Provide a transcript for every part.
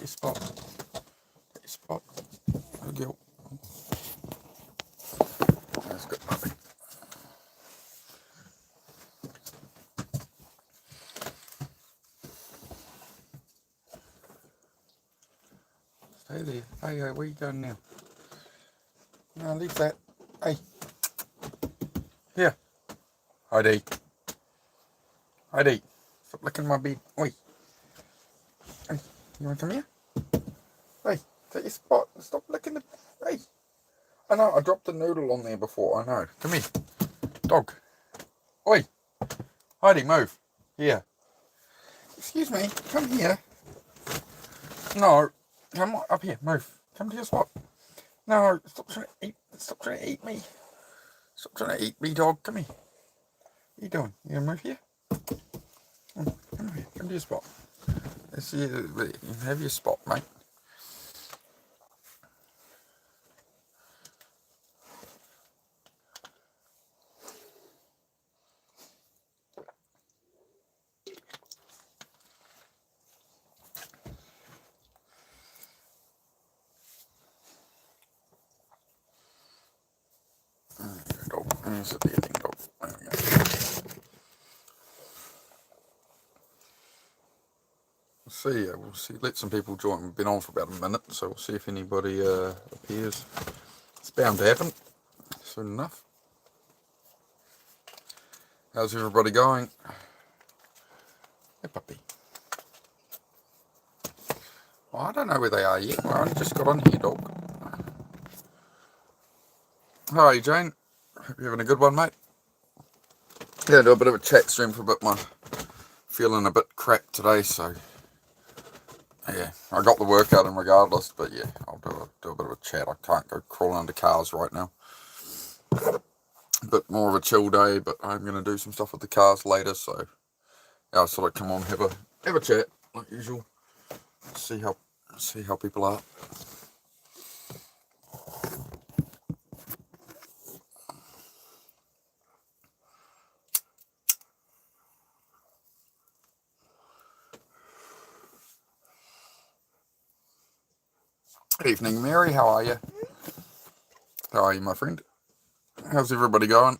spot. Take your spot. Good girl. That's good, puppy. Stay there. Hey, where you going now? No, leave that. Hey. Here. Heidi. Heidi. Stop licking my bed. Oi. Hey, you want to come here? Hey, take your spot. Stop licking the... Hey. I know, I dropped the noodle on there before. I know. Come here. Dog. Oi. Heidi, move. Here. Excuse me. Come here. No. Come on. Up here. Move. Come to your spot. No. Stop trying to eat. Stop trying to eat me. Stop trying to eat me, dog. Come here. What are you doing? You gonna move here? Come here. Come to your spot. Let's see. You have your spot, mate. Sit there, dog. There we go. We'll see. Let some people join. We've been on for about a minute, so we'll see if anybody appears. It's bound to happen soon enough. How's everybody going? Hey, puppy. Well, I don't know where they are yet. I only just got on here, dog. How are you, Jane? Hope you're having a good one, mate. Yeah, do a bit of a chat stream for a bit. Feeling a bit crap today, so yeah, I got the workout in regardless. But yeah, I'll do a bit of a chat. I can't go crawling under cars right now. A bit more of a chill day, but I'm gonna do some stuff with the cars later. So yeah, I sort of come on, have a chat like usual. See how people are. Evening, Mary. How are you? How are you, my friend? How's everybody going?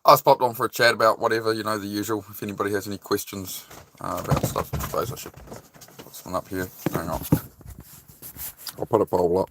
I just popped on for a chat about whatever, the usual. If anybody has any questions about stuff, I suppose I should put this one up here. Hang on. I'll put a poll up.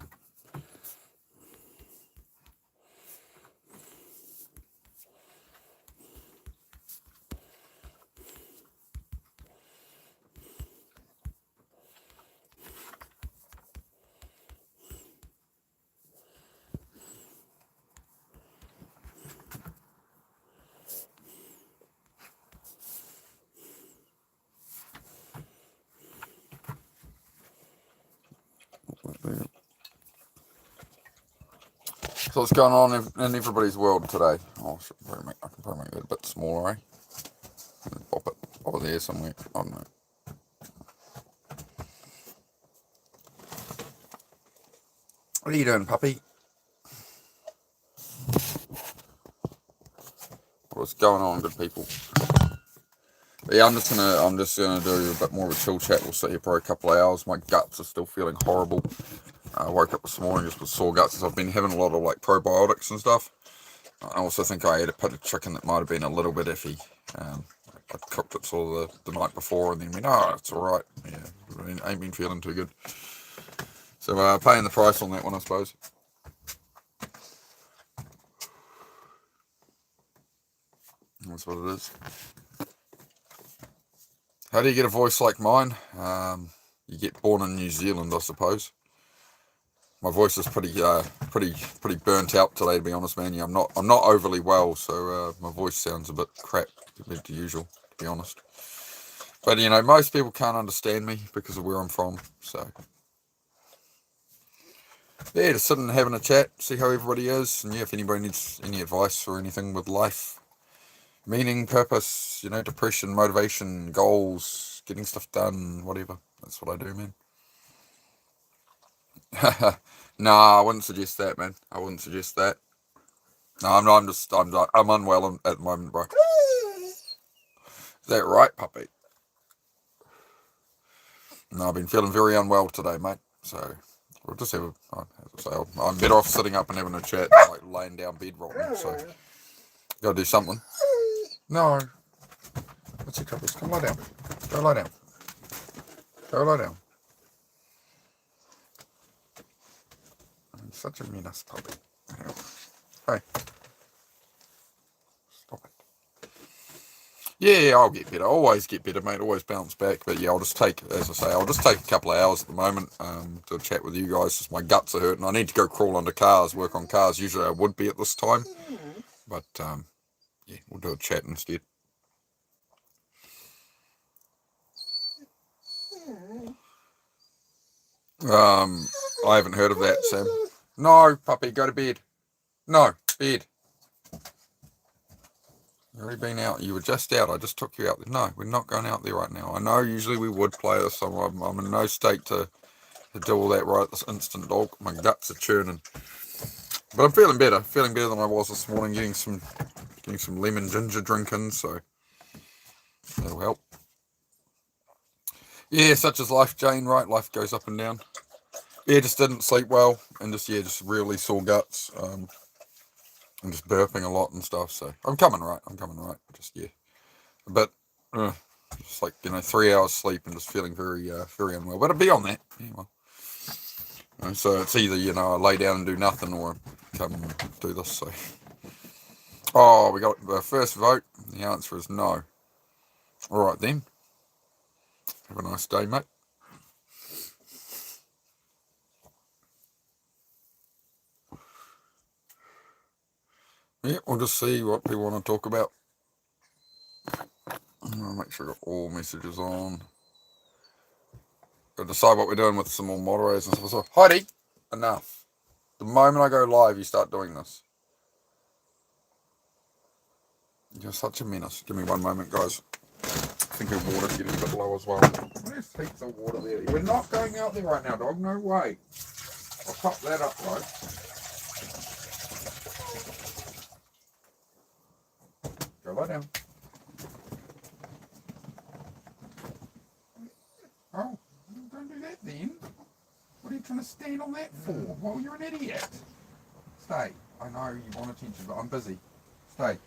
So what's going on in everybody's world today? Oh, I can probably make that a bit smaller, eh? Pop it there somewhere. I don't know. What are you doing, puppy? What's going on, good people? But yeah, I'm just gonna do a bit more of a chill chat. We'll sit here for a couple of hours. My guts are still feeling horrible. I woke up this morning just with sore guts, as I've been having a lot of like probiotics and stuff. I also think I ate a bit of chicken that might have been a little bit iffy. I cooked it sort of the night before and then went, oh, it's alright. Yeah, ain't been feeling too good. So paying the price on that one, I suppose. That's what it is. How do you get a voice like mine? You get born in New Zealand, I suppose. My voice is pretty burnt out today, to be honest, man. Yeah, I'm not overly well, so my voice sounds a bit crap compared to usual, to be honest. But most people can't understand me because of where I'm from, so yeah, just sitting and having a chat, see how everybody is, and yeah, if anybody needs any advice or anything with life, meaning, purpose, depression, motivation, goals, getting stuff done, whatever. That's what I do, man. Nah, I wouldn't suggest that, man. I wouldn't suggest that. No, I'm unwell at the moment, bro. Is that right, puppy? No, I've been feeling very unwell today, mate. So we'll just have as I say, I'm better off sitting up and having a chat than like laying down bed rotting. So gotta do something. No. What's your troubles? Come lie down. Go lie down. Go lie down. I'm such a menace puppy. Hey. Stop it. Yeah, I'll get better. Always get better, mate. Always bounce back. But yeah, I'll just take, as I say, I'll just take a couple of hours at the moment to chat with you guys. Just my guts are hurting. I need to go crawl under cars, work on cars. Usually I would be at this time. But yeah, we'll do a chat instead. I haven't heard of that, Sam. No, puppy, go to bed. No, bed. You've already been out. You were just out. I just took you out there. No, we're not going out there right now. I know usually we would play this. I'm in no state to do all that right this instant, dog. My guts are churning. But I'm feeling better. Feeling better than I was this morning. Getting some lemon ginger drinking, so that'll help. Yeah, such is life, Jane, right? Life goes up and down. Yeah, just didn't sleep well, and just really sore guts. I'm just burping a lot and stuff, so I'm coming right. Just, yeah. But, just like, 3 hours sleep and just feeling very unwell. But I'll be on that. Yeah, well. So it's either, I lay down and do nothing or come and do this, so. Oh, we got the first vote. The answer is no. All right, then. Have a nice day, mate. Yeah, we'll just see what people want to talk about. I'll make sure I got all messages on. Got to decide what we're doing with some more moderators and stuff. So, Heidi, enough. The moment I go live, you start doing this. You're such a menace. Give me one moment, guys. I think the water's getting a bit low as well. There's heaps of water there. We're not going out there right now, dog. No way. I'll top that up, right? Go lie down. Oh, don't do that then. What are you trying to stand on that for? Well, you're an idiot. Stay. I know you want attention, but I'm busy. Stay.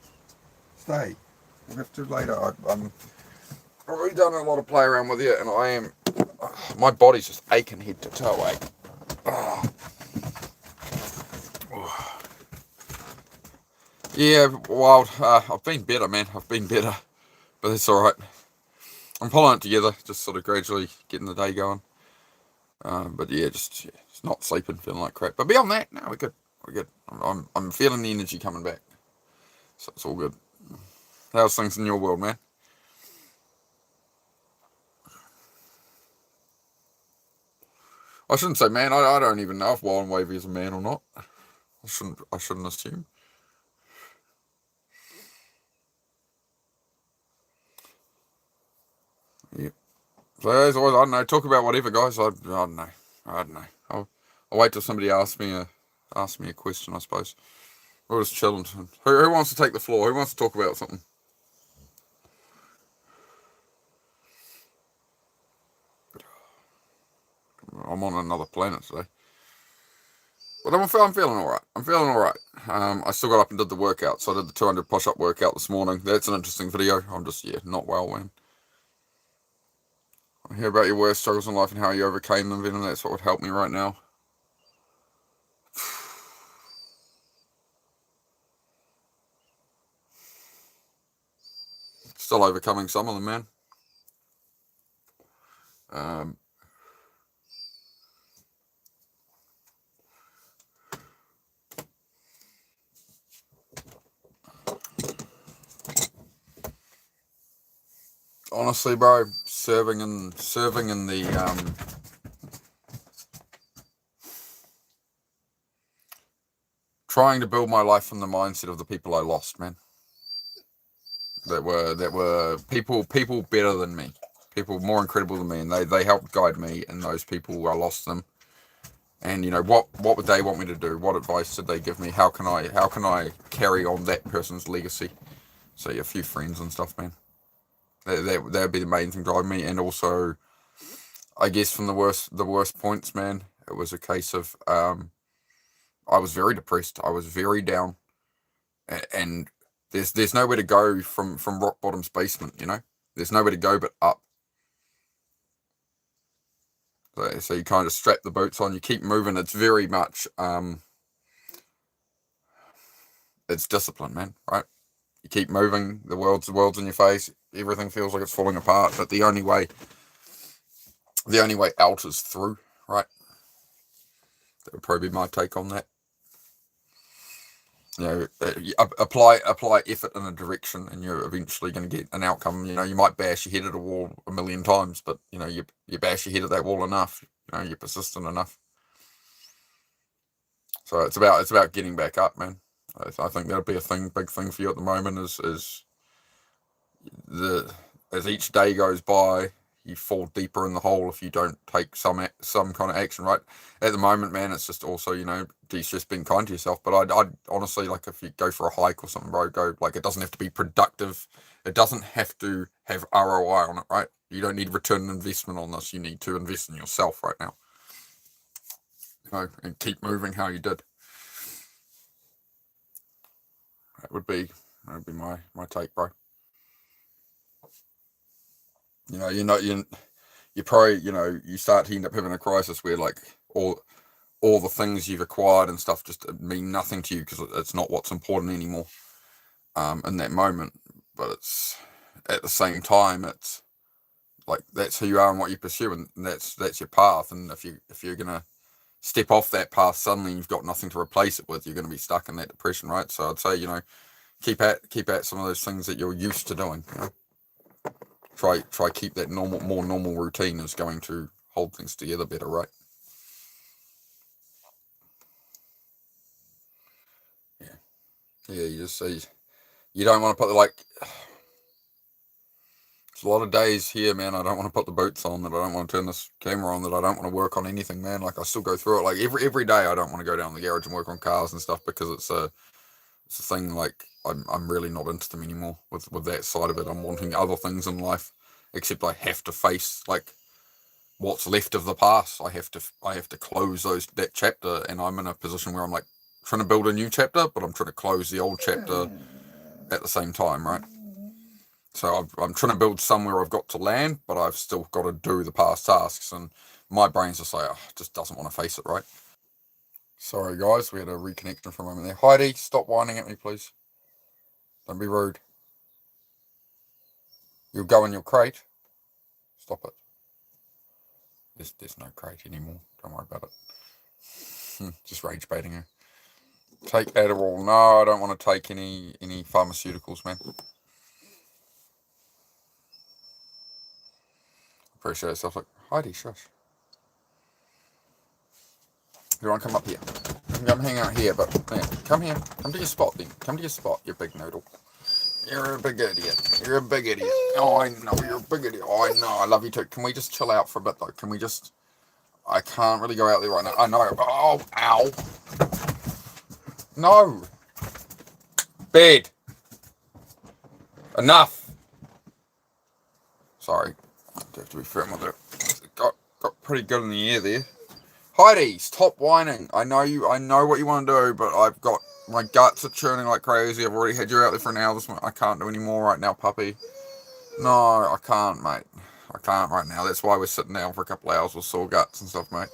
We'll have to later. I've already done a lot of play around with you, and I am. My body's just aching head to toe, Yeah, wild. I've been better, man. But that's all right. I'm pulling it together, just sort of gradually getting the day going. But yeah, just not sleeping, feeling like crap. But beyond that, no, we're good. I'm feeling the energy coming back, so it's all good. How's things in your world, man? I shouldn't say man. I don't even know if Wild and Wavy is a man or not. I shouldn't assume. Yep. So as always, I don't know. Talk about whatever, guys. I don't know. I'll wait till somebody asks me a question, I suppose. We're just chilling. Who wants to take the floor? Who wants to talk about something? I'm on another planet today. But I'm feeling alright. I still got up and did the workout. So I did the 200 push-up workout this morning. That's an interesting video. I'm just, not well, man. I hear about your worst struggles in life and how you overcame them, Venom. That's what would help me right now. Still overcoming some of them, man. Honestly, bro, serving in the trying to build my life from the mindset of the people I lost, man. That were people better than me, people more incredible than me, and they helped guide me. And those people, I lost them. And what would they want me to do? What advice did they give me? How can I carry on that person's legacy? So a few friends and stuff, man. That would be the main thing driving me, and also I guess from the worst points, man, it was a case of I was very depressed. I was very down, and there's nowhere to go from rock bottom's basement. You know, there's nowhere to go but up. So you kind of strap the boots on. You keep moving. It's very much it's discipline, man. Right? You keep moving. The world's in your face. Everything feels like it's falling apart. But the only way out is through. Right? That would probably be my take on that. You know, apply effort in a direction, and you're eventually going to get an outcome. You know, you might bash your head at a wall a million times, but you know, you bash your head at that wall enough. You know, you're persistent enough. So it's about getting back up, man. I think that'll be big thing for you at the moment. Is as each day goes by, you fall deeper in the hole if you don't take some kind of action. Right at the moment, man, it's just also, you know, just being kind to yourself. But I'd honestly, like, if you go for a hike or something, bro, go, like, it doesn't have to be productive. It doesn't have to have ROI on it, right? You don't need return on investment on this. You need to invest in yourself right now. You know, and keep moving how you did. That would be my take, bro. You probably, you know, you start to end up having a crisis where, like, all the things you've acquired and stuff just mean nothing to you because it's not what's important anymore in that moment. But it's at the same time, it's like that's who you are and what you pursue, and that's your path. And if you're gonna step off that path suddenly, and you've got nothing to replace it with, you're gonna be stuck in that depression, right? So I'd say, you know, keep at some of those things that you're used to doing. You know? Try keep that more normal routine is going to hold things together better, right? Yeah. You just see, you don't want to put like. There's a lot of days here, man. I don't want to put the boots on. That I don't want to turn this camera on. That I don't want to work on anything, man. Like, I still go through it. Like every day, I don't want to go down the garage and work on cars and stuff because it's a thing. Like, I'm really not into them anymore with that side of it. I'm wanting other things in life, except I have to face, like, what's left of the past. I have to close that chapter, and I'm in a position where I'm like trying to build a new chapter, but I'm trying to close the old chapter at the same time, right? So I'm trying to build somewhere I've got to land, but I've still got to do the past tasks, and my brain's just like, just doesn't want to face it, right? Sorry, guys, we had a reconnection for a moment there. Heidi, stop whining at me, please. Don't be rude. You'll go in your crate. Stop it. There's no crate anymore. Don't worry about it. Just rage baiting her. Take Adderall. No, I don't want to take any pharmaceuticals, man. Appreciate stuff like Heidi, shush. You want to come up here? You can come hang out here, but man, come here. Come to your spot then. Come to your spot, you big noodle. You're a big idiot. You're a big idiot. Oh, I know, you're a big idiot. Oh, I know, I love you too. Can we just chill out for a bit though? Can we just... I can't really go out there right now. I know. Oh, ow. No. Bed. Enough. Sorry. I have to be firm with it. Got pretty good in the air there. Heidi, stop whining. I know what you want to do, but my guts are churning like crazy. I've already had you out there for an hour this morning. I can't do any more right now, puppy. No, I can't, mate. I can't right now. That's why we're sitting down for a couple of hours with sore guts and stuff, mate.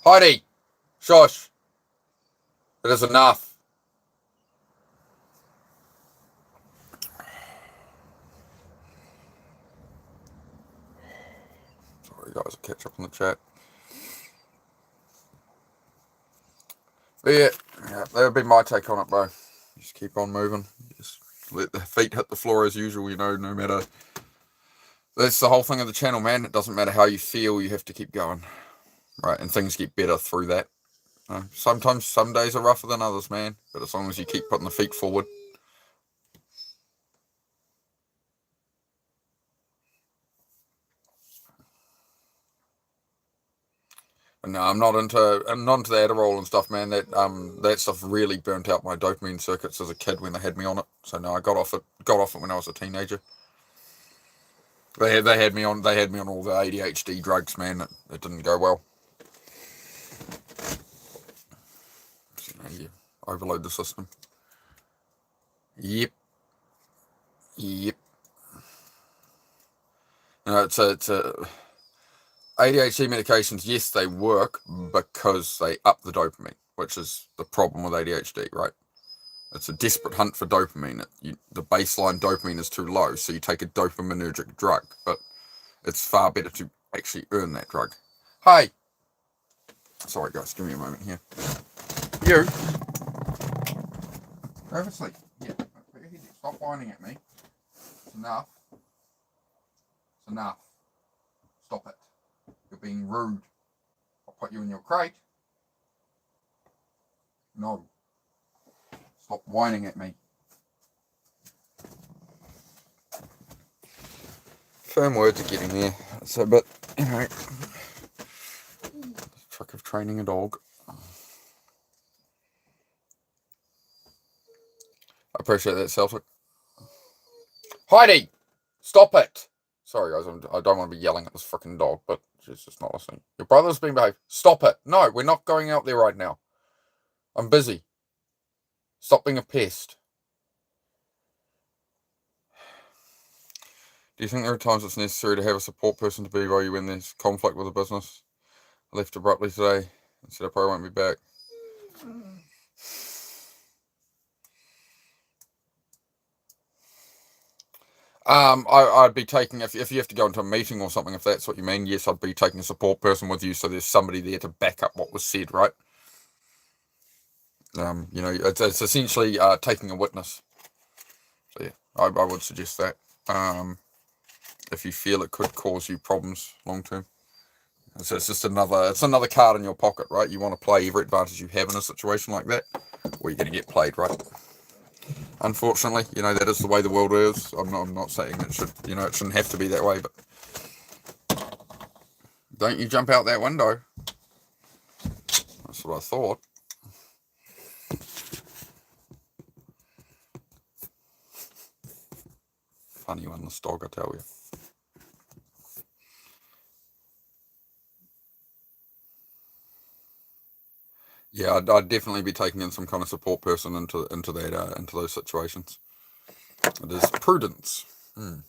Heidi, shush. It is enough. Sorry, guys. I'll catch up on the chat. But yeah, that would be my take on it, bro. Just keep on moving. Just let the feet hit the floor as usual, you know, no matter... That's the whole thing of the channel, man. It doesn't matter how you feel, you have to keep going. Right, and things get better through that. Sometimes, some days are rougher than others, man. But as long as you keep putting the feet forward. No, I'm not into the Adderall and stuff, man. That stuff really burnt out my dopamine circuits as a kid when they had me on it. So no, I got off it when I was a teenager. They had me on all the ADHD drugs, man. It didn't go well. You overload the system. Yep. You know, it's a ADHD medications. Yes, they work because they up the dopamine, which is the problem with ADHD, right? It's a desperate hunt for dopamine. The baseline dopamine is too low, so you take a dopaminergic drug, but it's far better to actually earn that drug. Hey! Sorry, guys, give me a moment here. You! Go to sleep. Yeah, stop whining at me. It's enough. It's enough. Stop it. You're being rude. I'll put you in your crate. No. Stop whining at me. Firm words are getting there. So, but, you know, trick of training a dog. I appreciate that, Celtic. Heidi! Stop it! Sorry, guys, I don't want to be yelling at this freaking dog, but she's just not listening. Your brother's been behaved. Stop it! No, we're not going out there right now. I'm busy. Stop being a pest. Do you think there are times it's necessary to have a support person to be by you when there's conflict with a business? I left abruptly today and said I probably won't be back. I'd be taking, if you have to go into a meeting or something, if that's what you mean, yes, I'd be taking a support person with you so there's somebody there to back up what was said, right? You know, it's essentially taking a witness. So yeah, I would suggest that. If you feel it could cause you problems long term. So it's just another card in your pocket, right? You want to play every advantage you have in a situation like that, or you're going to get played, right? Unfortunately, you know, that is the way the world is. I'm not saying it should, you know, it shouldn't have to be that way, but don't you jump out that window. That's what I thought. Funny one, this dog, I tell you. Yeah, I'd definitely be taking in some kind of support person into those situations. It is prudence. Won't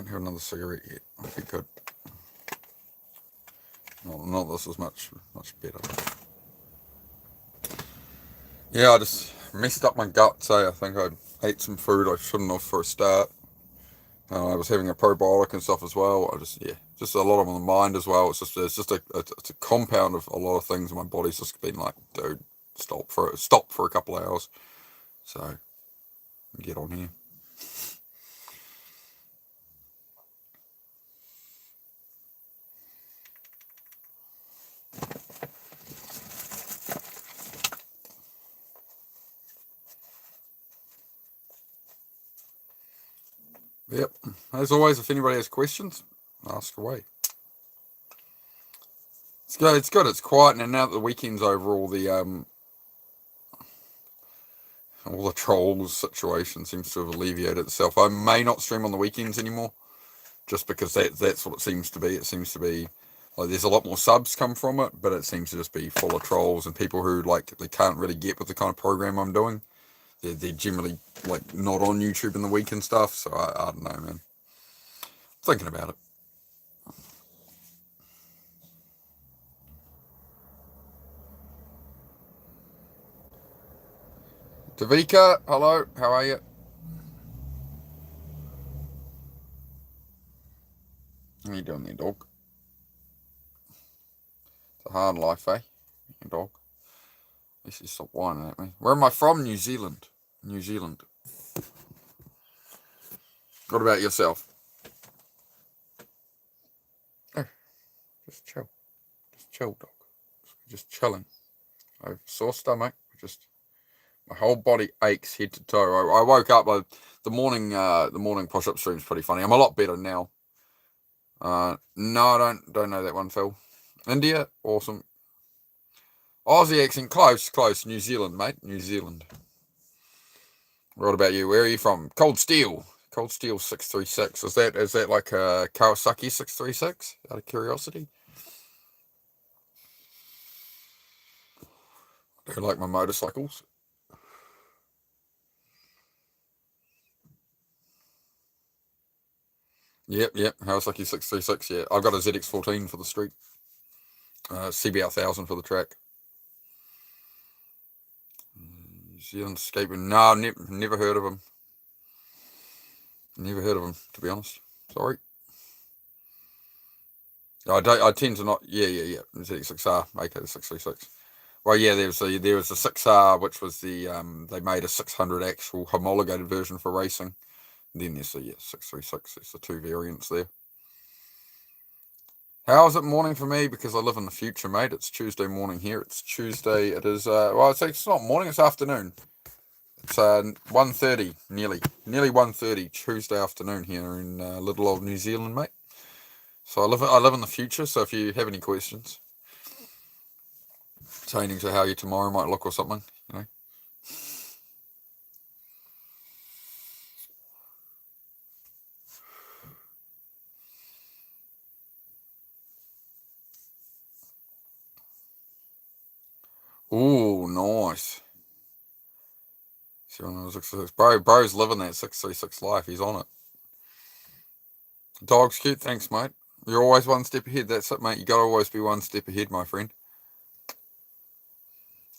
have another cigarette yet. If you could. Not this is much better. Yeah, I just messed up my gut. I think I ate some food I shouldn't have for a start. I was having a probiotic and stuff as well. Just a lot on the mind as well. It's just a compound of a lot of things. My body's just been like, dude, stop for a couple of hours. So get on here. Yep. As always, if anybody has questions, ask away. It's good. It's quiet, and now that the weekend's over, all the trolls situation seems to have alleviated itself. I may not stream on the weekends anymore, just because that's what it seems to be. It seems to be like there's a lot more subs come from it, but it seems to just be full of trolls and people who they can't really get with the kind of program I'm doing. They're generally not on YouTube in the week and stuff. So I don't know, man. Thinking about it. Davika, hello, how are you? How you doing there, dog? It's a hard life, eh? Your dog. At least you stop whining at me. Where am I from? New Zealand. New Zealand. What about yourself? Oh, just chill. Just chill, dog. Just chilling. I have a sore stomach. My whole body aches head to toe. I woke up. The morning push-up stream's pretty funny. I'm a lot better now. No, I don't know that one, Phil. India, awesome. Aussie accent, close. New Zealand, mate. New Zealand. What about you? Where are you from? Cold Steel. Cold Steel 636. Is that like a Kawasaki 636? Out of curiosity. I do like my motorcycles. Yep. Kawasaki 636. Yeah, I've got a ZX14 for the street. CBR 1000 for the track. New Zealand skateboard. No, never heard of them. Never heard of them, to be honest. Sorry. I tend to not. Yeah. ZX6R, AK the 636. Well, yeah, there was a 6R, which was they made a 600 actual homologated version for racing. And then there's the 636. There's the two variants there. How is it morning for me? Because I live in the future, mate. It's Tuesday morning here. It's Tuesday. It is. Well, it's not morning. It's afternoon. It's 1:30, nearly 1:30 Tuesday afternoon here in little old New Zealand, mate. So I live in the future. So if you have any questions pertaining to how your tomorrow might look or something, you know. Ooh, nice. Bro's living that 636 life. He's on it. Dog's cute. Thanks, mate. You're always one step ahead. That's it, mate. You gotta always be one step ahead, my friend.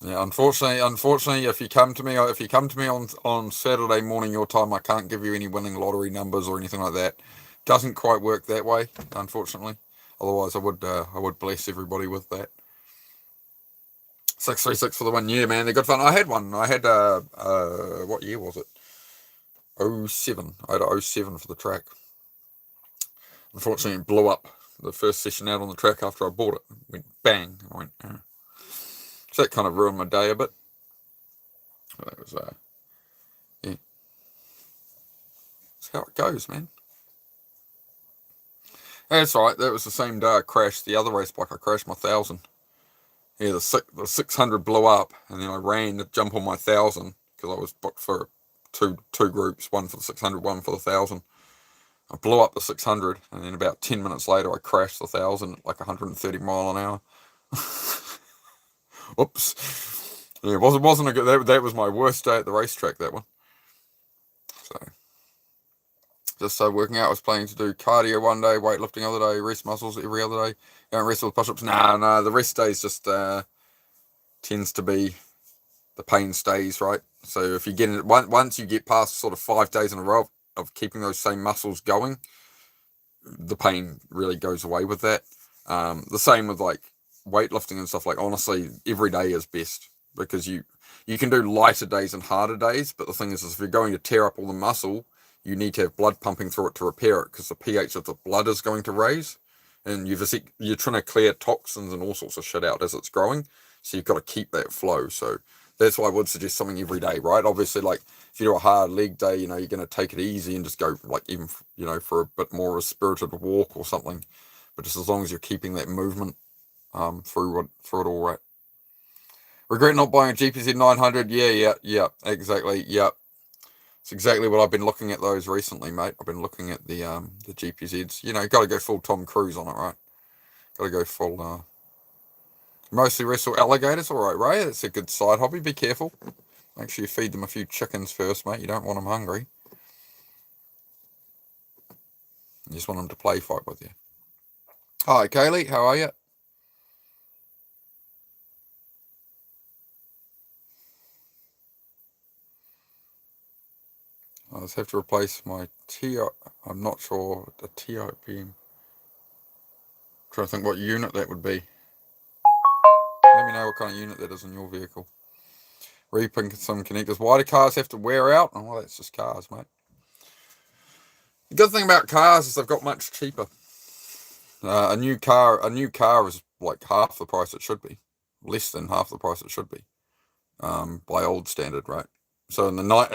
Yeah, unfortunately, if you come to me on Saturday morning your time, I can't give you any winning lottery numbers or anything like that. Doesn't quite work that way, unfortunately. Otherwise, I would bless everybody with that. 636 for the 1 year, man. They're good fun. I had one. I had what year was it? 07. I had a 07 for the track. Unfortunately, it blew up the first session out on the track after I bought it. It went bang. I went. So that kind of ruined my day a bit. But that was yeah. That's how it goes, man. That's right. That was the same day I crashed the other race bike. I crashed my 1000. Yeah, the 600 blew up, and then I ran to jump on my 1000 because I was booked for two groups, one for the 600, one for the 1000. I blew up the 600, and then about 10 minutes later, I crashed the 1000 at like 130 mile an hour. Oops. Yeah, it wasn't a good. That was my worst day at the racetrack. That one. So, just working out. I was planning to do cardio one day, weightlifting other day, rest muscles every other day. Don't wrestle with push-ups. Nah. The rest days just tends to be the pain stays, right? So if you get it once you get past sort of 5 days in a row of keeping those same muscles going, the pain really goes away with that. The same with like weightlifting and stuff. Like honestly, every day is best because you can do lighter days and harder days. But the thing is if you're going to tear up all the muscle, you need to have blood pumping through it to repair it because the pH of the blood is going to raise, and you're trying to clear toxins and all sorts of shit out as it's growing. So you've got to keep that flow. So that's why I would suggest something every day, right? Obviously, like if you do a hard leg day, you're going to take it easy and just go like even for a bit more of a spirited walk or something. But just as long as you're keeping that movement through it all, right? Regret not buying a GPZ 900. Yeah, exactly. Yeah, it's exactly what I've been looking at those recently, mate. I've been looking at the GPZs. Got to go full Tom Cruise on it, right? Got to go full. Mostly wrestle alligators. All right, Ray. That's a good side hobby. Be careful. Make sure you feed them a few chickens first, mate. You don't want them hungry. You just want them to play fight with you. Hi, Kaylee. How are you? I just have to replace my TO. I'm not sure the TOPM. Trying to think what unit that would be. Let me know what kind of unit that is in your vehicle. Repin some connectors. Why do cars have to wear out? Oh, well, that's just cars, mate. The good thing about cars is they've got much cheaper. A new car is like half the price it should be, less than half the price it should be, by old standard, right? So in the night,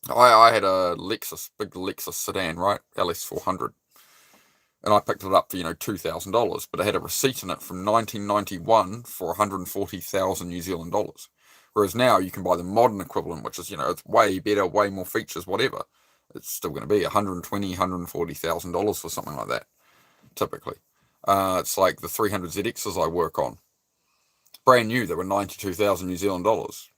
I had a big Lexus sedan, right, LS400, and I picked it up for $2,000, but it had a receipt in it from 1991 for 140,000 New Zealand dollars, Whereas now you can buy the modern equivalent, which is, it's way better, way more features, whatever. It's still going to be $120,000, $140,000 for something like that, typically. It's like the 300 ZXs I work on. Brand new, they were 92,000 New Zealand dollars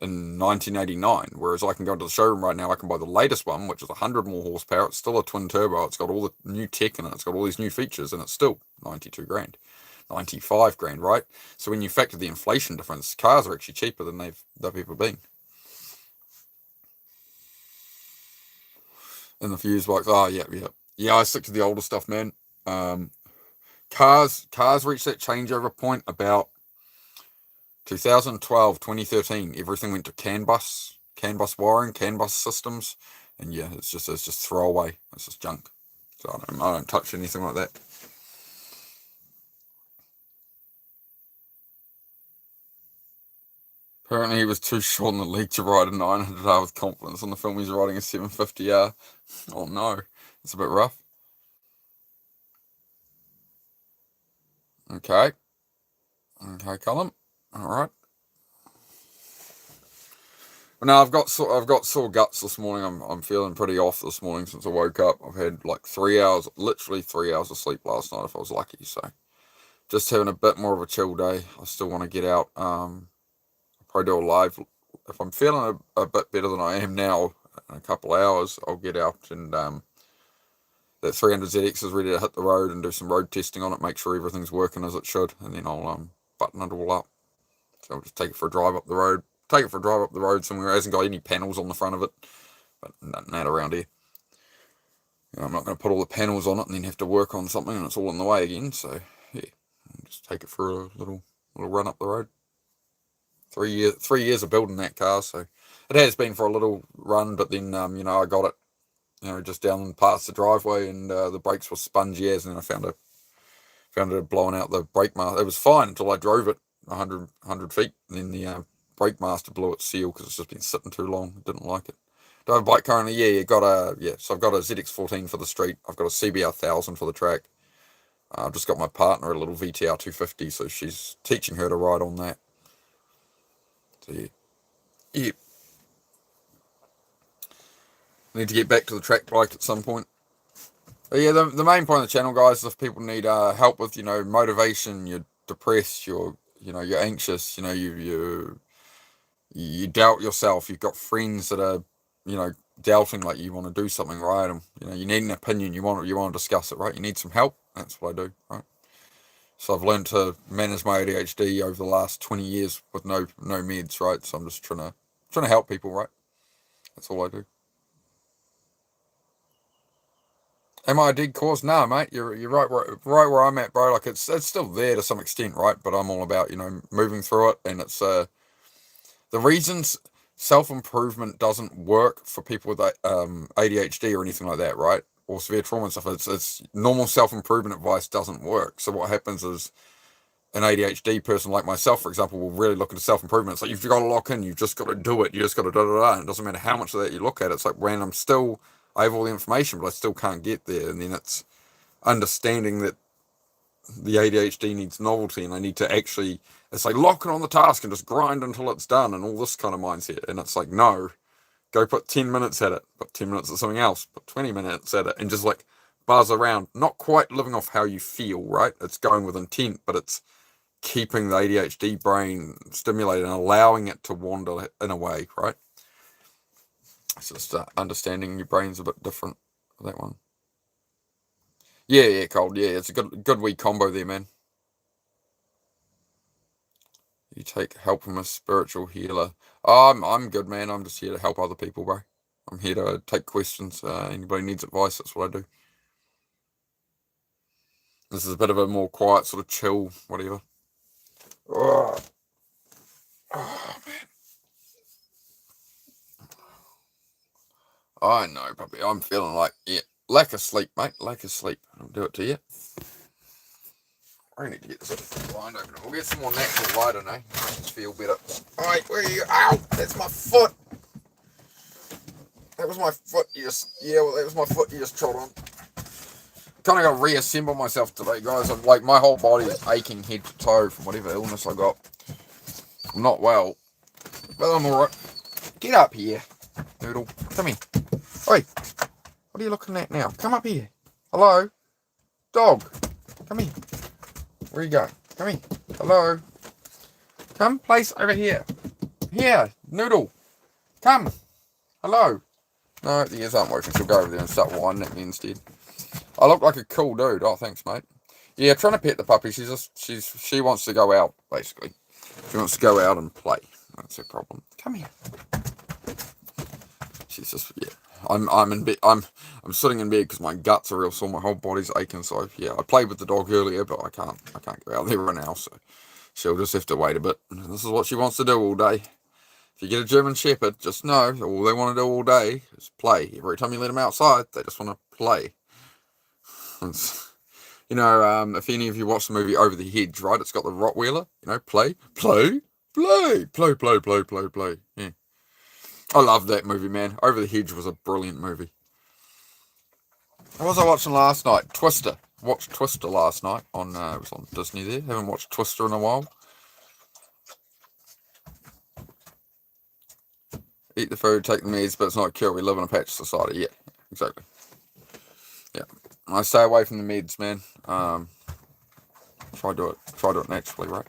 in 1989. Whereas I can go to the showroom right now, I can buy the latest one, which is 100 more horsepower. It's still a twin turbo. It's got all the new tech in it. It's got all these new features, and it's still 92 grand, 95 grand, right? So when you factor the inflation difference, cars are actually cheaper than they've ever been. And the fuse box, yeah, I stick to the older stuff, man. Cars reached that changeover point about 2012, 2013. Everything went to CAN bus wiring, CAN bus systems, and yeah, it's just throwaway. It's just junk. So I don't touch anything like that. Apparently, he was too short in the league to ride a 900R with confidence. On the film, he's riding a 750R. Oh no, it's a bit rough. Okay, Callum. All right. Well, now I've got sore guts this morning. I'm feeling pretty off this morning since I woke up. I've had like 3 hours, literally 3 hours of sleep last night if I was lucky. So just having a bit more of a chill day. I still want to get out. I'll probably do a live. If I'm feeling a bit better than I am now, in a couple of hours, I'll get out and that 300 ZX is ready to hit the road and do some road testing on it, make sure everything's working as it should, and then I'll button it all up. So I'll just take it for a drive up the road. Take it for a drive up the road somewhere. It hasn't got any panels on the front of it, but nothing that around here. I'm not going to put all the panels on it and then have to work on something and it's all in the way again. So yeah, I'll just take it for a little run up the road. 3 years of building that car, so it has been for a little run, but then I got it just down past the driveway and the brakes were spongy as, and then I found it blowing out the brake master. It was fine until I drove it 100 feet, and then the brake master blew its seal because it's just been sitting too long. I didn't like it. Do I have a bike currently? So I've got a ZX14 for the street. I've got a CBR 1000 for the track. I've just got my partner a little VTR 250, so she's teaching her to ride on that. So yeah. Need to get back to the track bike at some point. But yeah, the main point of the channel, guys, is if people need help with motivation, you're depressed, you're anxious, you doubt yourself, you've got friends that are doubting, like you want to do something, right? And you need an opinion, you want to discuss it, right? You need some help. That's what I do, right? So I've learned to manage my ADHD over the last 20 years with no meds, right? So I'm just trying to help people, right? That's all I do. Am I a dead cause? No, mate. You're right where I'm at, bro. Like it's still there to some extent, right? But I'm all about moving through it, and it's the reasons self-improvement doesn't work for people with ADHD or anything like that, right? Or severe trauma and stuff. It's normal self-improvement advice doesn't work. So what happens is an ADHD person like myself, for example, will really look into self-improvement. It's like, you've got to lock in, you've just got to do it, you just got to da-da-da. And it doesn't matter how much of that you look at. It's like, when I have all the information, but I still can't get there. And then it's understanding that the ADHD needs novelty, and I need to actually, it's like lock it on the task and just grind until it's done, and all this kind of mindset. And it's like, no, go put 10 minutes at it, put 10 minutes at something else, put 20 minutes at it, and just like buzz around, not quite living off how you feel, right? It's going with intent, but it's keeping the ADHD brain stimulated and allowing it to wander in a way, right? It's just understanding your brain's a bit different for that one. Yeah, Cold. Yeah, it's a good wee combo there, man. You take help from a spiritual healer. I'm good, man. I'm just here to help other people, bro. I'm here to take questions. Anybody needs advice, that's what I do. This is a bit of a more quiet, sort of chill, whatever. Oh, man. I know, puppy. I'm feeling like, lack of sleep, mate. Lack of sleep. I'll do it to you. I need to get this blind open. We'll get some more natural light in, eh? Just feel better. Alright, where are you? Ow! That's my foot! That was my foot that was my foot you just trod on. Kind of got to reassemble myself today, guys. I'm like, my whole body is aching head to toe from whatever illness I got. I'm not well. but I'm alright. Get up here, Noodle. Come here. Oi, what are you looking at now? Come up here. Hello? Dog. Come here. Where you going? Come here. Hello? Come, place over here. Here, Noodle. Come. Hello. No, the ears aren't working. She'll go over there and start whining at me instead. I look like a cool dude. Oh, thanks, mate. Yeah, trying to pet the puppy. She wants to go out, basically. She wants to go out and play. That's her problem. Come here. She's just, yeah. I'm in bed. I'm sitting in bed because my guts are real sore. My whole body's aching. So yeah, I played with the dog earlier, but I can't go out there right now. So she'll just have to wait a bit. This is what she wants to do all day. If you get a German Shepherd, just know all they want to do all day is play. Every time you let them outside, they just want to play. You know, if any of you watch the movie Over the Hedge, right? It's got the Rottweiler. You know, play. Yeah. I love that movie, man. Over the Hedge was a brilliant movie. What was I watching last night? Twister. Watched Twister last night on it was on Disney there. Haven't watched Twister in a while. Eat the food, take the meds, but it's not a cure. We live in a patch society. Yeah, exactly. Yeah. I stay away from the meds, man. Try do it naturally, right?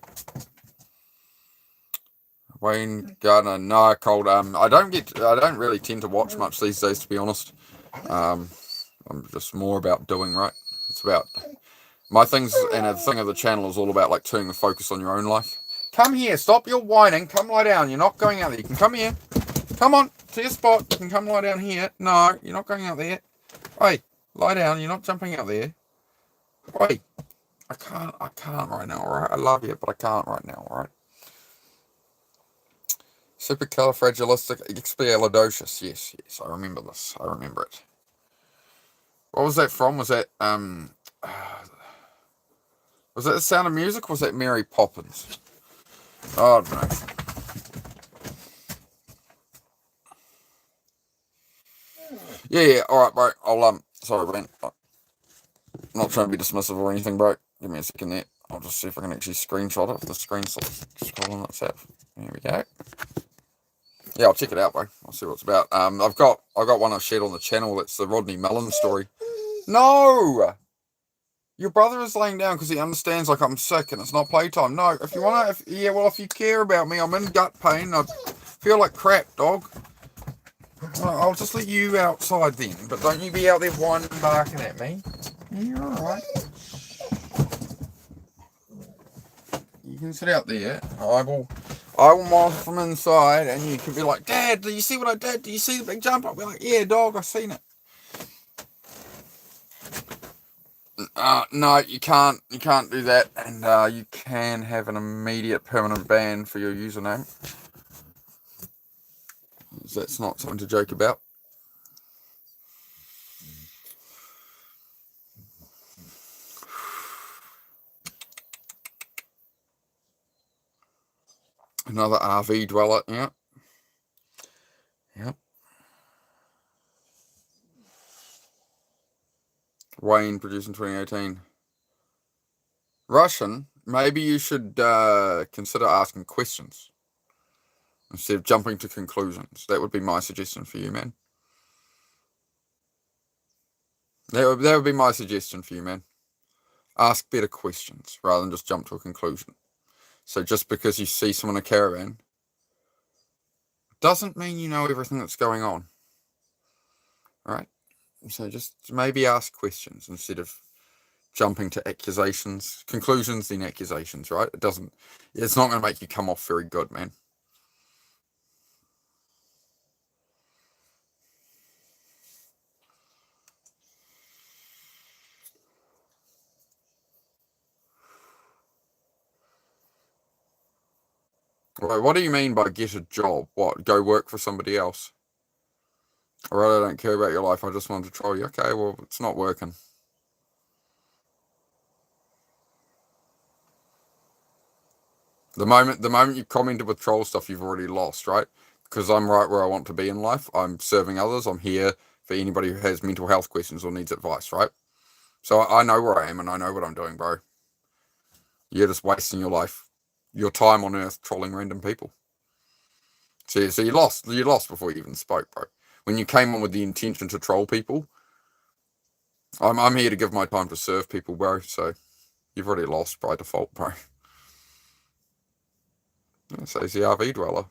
Wayne Gardner, no, cold. I don't really tend to watch much these days, to be honest. I'm just more about doing, right? It's about my things, and the thing of the channel is all about like turning the focus on your own life. Come here, stop your whining. Come lie down. You're not going out there. You can come here. Come on to your spot. You can come lie down here. No, you're not going out there. Hey, lie down. You're not jumping out there. Hey, I can't right now. All right, I love you, but I can't right now. All right. Supercalifragilisticexpialidocious. Yes, I remember this. I remember it. What was that from? Was that The Sound of Music? Or was that Mary Poppins? Oh, I don't know. Yeah. All right, bro. I'll sorry, man. I'm not trying to be dismissive or anything, bro. Give me a second there. I'll just see if I can actually screenshot it. The screen's scrolling itself. There we go. Yeah, I'll check it out, bro. I'll see what it's about. I've got one I've shared on the channel. It's the Rodney Mullen story. No, your brother is laying down because he understands like I'm sick and it's not playtime. No, if you wanna, if you care about me, I'm in gut pain. I feel like crap, dog. I'll just let you outside then, but don't you be out there whining and barking at me. You're all right. You can sit out there. I will monitor from inside, and you can be like, Dad, do you see what I did? Do you see the big jump? I'll be like, yeah, dog, I've seen it. No, you can't do that, and you can have an immediate permanent ban for your username. That's not something to joke about. Another RV dweller, yeah. Yep. Wayne produced in 2018. Russian, maybe you should consider asking questions instead of jumping to conclusions. That would be my suggestion for you, man. That would be my suggestion for you, man. Ask better questions rather than just jump to a conclusion. So just because you see someone in a caravan doesn't mean you know everything that's going on. All right? So just maybe ask questions instead of jumping to accusations, conclusions, then accusations, right? It's not going to make you come off very good, man. Right, what do you mean by get a job? What, go work for somebody else? Alright, I don't care about your life, I just wanted to troll you. Okay, well, it's not working. The moment you commented with troll stuff, you've already lost, right? Because I'm right where I want to be in life. I'm serving others. I'm here for anybody who has mental health questions or needs advice, right? So I know where I am and I know what I'm doing, bro. You're just wasting your life, your time on earth trolling random people. So you lost before you even spoke, bro. When you came on with the intention to troll people, I'm here to give my time to serve people, bro. So you've already lost by default, bro. Says the RV dweller.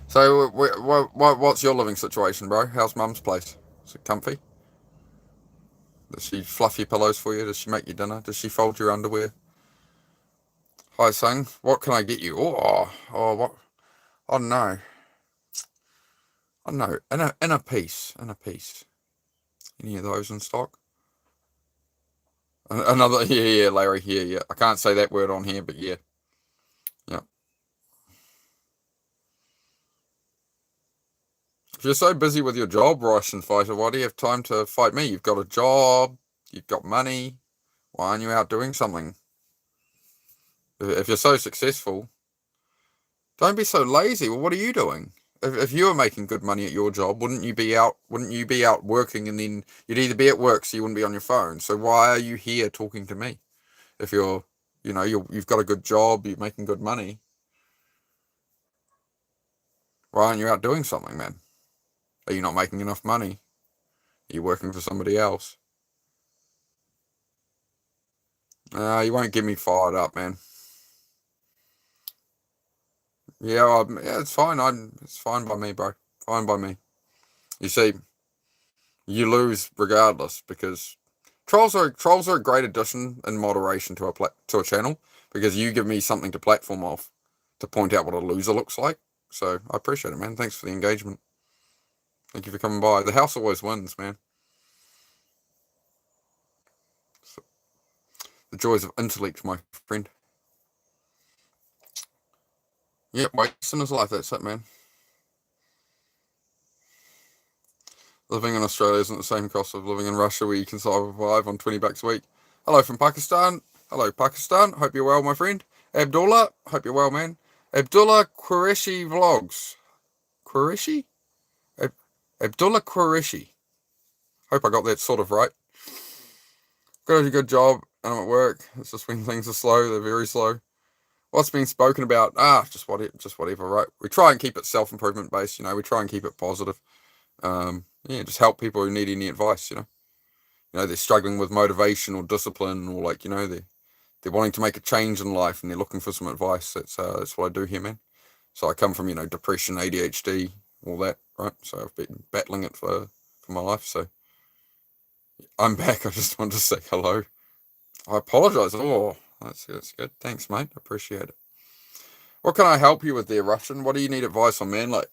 So what's your living situation, bro? How's mum's place? Is it comfy? Does she fluff your pillows for you? Does she make you dinner? Does she fold your underwear? Hi, son. What can I get you? What? Oh no. Oh no. In a piece. Any of those in stock? Another. Yeah, Larry. Yeah. I can't say that word on here, but yeah. Yeah. If you're so busy with your job, Russian fighter, why do you have time to fight me? You've got a job. You've got money. Why aren't you out doing something? If you're so successful, don't be so lazy. Well, what are you doing? If you were making good money at your job, wouldn't you be out? Wouldn't you be out working? And then you'd either be at work, so you wouldn't be on your phone. So why are you here talking to me? If you've got a good job, you're making good money. Why aren't you out doing something, man? Are you not making enough money? Are you working for somebody else? You won't get me fired up, man. Yeah, it's fine. It's fine by me, bro. Fine by me. You see, you lose regardless because trolls are a great addition in moderation to a channel because you give me something to platform off to point out what a loser looks like. So I appreciate it, man. Thanks for the engagement. Thank you for coming by. The house always wins, man. So, the joys of intellect, my friend. Yep, wasting his life. That's it, man. Living in Australia isn't the same cost of living in Russia, where you can survive on $20 a week. Hello from Pakistan. Hello, Pakistan. Hope you're well, my friend. Abdullah. Hope you're well, man. Abdullah Qureshi Vlogs. Qureshi? Abdullah Qureshi. Hope I got that sort of right. Got a good job and I'm at work. It's just when things are slow, they're very slow. What's being spoken about? Just whatever, right? We try and keep it self-improvement based, we try and keep it positive. Just help people who need any advice, they're struggling with motivation or discipline, or they're wanting to make a change in life and they're looking for some advice. That's what I do here, man. So I come from depression, ADHD, all that, right? So I've been battling it for my life. So I'm back. I just wanted to say hello. I apologize. Oh, that's good. Thanks, mate. Appreciate it. What can I help you with there, Russian? What do you need advice on, man? Like,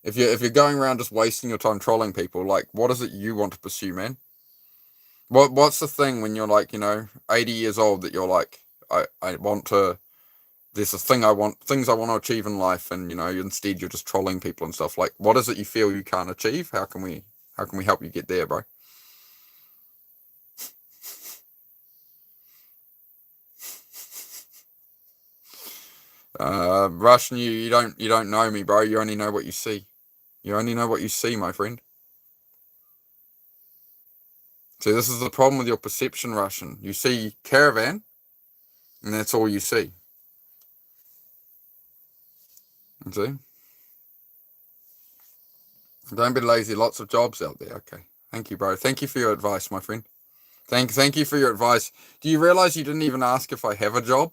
if you're going around just wasting your time trolling people, like, what is it you want to pursue, man? What's the thing when you're 80 years old that you're like, I want to, there's a thing things I want to achieve in life, and instead you're just trolling people and stuff. Like, what is it you feel you can't achieve? How can we help you get there, bro? Russian, you don't know me, bro. You only know what you see. You only know what you see, my friend. See, this is the problem with your perception, Russian. You see caravan, and that's all you see. See? Don't be lazy. Lots of jobs out there. Okay. Thank you, bro. Thank you for your advice, my friend. Thank you for your advice. Do you realize you didn't even ask if I have a job?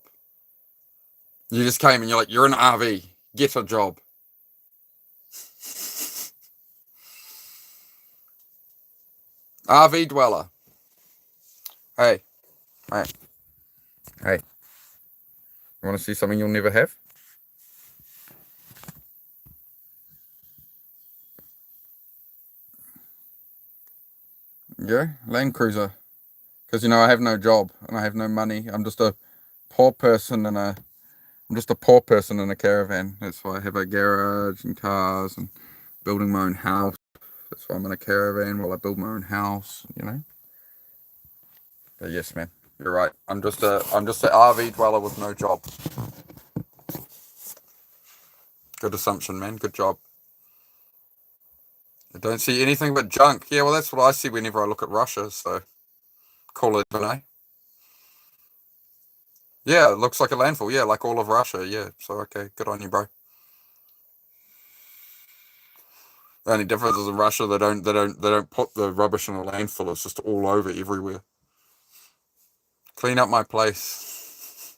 You just came and you're like, you're an RV. Get a job. RV dweller. Hey. Hey. Hey. You want to see something you'll never have? Yeah, Land Cruiser. Because I have no job and I have no money. I'm just a poor person in a caravan. That's why I have a garage and cars and building my own house. That's why I'm in a caravan while I build my own house, But yes, man, you're right. I'm just a RV dweller with no job. Good assumption, man. Good job. I don't see anything but junk. Yeah, well, that's what I see whenever I look at Russia, so call it, Yeah, it looks like a landfill. Yeah, like all of Russia. Yeah, so okay, good on you, bro. The only difference is in Russia they don't put the rubbish in a landfill. It's just all over everywhere. Clean up my place.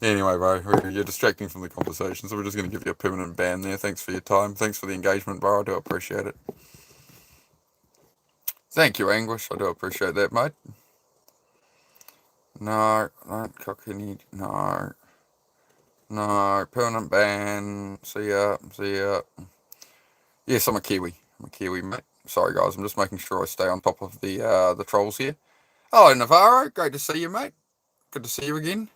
Anyway, bro, you're distracting from the conversation, so we're just going to give you a permanent ban there. Thanks for your time. Thanks for the engagement, bro. I do appreciate it. Thank you, Anguish. I do appreciate that, mate. No, don't cook any. No. No, permanent ban. See ya. See ya. Yes, I'm a Kiwi. I'm a Kiwi, mate. Sorry, guys. I'm just making sure I stay on top of the trolls here. Hello, Navarro. Great to see you, mate. Good to see you again.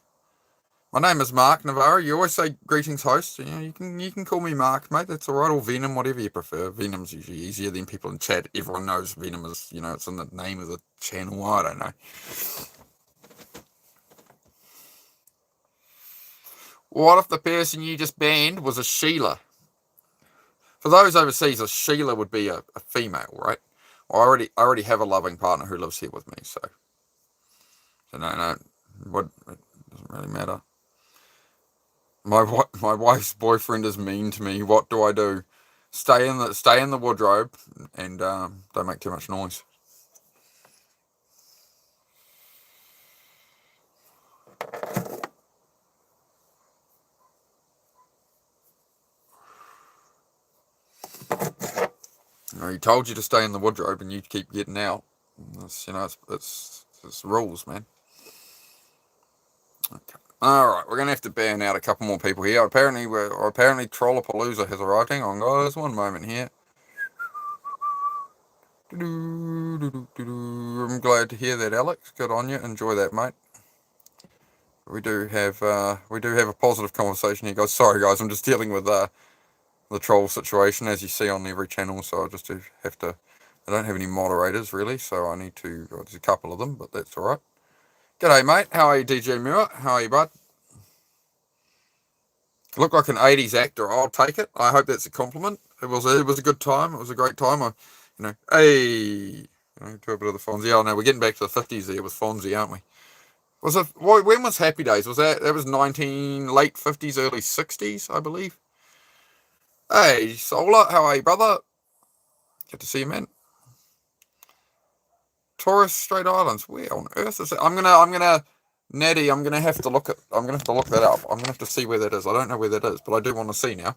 My name is Mark Navarro. You always say greetings, host. You know, you can call me Mark, mate. That's all right. Or Venom, whatever you prefer. Venom's usually easier than people in chat. Everyone knows Venom is, you know, it's in the name of the channel. I don't know. What if the person you just banned was a Sheila? For those overseas, a Sheila would be a female, right? Well, I already have a loving partner who lives here with me, so no, what, it doesn't really matter. My wife's boyfriend is mean to me. What do I do? Stay in the wardrobe and don't make too much noise. You know, he told you to stay in the wardrobe and you keep getting out. It's, you know, it's rules, man. Okay. All right, we're gonna have to ban out a couple more people here. Apparently Trollapalooza has arrived. Hang on, guys, one moment here. I'm glad to hear that, Alex. Good on you. Enjoy that, mate. We do have a positive conversation here, guys. Sorry, guys, I'm just dealing with the troll situation, as you see on every channel. So I just have to. I don't have any moderators really, so I need to. Well, there's a couple of them, but that's all right. G'day, mate. How are you, DJ Muir? How are you, bud? You look like an 80s actor. I'll take it. I hope that's a compliment. It was a good time. It was a great time. Hey, do a bit of the Fonzie. Oh no, we're getting back to the 50s there with Fonzie, aren't we? When was Happy Days? Was that was late 50s, early 60s, I believe. Hey, Solar, how are you, brother? Good to see you, man. Torres Strait Islands. Where on earth is it? Natty, I'm gonna have to look that up. I'm gonna have to see where that is. I don't know where that is, but I do want to see now.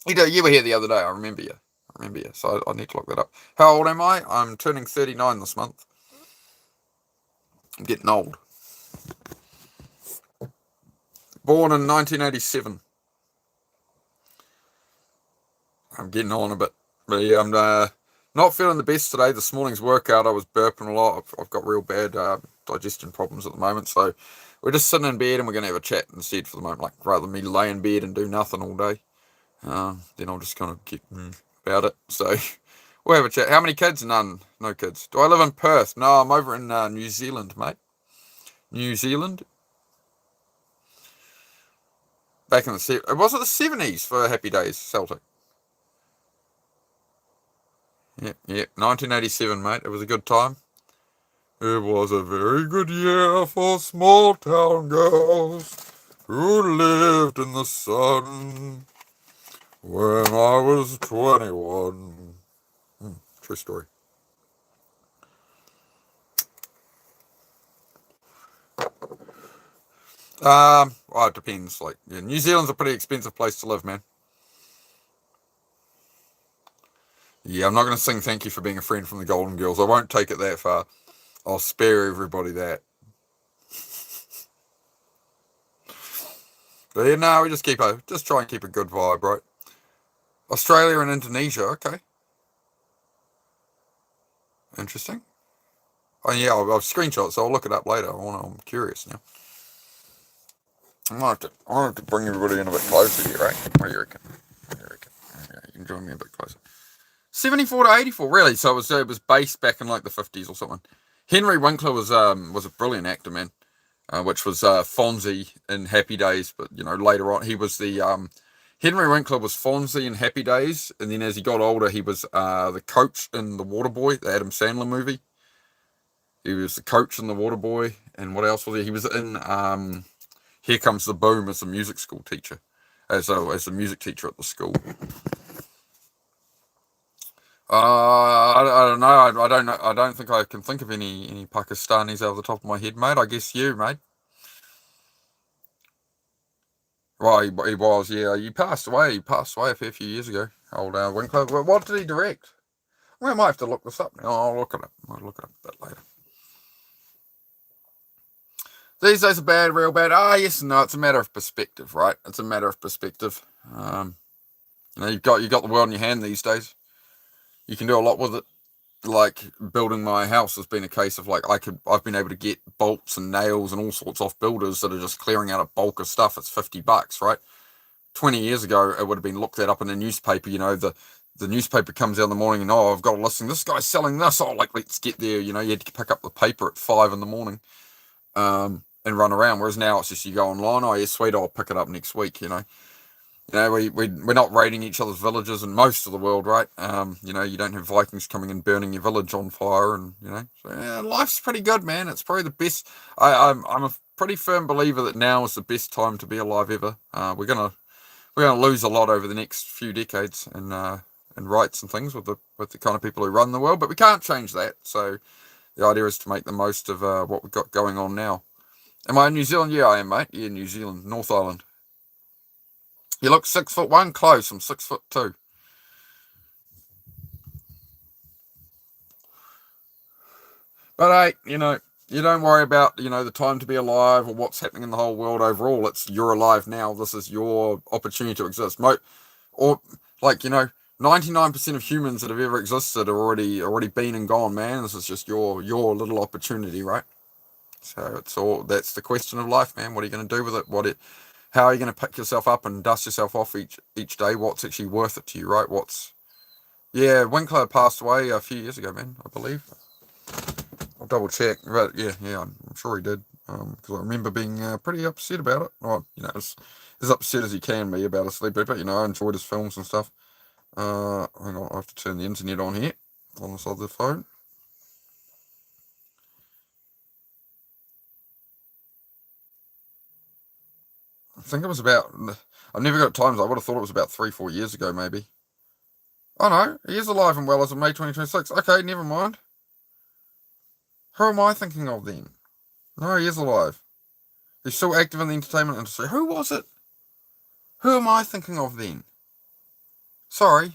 You were here the other day. I remember you. So I need to look that up. How old am I? I'm turning 39 this month. I'm getting old. Born in 1987. I'm getting on a bit. But yeah, I'm not feeling the best today. This morning's workout, I was burping a lot. I've got real bad digestion problems at the moment. So we're just sitting in bed and we're going to have a chat instead for the moment. Like, rather than me lay in bed and do nothing all day. Then I'll just kind of get about it. So we'll have a chat. How many kids? None. No kids. Do I live in Perth? No, I'm over in New Zealand, mate. New Zealand. Back in the was it the 70s for Happy Days, Celtic? Yep. 1987, mate. It was a good time. It was a very good year for small town girls who lived in the sun when I was 21. True story. Well, it depends. Like, yeah, New Zealand's a pretty expensive place to live, man. Yeah, I'm not going to sing thank you for being a friend from the Golden Girls. I won't take it that far. I'll spare everybody that. But yeah, no, we just try and keep a good vibe, right? Australia and Indonesia, okay. Interesting. Oh yeah, I've screenshots, so I'll look it up later. I'm curious now. I have to bring everybody in a bit closer here, right? What do you reckon? Yeah, you can join me a bit closer. 74 to 84, really? So it was based back in like the 50s or something. Henry Winkler was a brilliant actor, man. Which was Fonzie in Happy Days, but you know later on he was the Henry Winkler was Fonzie in Happy Days, and then as he got older he was the coach in The Waterboy, the Adam Sandler movie. He was the coach in The Waterboy, and what else was he? He was in Here Comes the Boom as a music school teacher, as a music teacher at the school. I don't know. I don't know. I don't think I can think of any Pakistanis out of the top of my head, mate. I guess you, mate. Well, he was, yeah. He passed away. He passed away a fair few years ago. Old Winkler. What did he direct? Well, I might have to look this up now. I'll look it up. I'll look it up a bit later. These days are bad, real bad. Ah, yes and no. It's a matter of perspective, right? It's a matter of perspective. You've got the world in your hand these days. You can do a lot with it. Like building my house has been a case of like I've been able to get bolts and nails and all sorts off builders that are just clearing out a bulk of stuff. It's $50, right? 20 years ago, it would have been looked that up in a newspaper. The newspaper comes out in the morning and, oh, I've got a listing. This guy's selling this. Oh, like, let's get there. You had to pick up the paper at 5 in the morning and run around. Whereas now it's just you go online. Oh, yeah, sweet. I'll pick it up next week, we're not raiding each other's villages in most of the world, right? You don't have Vikings coming and burning your village on fire, and so yeah, life's pretty good, man. It's probably the best. I'm a pretty firm believer that now is the best time to be alive ever. We're gonna lose a lot over the next few decades, and rights and things with the kind of people who run the world, but we can't change that. So the idea is to make the most of what we've got going on now. Am I in New Zealand? Yeah, I am, mate. Yeah, New Zealand, North Island. You look 6'1" close. I'm 6'2". But hey, you don't worry about the time to be alive or what's happening in the whole world overall. It's you're alive now. This is your opportunity to exist. Or like 99% of humans that have ever existed are already been and gone, man. This is just your little opportunity, right? So that's the question of life, man. What are you going to do with it? How are you going to pick yourself up and dust yourself off each day? What's actually worth it to you, right? Yeah, Winkler passed away a few years ago, man, I believe. I'll double check, but yeah, I'm sure he did. Because I remember being pretty upset about it. Well, as upset as he can be about a sleeper, but I enjoyed his films and stuff. Hang on, I have to turn the internet on here on this other phone. I think it was about. I've never got times. I would have thought it was about 3-4 years ago, maybe. Oh no, he is alive and well as of May 2026. Okay, never mind. Who am I thinking of then? No, he is alive. He's still active in the entertainment industry. Who was it? Who am I thinking of then? Sorry.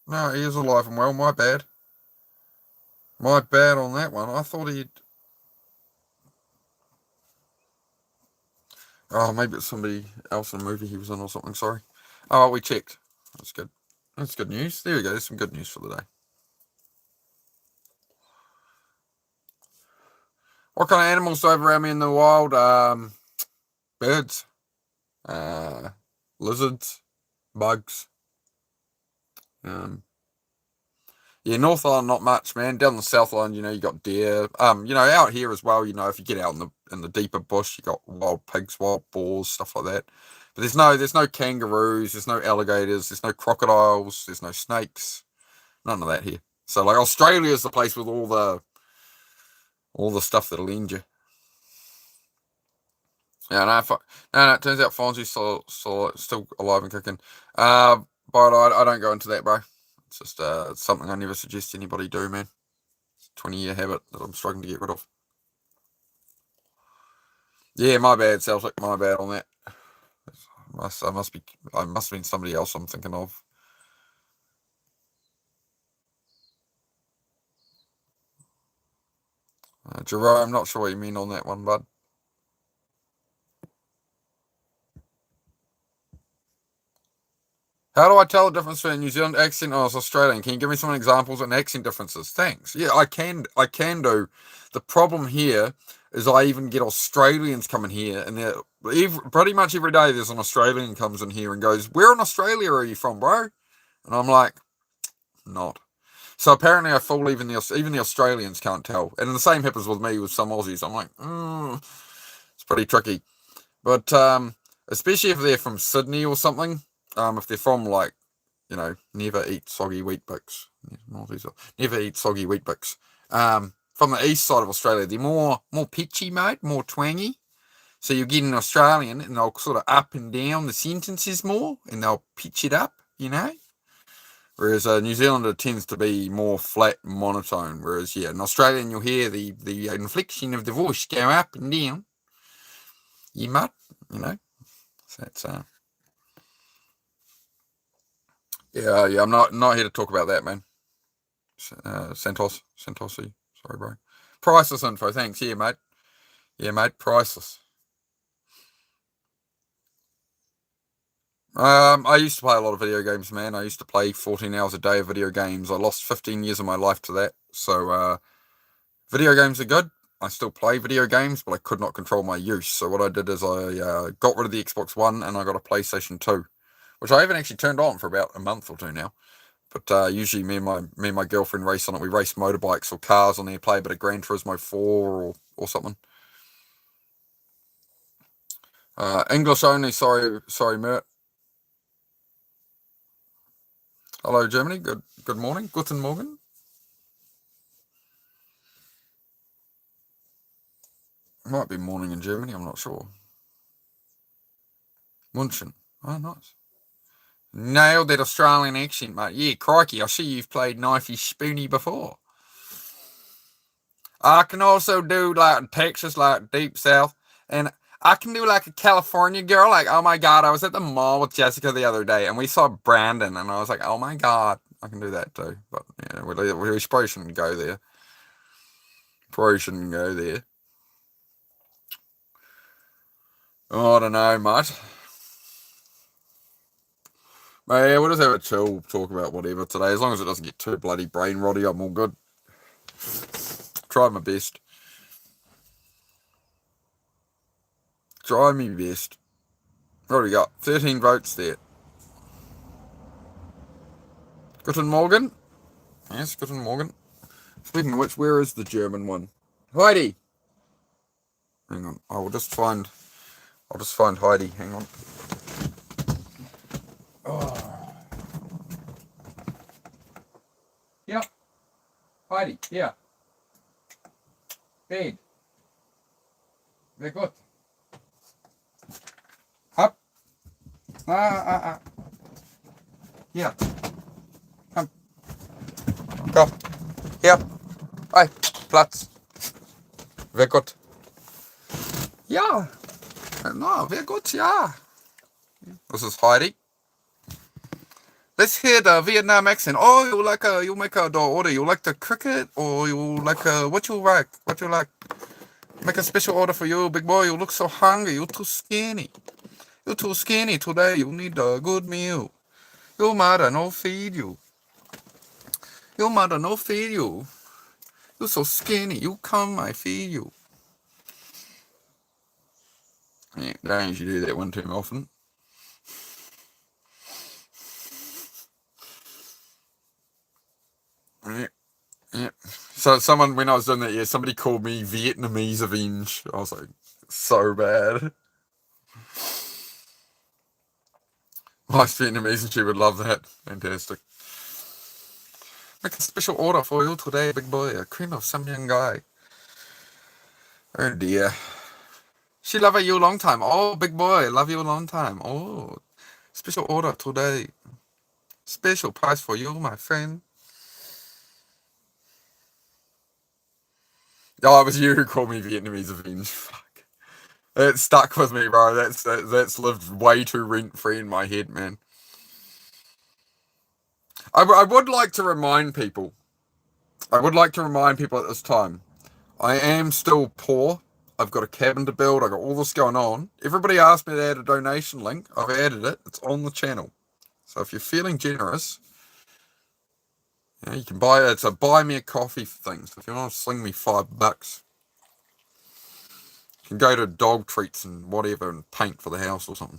No, he is alive and well. My bad. My bad on that one. I thought he'd. Oh, maybe it's somebody else in a movie he was in or something. Sorry. Oh, well, we checked. That's good. That's good news. There we go. There's some good news for the day. What kind of animals do I have around me in the wild? Birds, lizards, bugs. Yeah, North Island not much, man. Down the South Island, you got deer. Out here as well, if you get out in the deeper bush, you got wild pigs, wild boars, stuff like that. But there's no kangaroos, there's no alligators, there's no crocodiles, there's no snakes, none of that here. So like Australia is the place with all the stuff that'll end you. Yeah, no, it turns out Fonzie's still alive and kicking. But I don't go into that, bro. It's just it's something I never suggest anybody do, man. It's a 20-year habit that I'm struggling to get rid of. Yeah, my bad, Celtic. My bad on that. I must have been somebody else I'm thinking of. Jerome, I'm not sure what you mean on that one, bud. How do I tell the difference between a New Zealand accent and Australian? Can you give me some examples and accent differences? Thanks. Yeah, I can do. The problem here is I even get Australians coming here, and pretty much every day there's an Australian comes in here and goes, "Where in Australia are you from, bro?" And I'm like, not. So apparently I fool even the Australians can't tell. And the same happens with me with some Aussies. I'm like, it's pretty tricky. But especially if they're from Sydney or something, if they're from never eat soggy wheat bix. Never eat soggy wheat bix. From the east side of Australia, they're more pitchy, mate, more twangy. So you get an Australian and they'll sort of up and down the sentences more and they'll pitch it up, Whereas New Zealander tends to be more flat, monotone. Whereas, yeah, in Australian, you'll hear the inflection of the voice go up and down. You might, you know. So that's, yeah, I'm not here to talk about that, man. Santosi. Sorry, bro. Priceless info, thanks. Yeah, mate. Yeah, mate, priceless. I used to play a lot of video games, man. I used to play 14 hours a day of video games. I lost 15 years of my life to that. So, video games are good. I still play video games, but I could not control my use. So what I did is I got rid of the Xbox One and I got a PlayStation 2, which I haven't actually turned on for about a month or two now. But usually me and my girlfriend race on it. We race motorbikes or cars on there, play a bit of Gran Turismo 4 or something. English only, sorry, Mert. Hello, Germany. Good morning. Guten Morgen. Might be morning in Germany, I'm not sure. München. Oh, nice. Nailed that Australian accent, mate. Yeah, crikey, I see you've played Knifey Spoony before. I can also do like Texas, like deep south, and I can do like a California girl. Like, oh my god, I was at the mall with Jessica the other day, and we saw Brandon, and I was like, oh my god, I can do that too. But yeah, we probably shouldn't go there. Probably shouldn't go there. Oh, I don't know, mate. Yeah, we'll just have a chill talk about whatever today. As long as it doesn't get too bloody brain rotty, I'm all good. Try my best. Try me best. What do we got? 13 votes there. Guten Morgen. Yes, Guten Morgen. Speaking of which, where is the German one? Heidi! Hang on. I'll just find Heidi. Hang on. Oh. Yeah. Heidi, yeah. Bed. Very good. Up. Yeah. Come. Go. Here. Hey. Platz. Very good. Ja. No, very good, yeah. This is Heidi. Let's hear the Vietnam accent. Oh, you make the order. You like the cricket, or you like what you like? What you like? Make a special order for you, big boy. You look so hungry. You're too skinny. You're too skinny today. You need a good meal. Your mother no feed you. Your mother no feed you. You're so skinny. You come, I feed you. Yeah, don't usually do that one too often. Yeah. Yeah. So someone, when I was doing that, yeah, somebody called me VenomAvenge. I was like, so bad. My Vietnamese and she would love that. Fantastic. Make a special order for you today, big boy. A cream of some young guy. Oh dear. She love you a long time. Oh, big boy, love you a long time. Oh, special order today. Special price for you, my friend. Oh, it was you who called me Vietnamese Avenge. Fuck. It stuck with me, bro. That's lived way too rent-free in my head, man. I would like to remind people. I would like to remind people at this time. I am still poor. I've got a cabin to build. I've got all this going on. Everybody asked me to add a donation link. I've added it. It's on the channel. So if you're feeling generous, you can buy it. It's a buy me a coffee thing. So if you want to sling me $5, you can go to dog treats and whatever and paint for the house or something.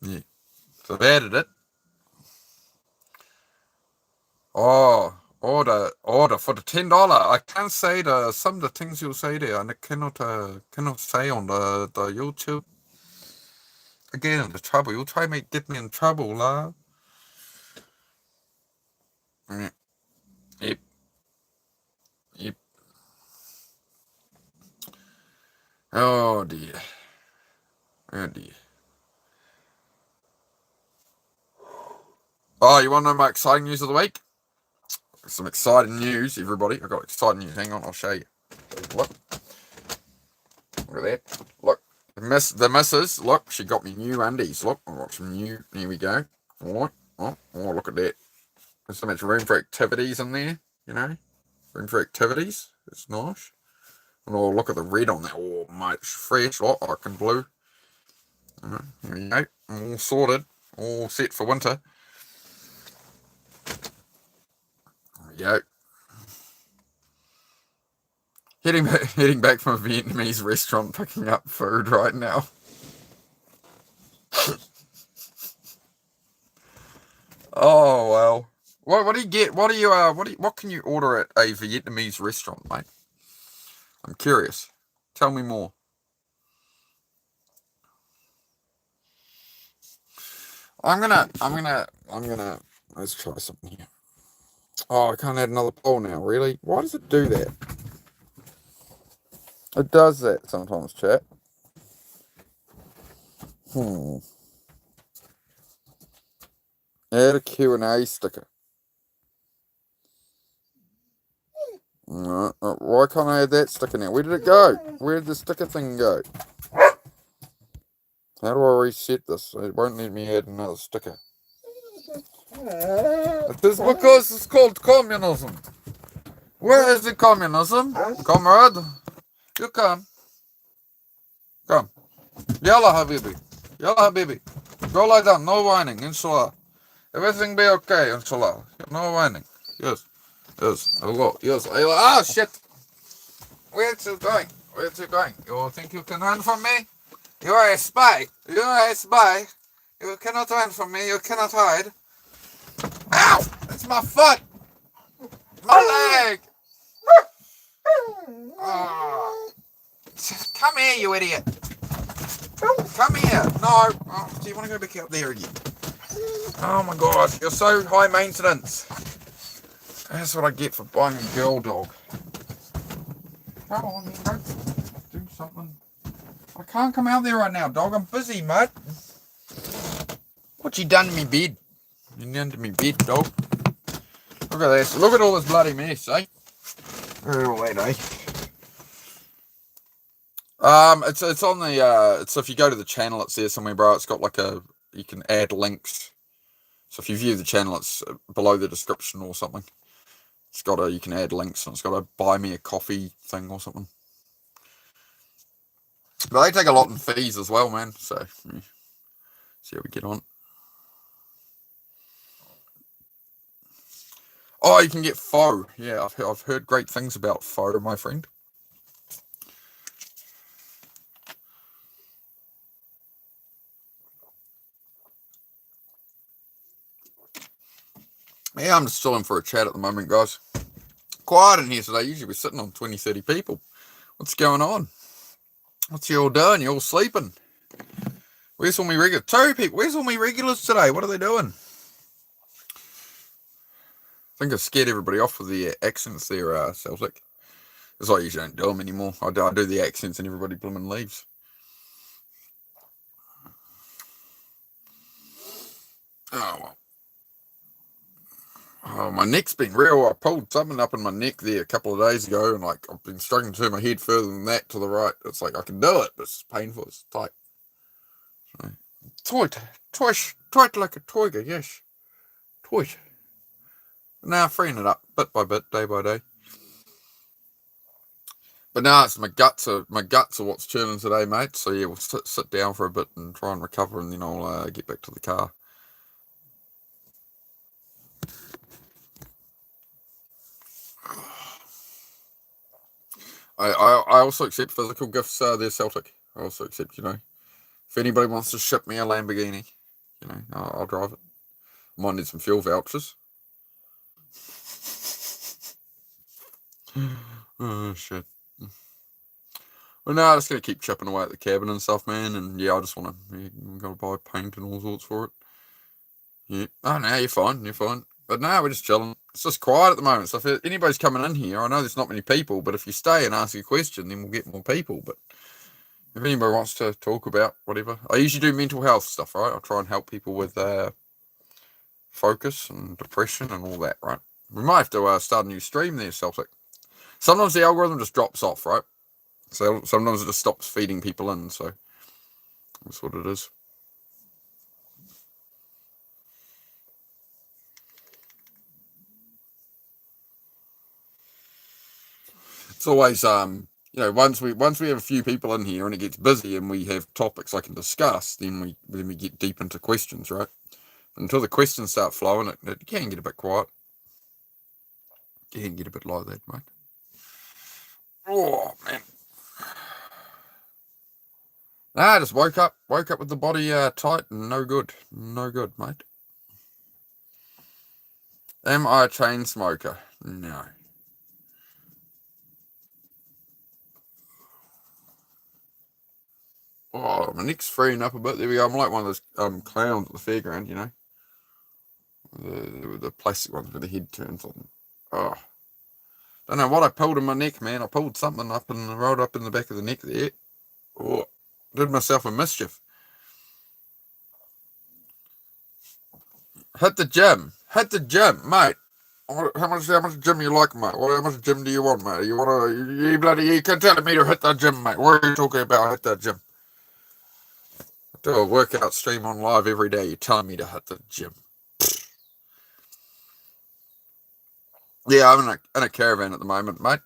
Yeah. So I've added it. Oh, order for the $10. I can't say some of the things you say there. I cannot say on the YouTube. Again, the trouble. You try to get me in trouble, love. Yep. Yep. Oh dear. Oh dear. Oh, you want to know my exciting news of the week? Some exciting news, everybody. I got exciting news. Hang on, I'll show you. Look. Look at that. Look. The missus, look, she got me new undies. Look, I got some new. Here we go. All right. Oh, look at that. There's so much room for activities in there, you know. Room for activities. It's nice. And oh, look at the red on that. Oh, mate, it's fresh. Look, I can blue. Here we go. I'm all sorted. All set for winter. There we go. Heading back from a Vietnamese restaurant, picking up food right now. Oh well. What do you get? What can you order at a Vietnamese restaurant, mate? I'm curious. Tell me more. I'm gonna let's try something here. Oh, I can't add another poll now, really? Why does it do that? It does that sometimes, chat. Add a Q&A sticker. Why can't I add that sticker now? Where did it go? Where did the sticker thing go? How do I reset this? It won't let me add another sticker. It is because it's called communism. Where is the communism? Comrade? You come. Come. Yalla, Habibi. Yalla, Habibi. Go lie down. No whining, inshallah. Everything be okay, inshallah. No whining. Yes. Yes. Hello. Yes. Ah, shit. Where's you going? Where's you going? You think you can run from me? You are a spy. You are a spy. You cannot run from me. You cannot hide. Ow! It's my foot! My leg! Oh. Come here, you idiot! Come here! No! Oh, do you want to go back out there again? Oh my gosh, you're so high maintenance. That's what I get for buying a girl dog. Come on, do something. I can't come out there right now, dog. I'm busy, mate. What you done to me bed? You done to me bed, dog. Look at this. Look at all this bloody mess, eh? Oh, wait, eh? It's on the it's if you go to the channel, it's there somewhere, bro. It's got like you can add links. So if you view the channel, it's below the description or something. It's got you can add links, and it's got a buy me a coffee thing or something. But they take a lot in fees as well, man. So see how we get on. Oh, you can get pho. Yeah, I've heard great things about pho, my friend. Yeah, I'm just chilling for a chat at the moment, guys. Quiet in here today. Usually we're sitting on 20, 30 people. What's going on? What's you all doing? You all sleeping? Where's all my regulars? 2 people. Where's all my regulars today? What are they doing? I think I've scared everybody off with the accents there, Celtic. That's why I usually don't do them anymore. I do the accents and everybody blooming leaves. Oh, well. Oh, my neck's been real. I pulled something up in my neck there a couple of days ago, and like I've been struggling to turn my head further than that to the right. It's like I can do it, but it's painful. It's tight. Tight like a toiger, yes. Tight. Now freeing it up bit by bit, day by day. But now it's my guts are what's churning today, mate. So yeah, we'll sit down for a bit and try and recover, and then I'll get back to the car. I also accept physical gifts. They're Celtic. I also accept, if anybody wants to ship me a Lamborghini, I'll drive it. Might need some fuel vouchers. Oh shit. Well, no, I'm just gonna keep chipping away at the cabin and stuff, man. And yeah, I just wanna gotta buy paint and all sorts for it. Yeah. Oh no, you're fine. But no, we're just chilling. It's just quiet at the moment. So if anybody's coming in here, I know there's not many people, but if you stay and ask a question, then we'll get more people. But if anybody wants to talk about whatever, I usually do mental health stuff, right? I'll try and help people with focus and depression and all that, right? We might have to start a new stream there, Celtic. Sometimes the algorithm just drops off, right? So sometimes it just stops feeding people in, so that's what it is. It's always once we have a few people in here and it gets busy and we have topics I can discuss, then we get deep into questions, right? Until the questions start flowing, it can get a bit quiet. It can get a bit like that, mate. Oh man. Nah, I just woke up with the body tight and no good, mate. Am I a chain smoker? No. Oh, my neck's freeing up a bit. There we go. I'm like one of those clowns at the fairground, you know, the plastic ones with the head turns on. Oh, don't know what I pulled in my neck, man. I pulled something up and rolled up in the back of the neck there. Oh, did myself a mischief. Hit the gym, mate. How much gym you like, mate? How much gym do you want, mate? You can tell me to hit the gym, mate. What are you talking about? Hit the gym. I do a workout stream on live every day. You're telling me to hit the gym. Yeah, I'm in a caravan at the moment, mate.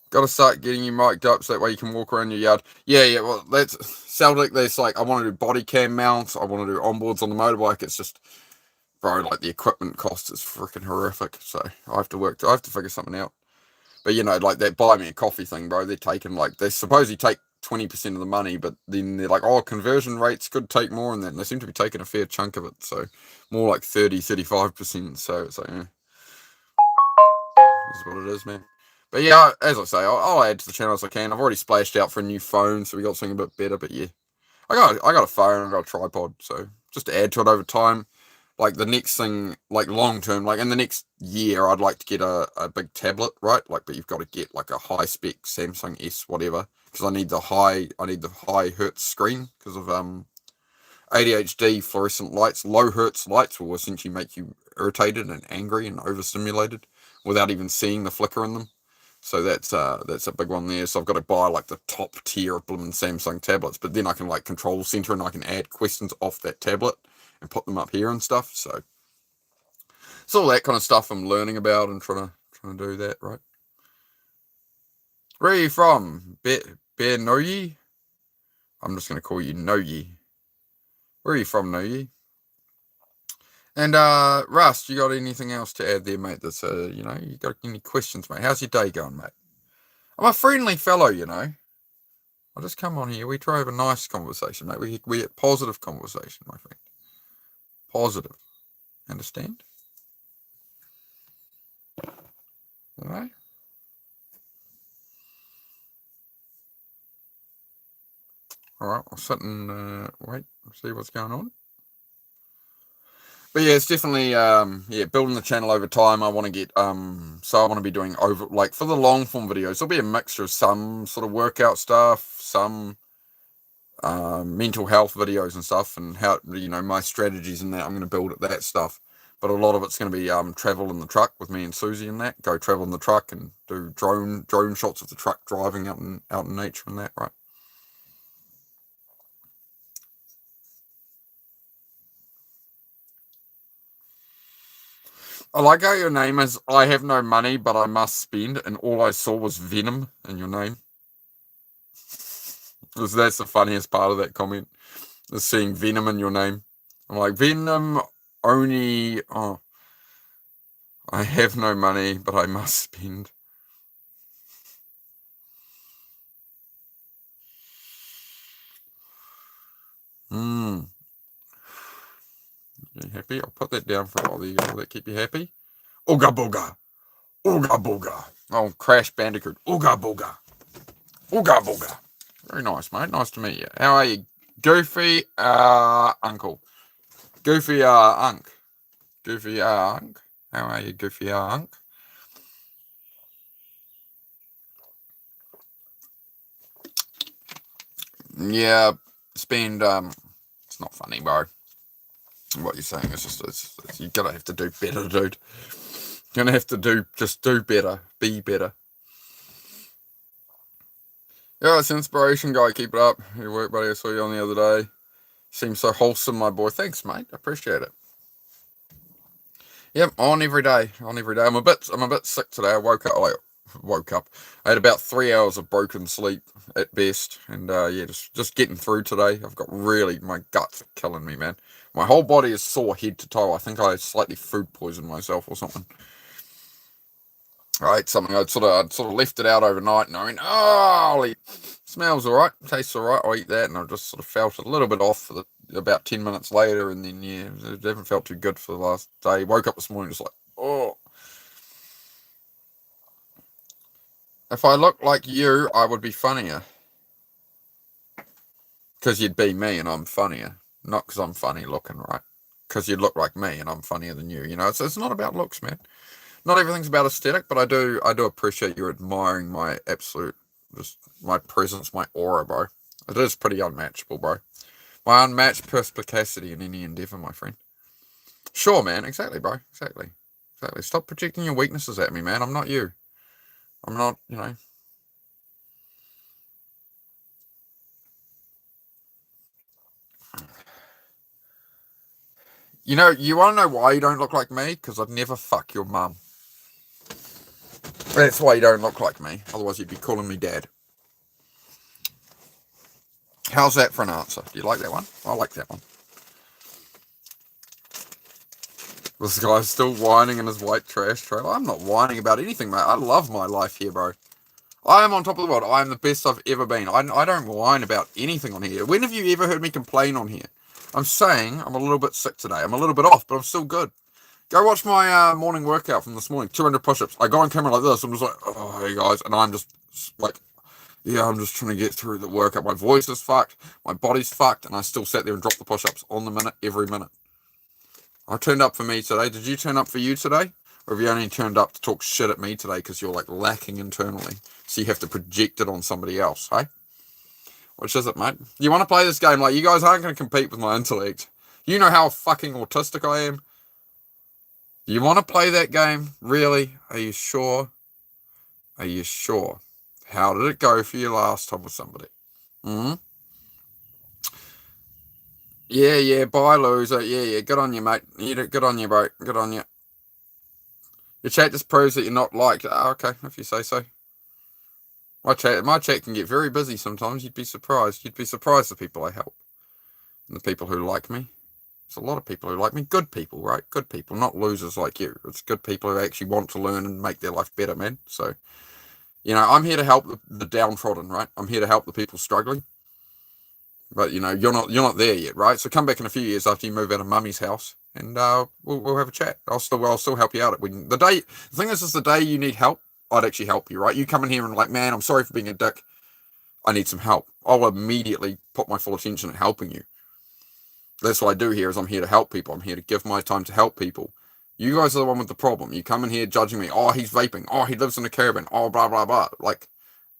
Got to start getting you mic'd up so that way you can walk around your yard. Yeah. Well, that's Celtic. There's like I want to do body cam mounts. I want to do onboards on the motorbike. It's just, bro, like the equipment cost is freaking horrific. So I have to figure something out. But like that buy me a coffee thing, bro. They're taking they supposedly take 20% of the money, but then they're like, oh, conversion rates could take more than that. And they seem to be taking a fair chunk of it. So more like 35%. So it's like, is what it is, man. But yeah, as I say, I'll add to the channel as I can. I've already splashed out for a new phone, so we got something a bit better. But yeah, I got a phone, I got a tripod, so just to add to it over time. Like the next thing, like long term, like in the next year, I'd like to get a big tablet, right? Like, but you've got to get like a high spec Samsung S whatever, because I need the high hertz screen because of ADHD fluorescent lights. Low hertz lights will essentially make you irritated and angry and overstimulated without even seeing the flicker in them. So that's a big one there. So I've got to buy like the top tier of blooming Samsung tablets, but then I can like control center and I can add questions off that tablet and put them up here and stuff. So it's all that kind of stuff I'm learning about and trying to do that, right? Where are you from? Bear Noyi? I'm just gonna call you Noyi. Where are you from, Noyi? And Rust, you got anything else to add there, mate? That's you got any questions, mate? How's your day going, mate? I'm a friendly fellow, I'll just come on here. We try to have a nice conversation, mate. We have positive conversation, my friend. Positive. Understand? All right. All right. I'll sit and wait and see what's going on. But yeah, it's definitely building the channel over time. I want to get so I want to be doing for the long form videos. There'll be a mixture of some sort of workout stuff, some mental health videos and stuff, and how my strategies and that. I'm going to build at that stuff, but a lot of it's going to be travel in the truck with me and Susie and that. Go travel in the truck and do drone shots of the truck driving out in nature and that, right? I like how your name is I have no money but I must spend, and all I saw was Venom in your name. That's the funniest part of that comment, is seeing Venom in your name. I'm like, Venom only. Oh, I have no money, but I must spend. You happy? I'll put that down for a while. There you go. Will that keep you happy? Ooga booga. Ooga booga. Oh, Crash Bandicoot. Ooga booga. Ooga booga. Very nice, mate. Nice to meet you. How are you? Goofy, uncle. Goofy, unk. Goofy, unk. How are you, Goofy, unk? Yeah, spend, it's not funny, bro. What you're saying is just you're gonna have to do better, dude. You're gonna have to do better, be better. Yeah, it's an inspiration, guy. Keep it up. Your work, buddy. I saw you on the other day. Seems so wholesome, my boy. Thanks, mate. I appreciate it. Yep, on every day. On every day. I'm a bit sick today. I woke up. I had about 3 hours of broken sleep at best, and yeah, just getting through today. I've got my guts are killing me, man. My whole body is sore head to toe. I think I slightly food poisoned myself or something. Right, something I'd sort of left it out overnight, and I went, oh, smells all right, tastes all right. I'll eat that, and I just sort of felt a little bit off for about 10 minutes later, and then yeah, it haven't felt too good for the last day. Woke up this morning just like, oh. If I looked like you, I would be funnier. Because you'd be me and I'm funnier. Not because I'm funny looking, right? Because you'd look like me and I'm funnier than you. You know, it's not about looks, man. Not everything's about aesthetic, but I do appreciate you admiring my absolute, just my presence, my aura, bro. It is pretty unmatchable, bro. My unmatched perspicacity in any endeavor, my friend. Sure, man. Exactly, bro. Exactly. Stop projecting your weaknesses at me, man. I'm not you. I'm not, you know. You know, you want to know why you don't look like me? Because I'd never fuck your mum. That's why you don't look like me. Otherwise, you'd be calling me dad. How's that for an answer? Do you like that one? I like that one. This guy's still whining in his white trash trailer. I'm not whining about anything, mate. I love my life here, bro. I am on top of the world. I am the best I've ever been. I don't whine about anything on here. When have you ever heard me complain on here? I'm saying I'm a little bit sick today. I'm a little bit off, but I'm still good. Go watch my morning workout from this morning. 200 push-ups. I go on camera like this. I'm just like, oh, hey, guys. And I'm just like, yeah, I'm just trying to get through the workout. My voice is fucked. My body's fucked. And I still sat there and dropped the push-ups on the minute, every minute. I turned up for me today. Did you turn up for you today? Or have you only turned up to talk shit at me today because you're like lacking internally? So you have to project it on somebody else, hey? Which is it, mate? You want to play this game? Like, you guys aren't going to compete with my intellect. You know how fucking autistic I am. You want to play that game? Really? Are you sure? Are you sure? How did it go for you last time with somebody? Hmm? Yeah, bye, loser. Yeah, good on you, mate. Good on you, bro. Good on you. Your chat just proves that you're not liked. Oh, okay, if you say so. My chat can get very busy sometimes. You'd be surprised. You'd be surprised the people I help. And the people who like me. There's a lot of people who like me. Good people, right? Good people, not losers like you. It's good people who actually want to learn and make their life better, man. So, you know, I'm here to help the downtrodden, right? I'm here to help the people struggling. But you know, you're not there yet, right? So come back in a few years after you move out of mummy's house, and we'll have a chat. I'll still help you out. The thing is the day you need help, I'd actually help you, right? You come in here and like, man, I'm sorry for being a dick. I need some help. I'll immediately put my full attention at helping you. That's what I do here. Is I'm here to help people. I'm here to give my time to help people. You guys are the one with the problem. You come in here judging me. Oh, he's vaping. Oh, he lives in a caravan. Oh, blah blah blah. Like,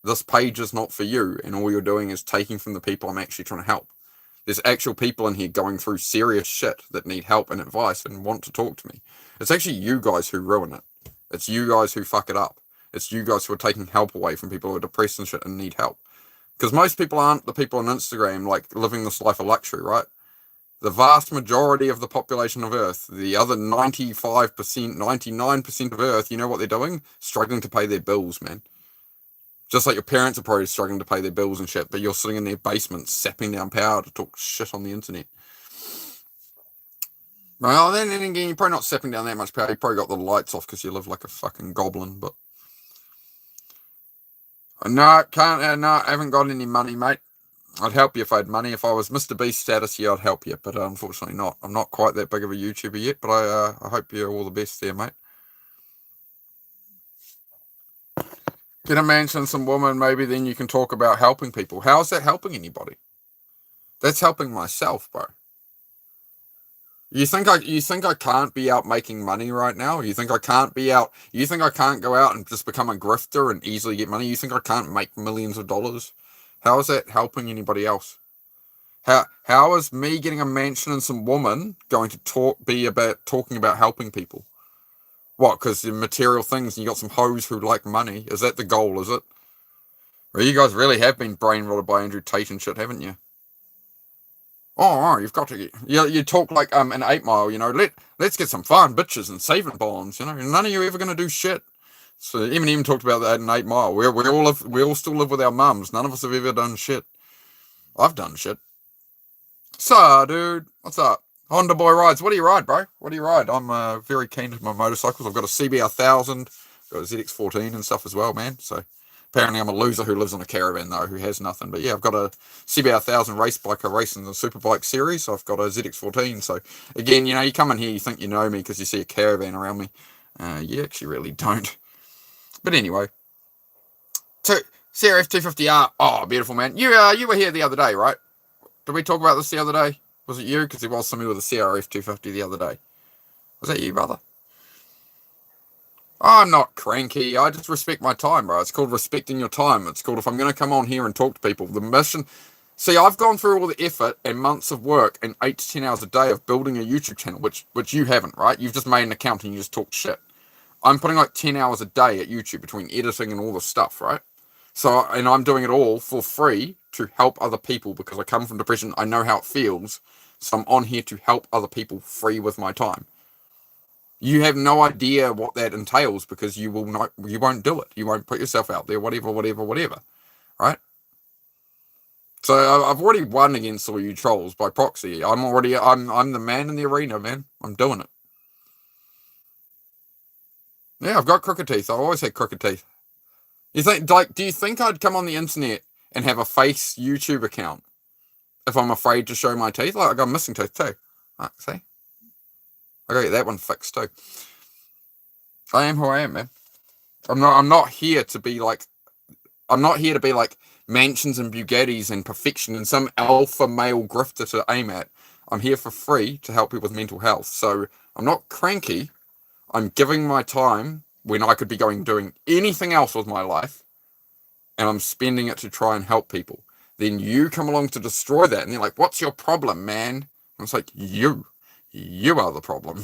this page is not for you, and all you're doing is taking from the people I'm actually trying to help. There's actual people in here going through serious shit that need help and advice and want to talk to me. It's actually you guys who ruin it. It's you guys who fuck it up. It's you guys who are taking help away from people who are depressed and shit and need help. Because most people aren't the people on Instagram like living this life of luxury, right? The vast majority of the population of Earth, the other 95%, 99% of Earth, you know what they're doing? Struggling to pay their bills, man. Just like your parents are probably struggling to pay their bills and shit, but you're sitting in their basement sapping down power to talk shit on the internet. Well, then again, you're probably not sapping down that much power. You probably got the lights off because you live like a fucking goblin, but... No, can't, no, I haven't got any money, mate. I'd help you if I had money. If I was Mr. Beast status, yeah, I'd help you, but unfortunately not. I'm not quite that big of a YouTuber yet, but I hope you're all the best there, mate. Get a mansion, some woman, maybe then you can talk about helping people. How is that helping anybody? That's helping myself, bro. You think I can't be out making money right now? You think I can't be out? You think I can't go out and just become a grifter and easily get money? You think I can't make millions of dollars? How is that helping anybody else? How is me getting a mansion and some woman going to be about talking about helping people? What? Because the material things, and you got some hoes who like money. Is that the goal? Is it? Well, you guys really have been brain rotted by Andrew Tate and shit, haven't you? Oh, you've got to get. You talk like an 8 Mile. Let's get some fun bitches and saving bonds. None of you ever gonna do shit. So Eminem talked about that in 8 Mile. We all still live with our mums. None of us have ever done shit. I've done shit. So, dude, what's up? Honda Boy rides. What do you ride, bro? What do you ride? I'm very keen to my motorcycles. I've got a CBR 1000, got a ZX14 and stuff as well, man. So apparently I'm a loser who lives on a caravan though, who has nothing. But yeah, I've got a CBR 1000 race bike, I race in the Superbike series. So I've got a ZX14. So again, you come in here, you think you know me because you see a caravan around me. You actually really don't. But anyway, CRF 250R. Oh, beautiful, man. You were here the other day, right? Did we talk about this the other day? Was it you? Because there was somebody with a CRF 250 the other day. Was that you, brother? I'm not cranky. I just respect my time, bro. It's called respecting your time. It's called if I'm going to come on here and talk to people. The mission. See, I've gone through all the effort and months of work and 8 to 10 hours a day of building a YouTube channel, which you haven't, right? You've just made an account and you just talk shit. I'm putting like 10 hours a day at YouTube between editing and all the stuff, right? So, and I'm doing it all for free to help other people because I come from depression. I know how it feels. So I'm on here to help other people free with my time. You have no idea what that entails because you won't do it. You won't put yourself out there, whatever, right? So I've already won against all you trolls by proxy. I'm the man in the arena, man. I'm doing it. Yeah, I've got crooked teeth. I always had crooked teeth. Do you think I'd come on the internet and have a face YouTube account if I'm afraid to show my teeth? Like I got missing teeth too. See, I gotta get that one fixed too. I am who I am, man. I'm not here to be like. I'm not here to be like mansions and Bugattis and perfection and some alpha male grifter to aim at. I'm here for free to help people with mental health. So I'm not cranky. I'm giving my time when I could be doing anything else with my life, and I'm spending it to try and help people. Then you come along to destroy that, and they're like, "What's your problem, man?" And it's like, you are the problem.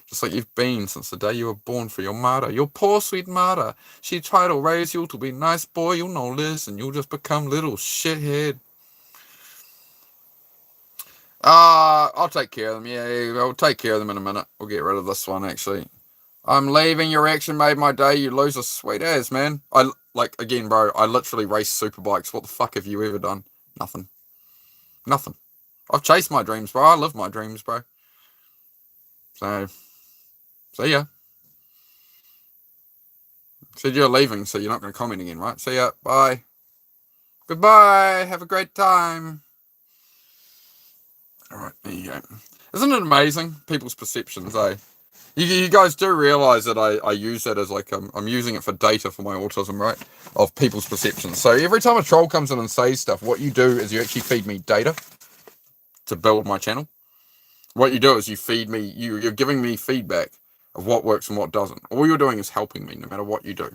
Just like you've been since the day you were born for your mother. Your poor sweet mother. She tried to raise you to be a nice boy. You'll know this, and you'll just become little shithead. I'll take care of them. Yeah, I'll take care of them in a minute. We'll get rid of this one, actually. I'm leaving. Your action made my day. You loser. Sweet ass, man. Again, bro, I literally race superbikes. What the fuck have you ever done? Nothing. I've chased my dreams, bro. I live my dreams, bro. So, see ya. Said you're leaving, so you're not going to comment again, right? See ya. Bye. Goodbye. Have a great time. Alright, there you go. Isn't it amazing? People's perceptions, eh? You guys do realise that I use that as like, I'm using it for data for my autism, right? Of people's perceptions. So every time a troll comes in and says stuff, what you do is you actually feed me data to build my channel. What you do is you feed me, you're giving me feedback of what works and what doesn't. All you're doing is helping me no matter what you do.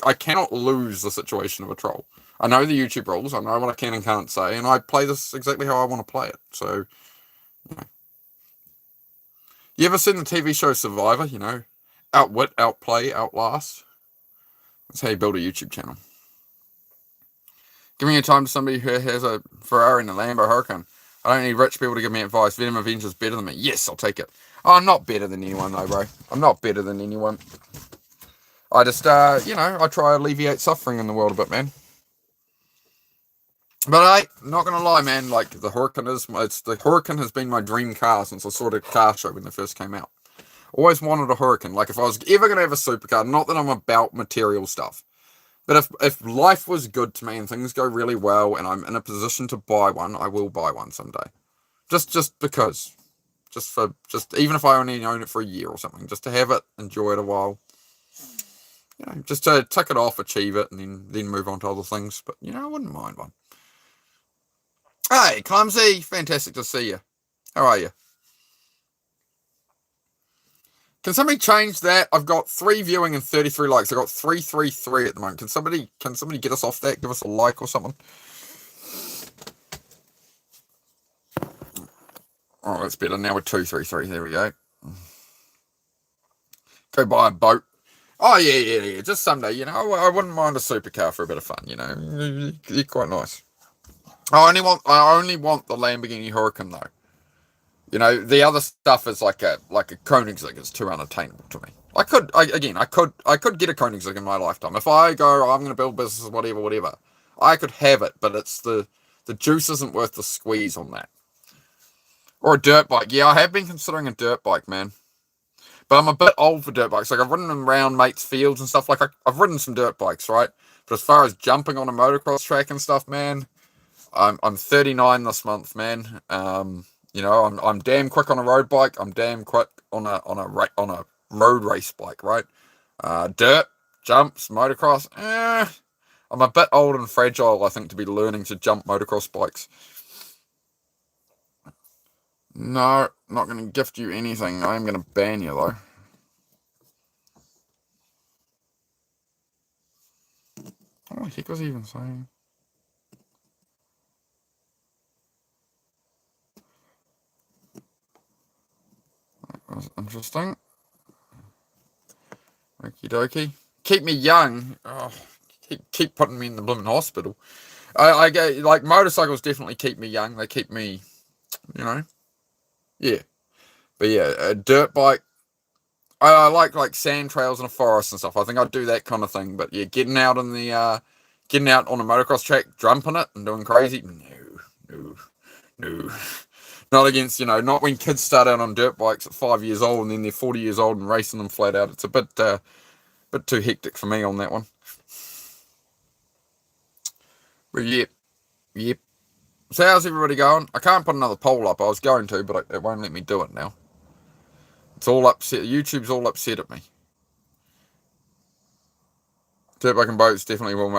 I cannot lose the situation of a troll. I know the YouTube rules, I know what I can and can't say, and I play this exactly how I want to play it. So, You ever seen the TV show Survivor? Outwit, outplay, outlast. That's how you build a YouTube channel. Giving your time to somebody who has a Ferrari and a Lambo Huracan. I don't need rich people to give me advice. VenomAvenge is better than me. Yes, I'll take it. Oh, I'm not better than anyone though, bro. I'm not better than anyone. I just, I try to alleviate suffering in the world a bit, man. But I'm not gonna lie, man. Like the Huracan has been my dream car since I saw the car show when they first came out. Always wanted a Huracan. Like if I was ever gonna have a supercar, not that I'm about material stuff, but if life was good to me and things go really well and I'm in a position to buy one, I will buy one someday. Just because. Just even if I only own it for a year or something, just to have it, enjoy it a while. Just to tick it off, achieve it, and then move on to other things. But I wouldn't mind one. Hey, Clumsy, fantastic to see you. How are you? Can somebody change that? I've got 3 viewing and 33 likes. I've got 333 at the moment. Can somebody get us off that? Give us a like or something. Oh, that's better. Now we're 233. There we go. Go buy a boat. Oh, yeah. Just someday, I wouldn't mind a supercar for a bit of fun, You're quite nice. I only want the Lamborghini Huracan, though. The other stuff is like a Koenigsegg is too unattainable to me. I could get a Koenigsegg in my lifetime. If I go, I'm going to build business, whatever, I could have it, but the juice isn't worth the squeeze on that. Or a dirt bike. Yeah, I have been considering a dirt bike, man. But I'm a bit old for dirt bikes. Like, I've ridden them around mates' fields and stuff. Like, I've ridden some dirt bikes, right? But as far as jumping on a motocross track and stuff, man, I'm 39 this month, man. I'm damn quick on a road bike. I'm damn quick on a road race bike, right? Dirt, jumps, motocross. I'm a bit old and fragile, I think, to be learning to jump motocross bikes. No, not going to gift you anything. I am going to ban you, though. What the heck was he even saying? That was interesting. Okie dokie. Keep me young. Oh, keep putting me in the blooming hospital. I get, like, motorcycles definitely keep me young. They keep me, yeah. But yeah, a dirt bike. I like sand trails in a forest and stuff. I think I'd do that kind of thing. But yeah, getting out on a motocross track, jumping it and doing crazy. No. Not against, not when kids start out on dirt bikes at 5 years old and then they're 40 years old and racing them flat out. It's a bit too hectic for me on that one. But yep. So how's everybody going? I can't put another poll up. I was going to, but it won't let me do it now. It's all upset. YouTube's all upset at me. Dirt bike and boats definitely will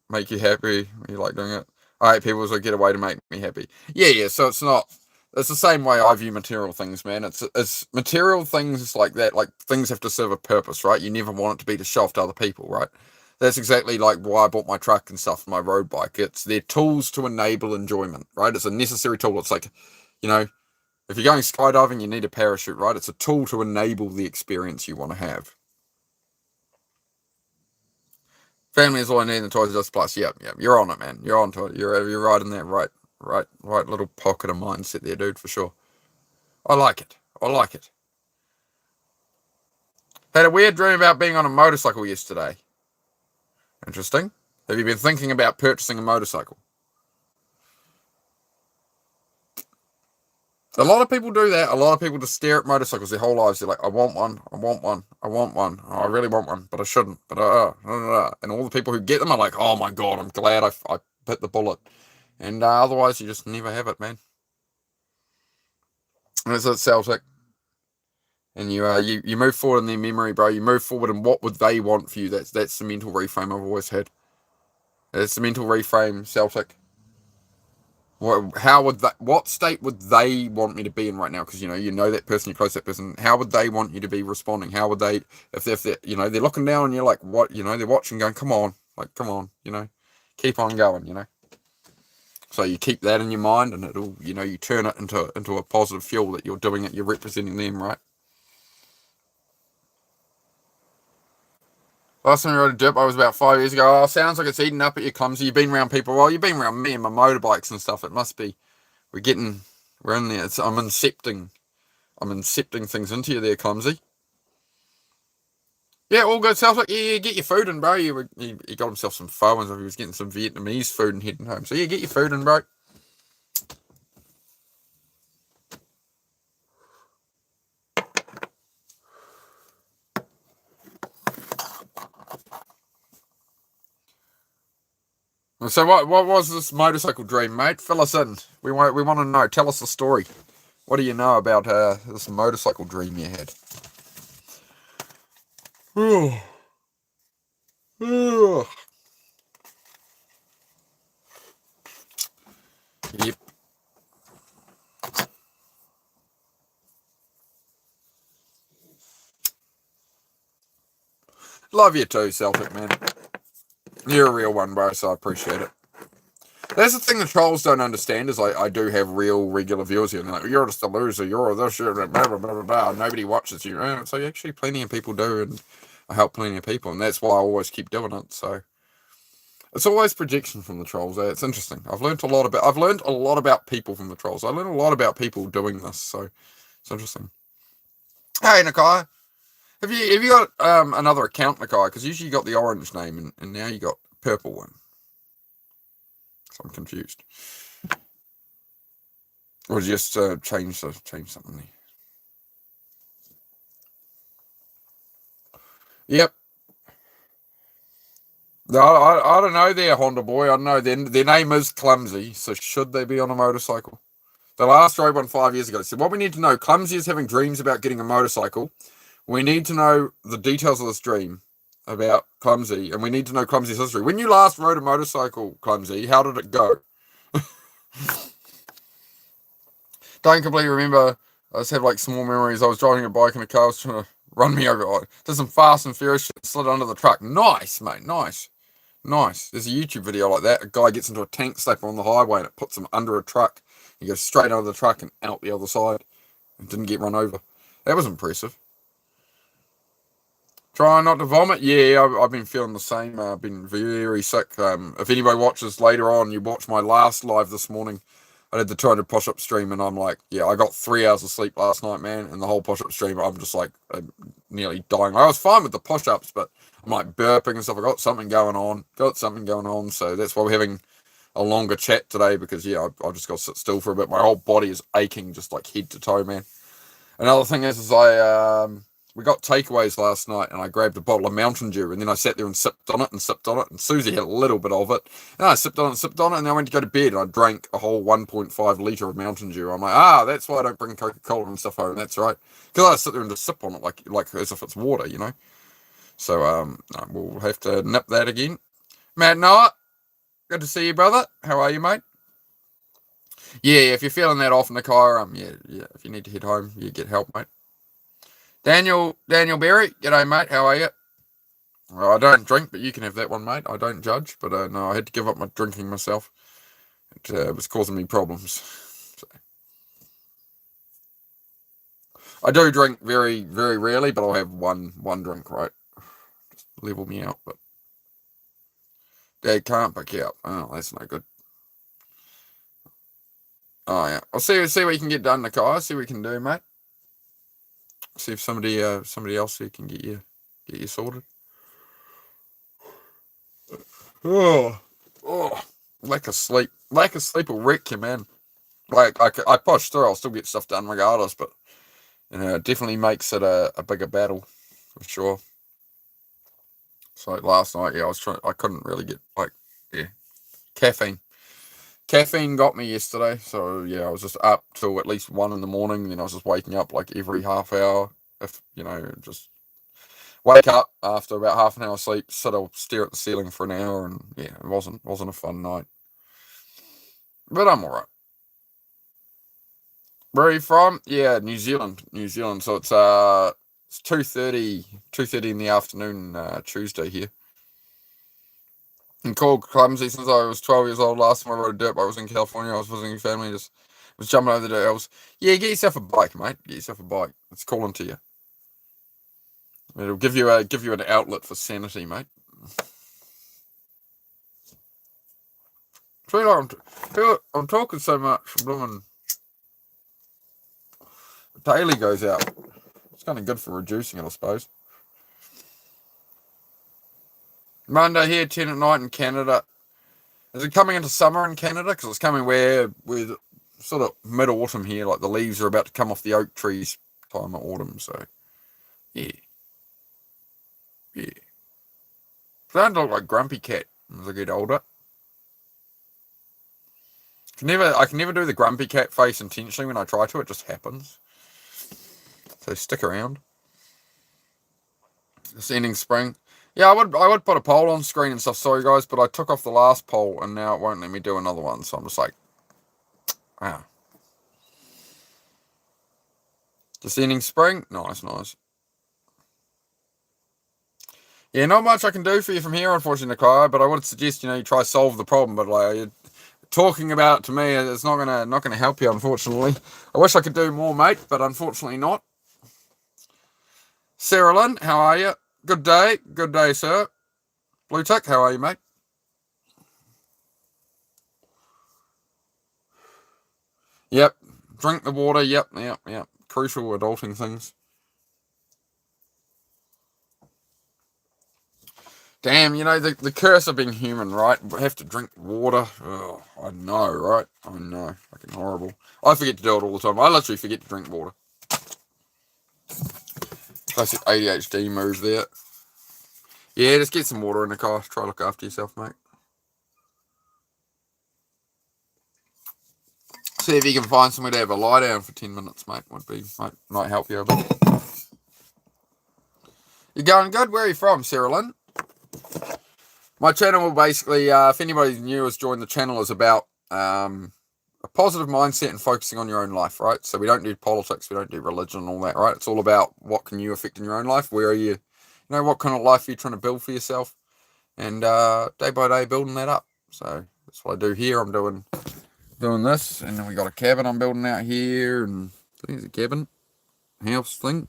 make you happy. You like doing it. I hate people, so get a way to make me happy. Yeah. So it's not. It's the same way I view material things, man. It's material things like that. Like, things have to serve a purpose, right? You never want it to be to show off to other people, right? That's exactly like why I bought my truck and stuff, my road bike. They're tools to enable enjoyment, right? It's a necessary tool. It's like, if you're going skydiving, you need a parachute, right? It's a tool to enable the experience you want to have. Family is all I need in the Toys R Us Plus. Yep. You're on it, man. You're on to it. You're right in that right little pocket of mindset there, dude, for sure. I like it. Had a weird dream about being on a motorcycle yesterday. Interesting. Have you been thinking about purchasing a motorcycle? A lot of people do that. A lot of people just stare at motorcycles their whole lives. They're like, I want one. Oh, I really want one, but I shouldn't. But and all the people who get them are like, oh my god, I'm glad I bit the bullet. And otherwise, you just never have it, man. And it's Celtic. And you move forward in their memory, bro. You move forward, and what would they want for you? That's the mental reframe I've always had. That's the mental reframe, Celtic. What state would they want me to be in right now? Because you know that person, you close that person. How would they want you to be responding? How would they, if they're they're looking down and you're like, what, they're watching, going, come on, keep on going, So you keep that in your mind, and it'll, you turn it into a positive fuel that you're doing it. You're representing them, right? Last time I rode a dirt bike was about 5 years ago. Oh, sounds like it's eating up at you, clumsy. You've been around people. Well, you've been around me and my motorbikes and stuff. It must be. We're in there. I'm incepting things into you there, clumsy. Yeah, all good. Sounds like, yeah, get your food in, bro. He got himself some pho and stuff. He was getting some Vietnamese food and heading home. So yeah, get your food in, bro. So what was this motorcycle dream, mate? Fill us in. We want to know. Tell us the story. What do you know about this motorcycle dream you had? Yep. Love you too, Celtic, man. You're a real one, bro, so I appreciate it. That's the thing the trolls don't understand is I do have real regular viewers here. And they're like, you're just a loser. You're this. You're blah, blah, blah, blah, blah. Nobody watches you. So actually, plenty of people do, and I help plenty of people, and that's why I always keep doing it. So it's always projection from the trolls. It's interesting. I've learned a lot about people from the trolls. I learned a lot about people doing this. So it's interesting. Hey, Nakai. Have you got another account, Nakai? Because usually you got the orange name, and now you got purple one. So I'm confused. Or just change something there. Yep. No, I don't know there, Honda boy. I don't know. Their name is Clumsy, so should they be on a motorcycle? The last rode one 5 years ago. So what we need to know, Clumsy is having dreams about getting a motorcycle. We need to know the details of this dream about Clumsy, and we need to know Clumsy's history. When you last rode a motorcycle, Clumsy, how did it go? Don't completely remember. I just have like small memories. I was driving a bike and a car was trying to run me over. I did some fast and furious shit, slid under the truck. Nice, mate. Nice. There's a YouTube video like that. A guy gets into a tank slapper on the highway and it puts him under a truck. He goes straight under the truck and out the other side and didn't get run over. That was impressive. Trying not to vomit? Yeah, I've been feeling the same. I've been very sick. If anybody watches later on, you watch my last live this morning. I did the 200 push-up stream, and I'm like, yeah, I got 3 hours of sleep last night, man. And the whole push-up stream, I'm just like nearly dying. I was fine with the push-ups, but I'm like burping and stuff. I got something going on. So that's why we're having a longer chat today, because yeah, I just got to sit still for a bit. My whole body is aching, just like head to toe, man. Another thing is we got takeaways last night, and I grabbed a bottle of Mountain Dew, and then I sat there and sipped on it, and Susie had a little bit of it, and I sipped on it, and then I went to go to bed, and I drank a whole 1.5 litre of Mountain Dew. I'm like, that's why I don't bring Coca-Cola and stuff home, that's right, because I sit there and just sip on it like as if it's water, you know. So, no, we'll have to nip that again. Matt Noah, good to see you, brother. How are you, mate? Yeah, if you're feeling that off in the car, yeah, if you need to head home, you get help, mate. Daniel Berry, g'day, mate. How are you? Well, I don't drink, but you can have that one, mate. I don't judge, but no, I had to give up my drinking myself. It was causing me problems. So. I do drink very, very rarely, but I'll have one drink, right? Just level me out, but Dad can't pick you up. Oh, that's no good. Oh yeah, I'll see what you can get done, Nakai. See what you can do, mate. See if somebody else here can get you sorted. Oh, lack of sleep will wreck you, man. Like I push through, I'll still get stuff done regardless, but it definitely makes it a bigger battle for sure. So last night, yeah, I couldn't really get caffeine. Caffeine got me yesterday, so yeah, I was just up till at least 1 in the morning. Then I was just waking up like every half hour, if just wake up after about half an hour sleep, stare at the ceiling for an hour, and yeah, it wasn't a fun night. But I'm alright. Where are you from? Yeah, New Zealand. So it's 2:30 in the afternoon, Tuesday here. And called Clumsy since I was 12 years old. Last time I rode a dirt bike was in California. I was visiting family, just was jumping over the hills. Yeah, get yourself a bike, mate. Get yourself a bike. It's calling to you. It'll give you an outlet for sanity, mate. I feel like I'm talking so much. Daily goes out. It's kind of good for reducing it, I suppose. Monday here, 10 at night in Canada. Is it coming into summer in Canada? Because it's coming where we're sort of mid-autumn here. Like the leaves are about to come off the oak trees time of autumn. So, yeah. Starting to look like Grumpy Cat as I get older. I can never do the Grumpy Cat face intentionally when I try to. It just happens. So stick around. It's ending spring. Yeah, I would put a poll on screen and stuff. Sorry guys, but I took off the last poll and now it won't let me do another one. So I'm just like, Just ending spring. Nice. Yeah, not much I can do for you from here, unfortunately, Nakai. But I would suggest you try solve the problem. But like, talking about it to me is not gonna help you, unfortunately. I wish I could do more, mate, but unfortunately not. Sarah Lynn, how are you? Good day, sir. Blue Tick, how are you, mate? Yep, drink the water. Yep. Crucial adulting things. Damn, the curse of being human, right? We have to drink water. Oh, I know, right? I know. Fucking horrible. I forget to do it all the time. I literally forget to drink water. Classic ADHD move there. Yeah, just get some water in the car. Try to look after yourself, mate. See if you can find somewhere to have a lie down for 10 minutes, mate. Might help you a bit. You going good? Where are you from, Sarah Lynn? My channel will basically, if anybody new has joined the channel, is about a positive mindset and focusing on your own life, right? So we don't do politics, we don't do religion and all that, right? It's all about what can you affect in your own life. Where are you, what kind of life are you trying to build for yourself? And day by day building that up. So that's what I do here. I'm doing this, and then we got a cabin I'm building out here, and I think it's a cabin house thing.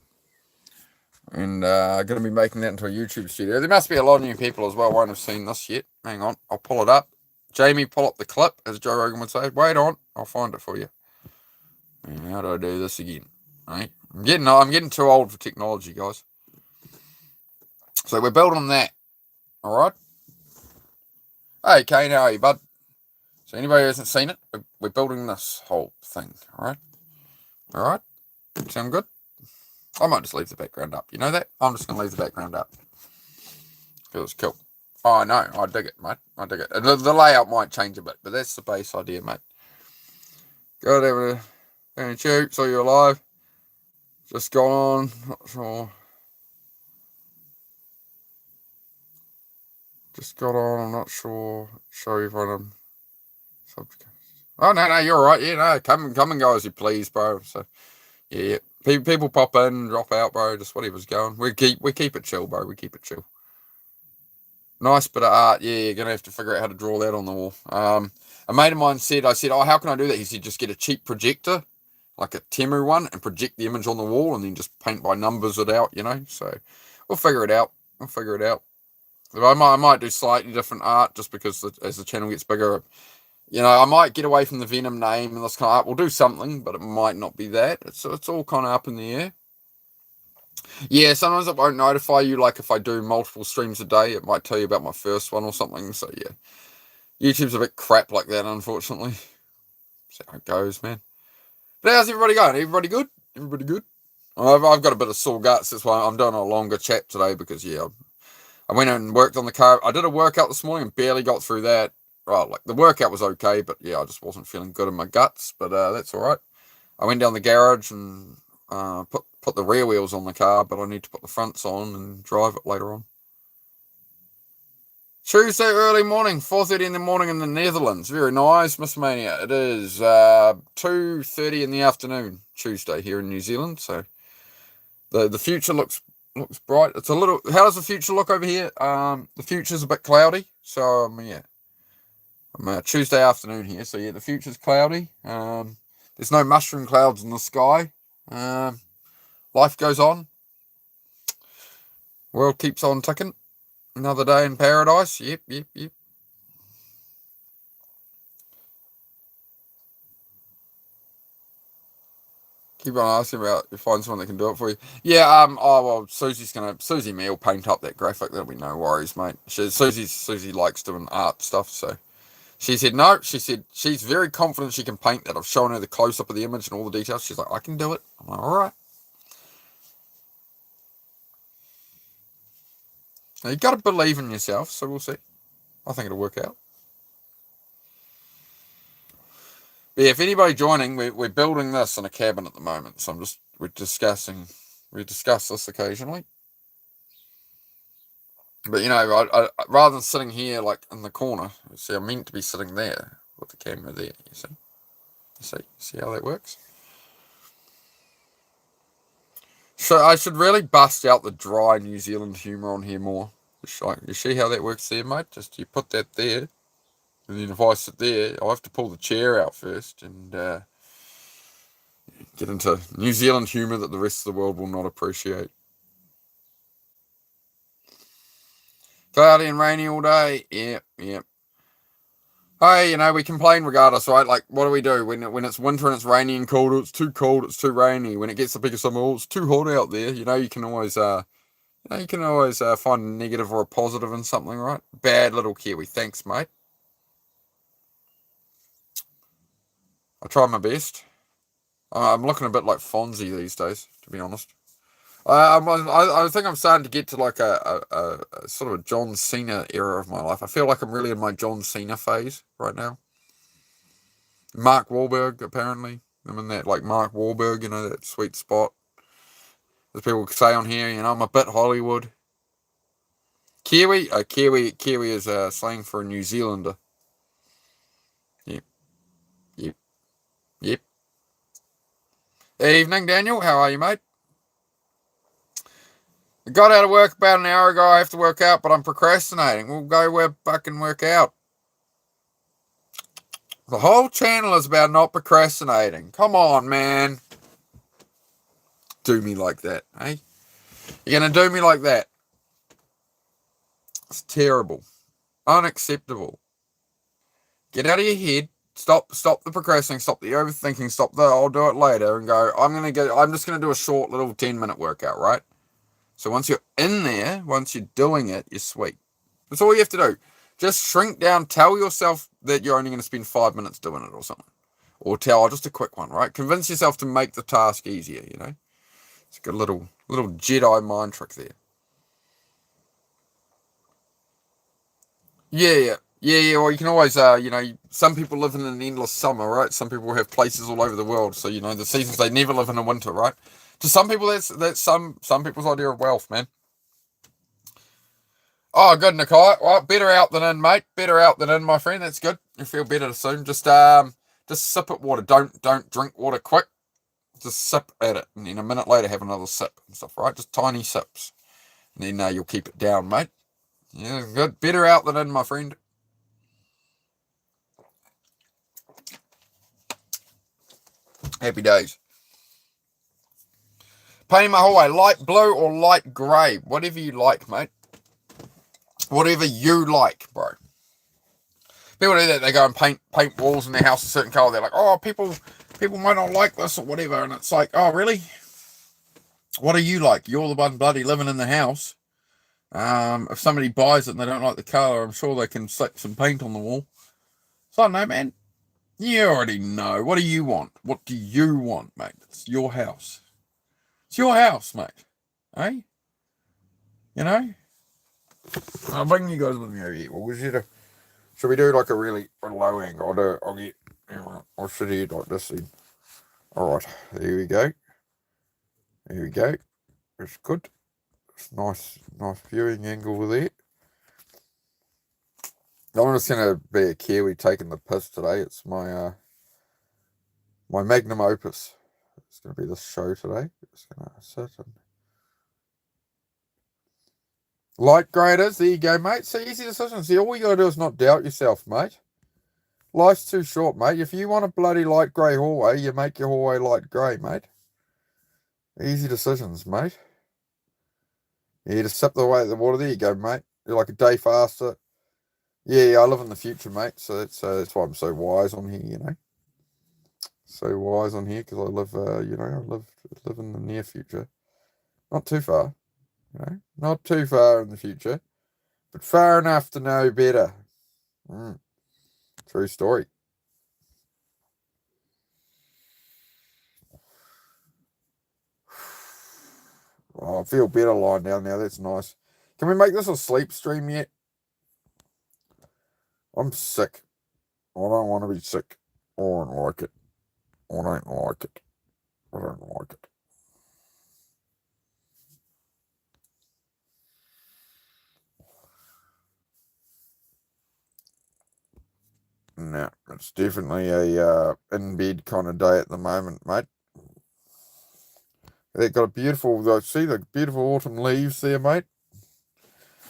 And going to be making that into a YouTube studio. There must be a lot of new people as well. Won't have seen this yet. Hang on, I'll pull it up. Jamie, pull up the clip, as Joe Rogan would say. Wait on, I'll find it for you. And how do I do this again? Right? I'm getting too old for technology, guys. So we're building that. All right. Hey, Kane, how are you, bud? So anybody who hasn't seen it, we're building this whole thing. All right. All right. Sound good? I might just leave the background up. You know that? I'm just going to leave the background up. Feels cool. Oh, I know. I dig it, mate. I dig it. The layout might change a bit, but that's the base idea, mate. Go over to shoot. So you're alive. Just got on. Not sure. Just got on. I'm not sure. Show you what I'm. Oh, no, you're all right. Yeah, no. Come and go as you please, bro. So, yeah. People pop in, drop out, bro. Just whatever's going. We keep it chill, bro. We keep it chill. Nice bit of art. Yeah, you're going to have to figure out how to draw that on the wall. A mate of mine said, oh, how can I do that? He said, just get a cheap projector, like a Temu one, and project the image on the wall, and then just paint by numbers it out, So we'll figure it out. I might do slightly different art just because as the channel gets bigger, I might get away from the Venom name and this kind of art. We'll do something, but it might not be that. It's all kind of up in the air. Yeah, sometimes it won't notify you, like if I do multiple streams a day, it might tell you about my first one or something. So yeah, YouTube's a bit crap like that, unfortunately. That's how it goes, man. But how's everybody going? Everybody good? Everybody good? I've got a bit of sore guts. That's why I'm doing a longer chat today because, yeah, I went and worked on the car. I did a workout this morning and barely got through that. Right, like the workout was okay, but yeah, I just wasn't feeling good in my guts. But that's all right. I went down the garage and put the rear wheels on the car, but I need to put the fronts on and drive it later on. Tuesday early morning, 4:30 in the morning in the Netherlands. Very nice, Miss Mania. It is 2:30 in the afternoon Tuesday here in New Zealand. So the future looks bright. It's a little. How does the future look over here? The future's a bit cloudy. So yeah, I'm Tuesday afternoon here. So yeah, the future's cloudy. There's no mushroom clouds in the sky. Life goes on. World keeps on ticking. Another day in paradise. Yep. Keep on asking about you find someone that can do it for you. Yeah, oh well, Susie me will paint up that graphic, that'll be no worries, mate. Susie likes doing art stuff, so she said no, she said she's very confident she can paint that. I've shown her the close up of the image and all the details. She's like, I can do it. I'm like, alright. Now you gotta believe in yourself, so we'll see. I think it'll work out. But yeah, if anybody joining, we're building this in a cabin at the moment, so we discuss this occasionally. But I rather than sitting here like in the corner, see, I'm meant to be sitting there with the camera there. You see how that works. So I should really bust out the dry New Zealand humour on here more. You see how that works there, mate? Just you put that there, And then if I sit there, I'll have to pull the chair out first and get into New Zealand humour that the rest of the world will not appreciate. Cloudy and rainy all day. Yep. Hey, we complain regardless, right? Like, what do? When it's winter and it's rainy and cold, it's too cold, it's too rainy. When it gets the bigger summer, oh, it's too hot out there. You can always find a negative or a positive in something, right? Bad little Kiwi. Thanks, mate. I try my best. I'm looking a bit like Fonzie these days, to be honest. I think I'm starting to get to like a sort of a John Cena era of my life. I feel like I'm really in my John Cena phase right now. Mark Wahlberg, apparently. I'm in that like Mark Wahlberg, that sweet spot. As people say on here, I'm a bit Hollywood. Kiwi? Kiwi is slang for a New Zealander. Yep. Evening, Daniel. How are you, mate? I got out of work about an hour ago. I have to work out, but I'm procrastinating. We'll go fucking work out. The whole channel is about not procrastinating. Come on, man. Do me like that, eh? You're going to do me like that. It's terrible. Unacceptable. Get out of your head. Stop the procrastinating. Stop the overthinking. Stop the I'll do it later and go, I'm just going to do a short little 10-minute workout, right? So once you're in there, once you're doing it, you're sweet. That's all you have to do. Just shrink down. Tell yourself that you're only going to spend 5 minutes doing it or something. Or just a quick one, right? Convince yourself to make the task easier, It's got a little Jedi mind trick there. Yeah. Well, you can always, some people live in an endless summer, right? Some people have places all over the world. So, the seasons, they never live in a winter, right? To some people, that's some people's idea of wealth, man. Oh, good, Nikai. Well, better out than in, mate. Better out than in, my friend. That's good. You feel better soon. Just sip at water. Don't drink water quick. Just sip at it, and then a minute later have another sip and stuff, right? Just tiny sips, and then you'll keep it down, mate. Yeah, good. Better out than in, my friend. Happy days. Painting my hallway, light blue or light grey, whatever you like, mate. Whatever you like, bro. People do that. They go and paint walls in their house a certain colour. They're like, oh, people might not like this or whatever. And it's like, oh, really? What are you like? You're the one bloody living in the house. If somebody buys it and they don't like the colour, I'm sure they can slap some paint on the wall. So I don't know, man. You already know. What do you want? What do you want, mate? It's your house. It's your house, mate. Eh? I'll bring you guys with me over here. Should we do like a really low angle? I'll sit here like this then. Alright, there we go. It's good. It's nice viewing angle there. I'm just gonna be a Kiwi taking the piss today. It's my magnum opus. It's gonna be this show today. Just gonna sit and light graders. There you go, mate. So easy decision. See, all you gotta do is not doubt yourself, mate. Life's too short, mate. If you want a bloody light grey hallway, you make your hallway light grey, mate. Easy decisions, mate. Yeah, just sip the water. There you go, mate. You're like a day faster. Yeah, I live in the future, mate. So that's why I'm so wise on here, So wise on here because I live, I live in the near future. Not too far, Not too far in the future, but far enough to know better. True story. Oh, I feel better lying down now. That's nice. Can we make this a sleep stream yet? I'm sick. I don't want to be sick. I don't like it. I don't like it. I don't like it. No, it's definitely a in bed kind of day at the moment, mate. They've got see the beautiful autumn leaves there, mate.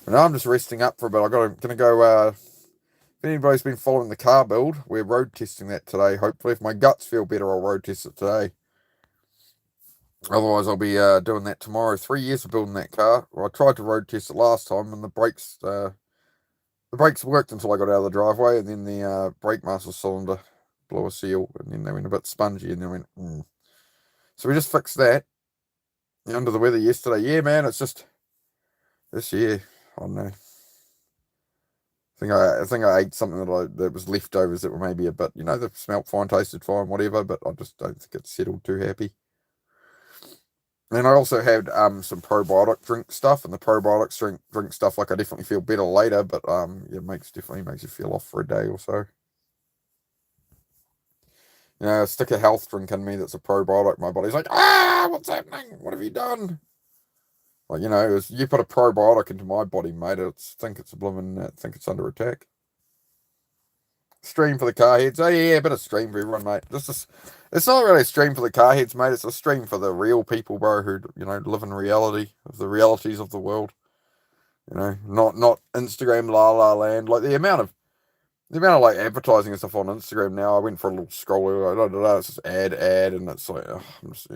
And I'm just resting up for a bit. I'm gonna go If anybody's been following the car build, we're road testing that today. Hopefully, if my guts feel better, I'll road test it today. Otherwise, I'll be doing that tomorrow. 3 years of building that car. Well, I tried to road test it last time, and the brakes worked until I got out of the driveway, and then the brake master cylinder blew a seal, and then they went a bit spongy, and they went. So we just fixed that. Under the weather yesterday. Yeah, man, it's just this year. I don't know. I think I ate something that was leftovers that were maybe a bit, that smelt fine, tasted fine, whatever, but I just don't think it's settled too happy. And I also had some probiotic drink stuff, and the probiotics drink stuff, like I definitely feel better later, but it definitely makes you feel off for a day or so. Stick a health drink in me that's a probiotic. My body's like, what's happening? What have you done? Like, you put a probiotic into my body, mate, think it's under attack. Stream for the car heads. Oh, yeah, a bit of stream for everyone, mate. It's not really a stream for the car heads, mate. It's a stream for the real people, bro, who, live in reality, of the realities of the world. Not Instagram la land. Like, the amount of like advertising and stuff on Instagram now. I went for a little scroll. It's just ad, and it's like, I'm just,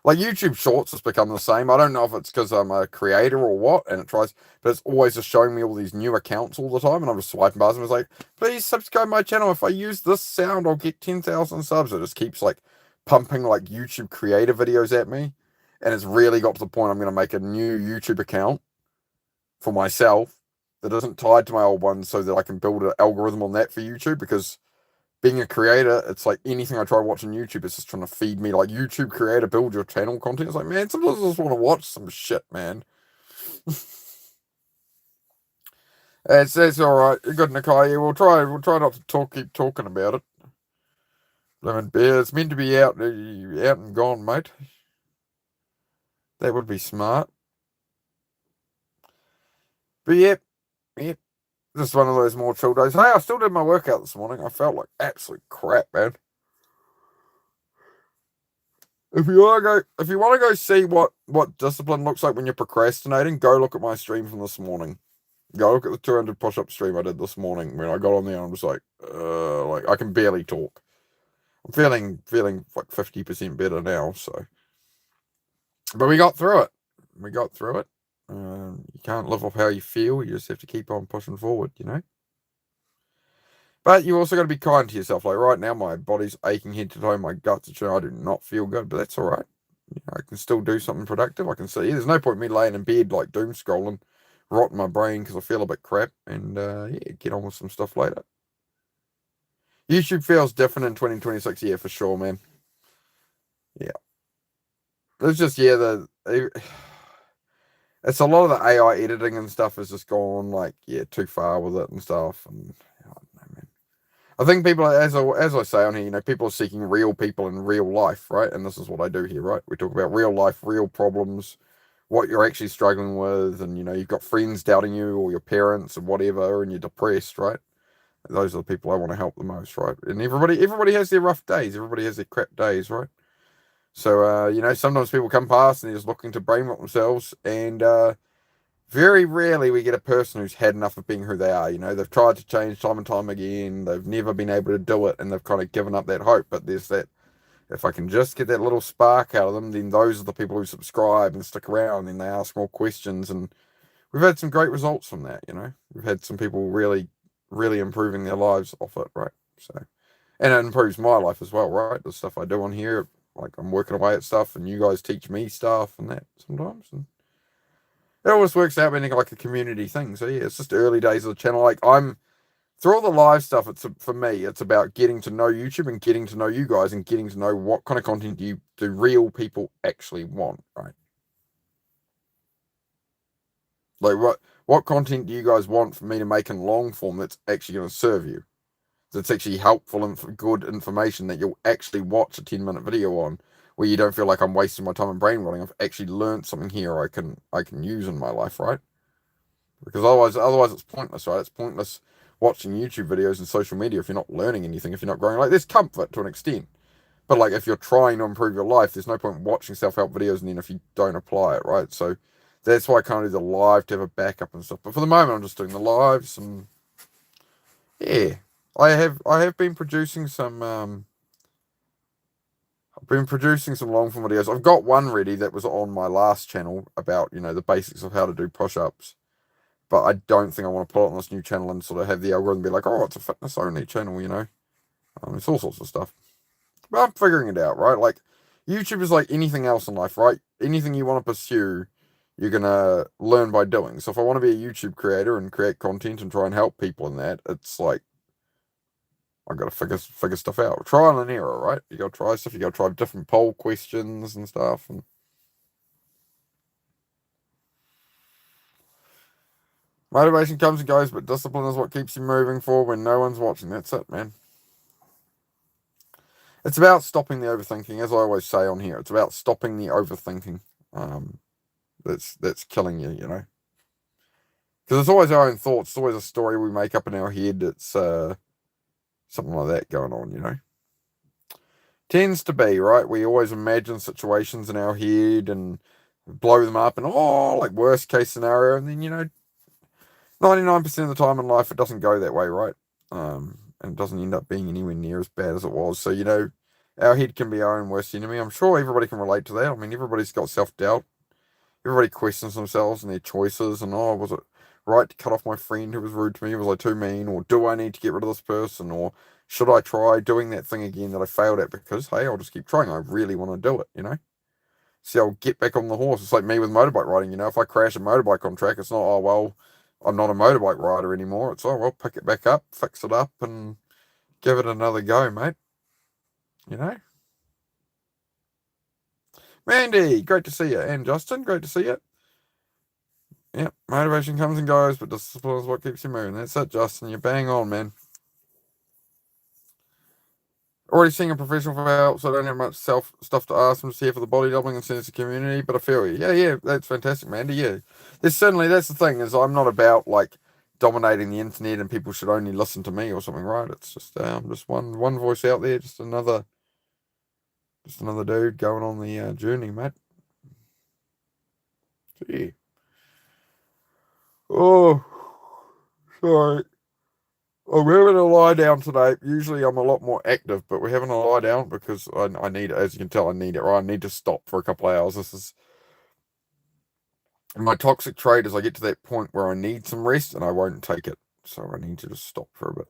like YouTube Shorts has become the same. I don't know if it's because I'm a creator or what, but it's always just showing me all these new accounts all the time, and I'm just swiping past them. It's like, please subscribe my channel. If I use this sound, I'll get 10,000 subs. It just keeps like pumping like YouTube creator videos at me, and it's really got to the point I'm going to make a new YouTube account for myself that isn't tied to my old one, so that I can build an algorithm on that for YouTube, because being a creator, it's like anything I try watching YouTube, it's just trying to feed me like YouTube creator, build your channel content. It's like, man, sometimes I just want to watch some shit, man. It's all right. You're good, Nakai. We'll try not to keep talking about it. Lemon beer. It's meant to be out and gone, mate. That would be smart. But yep. Just one of those more chill days. Hey, I still did my workout this morning. I felt like absolute crap, man. If you want to go see what discipline looks like when you're procrastinating, go look at my stream from this morning. Go look at the 200 push-up stream I did this morning. When I got on there, I'm just like I can barely talk. I'm feeling like 50% better now. So, but we got through it. You can't live off how you feel. You just have to keep on pushing forward, But you also got to be kind to yourself. Like right now, my body's aching head to toe. My guts are churning. I do not feel good, but that's all right. I can still do something productive. I can see. There's no point in me laying in bed like doom scrolling, rotting my brain because I feel a bit crap, and get on with some stuff later. YouTube feels different in 2026. Yeah, for sure, man. Yeah. It's just it's a lot of the AI editing and stuff has just gone like too far with it and stuff, and I don't know, man. I think people, as I say on here, people are seeking real people in real life, right? And this is what I do here, right? We talk about real life, real problems, what you're actually struggling with, and you've got friends doubting you, or your parents, and whatever, and you're depressed, right? Those are the people I want to help the most, right? And everybody has their rough days, everybody has their crap days, right? So sometimes people come past and they're just looking to brain rot themselves, and very rarely we get a person who's had enough of being who they are. They've tried to change time and time again. They've never been able to do it, and they've kind of given up that hope. But there's that, if I can just get that little spark out of them, then those are the people who subscribe and stick around, and they ask more questions. And we've had some great results from that, We've had some people really, really improving their lives off it, right? So, and it improves my life as well, right? The stuff I do on here, like I'm working away at stuff, and you guys teach me stuff and that sometimes, and it always works out being like a community thing. So yeah, it's just early days of the channel. Like I'm through all the live stuff. For me, it's about getting to know YouTube and getting to know you guys and getting to know what kind of content do real people actually want, right? Like what content do you guys want for me to make in long form that's actually going to serve you? That's actually helpful and good information that you'll actually watch a 10-minute video on, where you don't feel like I'm wasting my time and brain rotting. I've actually learned something here I can use in my life, right? Because otherwise it's pointless, right? It's pointless watching YouTube videos and social media if you're not learning anything, if you're not growing. Like there's comfort to an extent, but like if you're trying to improve your life, there's no point watching self-help videos and then if you don't apply it, right? So that's why I can't do the live to have a backup and stuff. But for the moment, I'm just doing the lives, and Yeah, I have been producing some I've been producing some long form videos. I've got one ready that was on my last channel about, the basics of how to do push-ups. But I don't think I want to put it on this new channel and sort of have the algorithm be like, oh, it's a fitness only channel. It's all sorts of stuff. But I'm figuring it out, right? Like, YouTube is like anything else in life, right? Anything you want to pursue, you're going to learn by doing. So if I want to be a YouTube creator and create content and try and help people in that, it's like, I've got to figure stuff out. Trial and error, right? You got to try stuff. You got to try different poll questions and stuff. And motivation comes and goes, but discipline is what keeps you moving forward when no one's watching. That's it, man. It's about stopping the overthinking, as I always say on here. It's about stopping the overthinking. That's killing you. Because it's always our own thoughts. It's always a story we make up in our head. It's something like that going on. Tends to be, right? We always imagine situations in our head and blow them up and, like worst case scenario. And then, 99% of the time in life, it doesn't go that way, right? And it doesn't end up being anywhere near as bad as it was. So, our head can be our own worst enemy. I'm sure everybody can relate to that. I mean, everybody's got self-doubt. Everybody questions themselves and their choices. And, was it right to cut off my friend who was rude to me? Was I too mean? Or do I need to get rid of this person? Or should I try doing that thing again that I failed at? Because, hey, I'll just keep trying. I really want to do it. See, I'll get back on the horse. It's like me with motorbike riding. If I crash a motorbike on track, it's not, oh, well, I'm not a motorbike rider anymore. It's, oh, well, pick it back up, fix it up, and give it another go, mate. You know? Mandy, great to see you. And Justin, great to see you. Yep, motivation comes and goes, but discipline is what keeps you moving. That's it, Justin. You're bang on, man. Already seeing a professional for help, so I don't have much self stuff to ask. I'm just here for the body doubling and sense of community, but I feel you. Yeah, that's fantastic, Mandy. Yeah. That's the thing, is I'm not about like dominating the internet and people should only listen to me or something, right? It's just one voice out there, just another dude going on the journey, mate. So, yeah. Oh, sorry. I'm having a lie down today. Usually I'm a lot more active, but we're having a lie down because I need it. As you can tell, I need it, right? I need to stop for a couple of hours. This is my toxic trait, is I get to that point where I need some rest and I won't take it. So I need to just stop for a bit.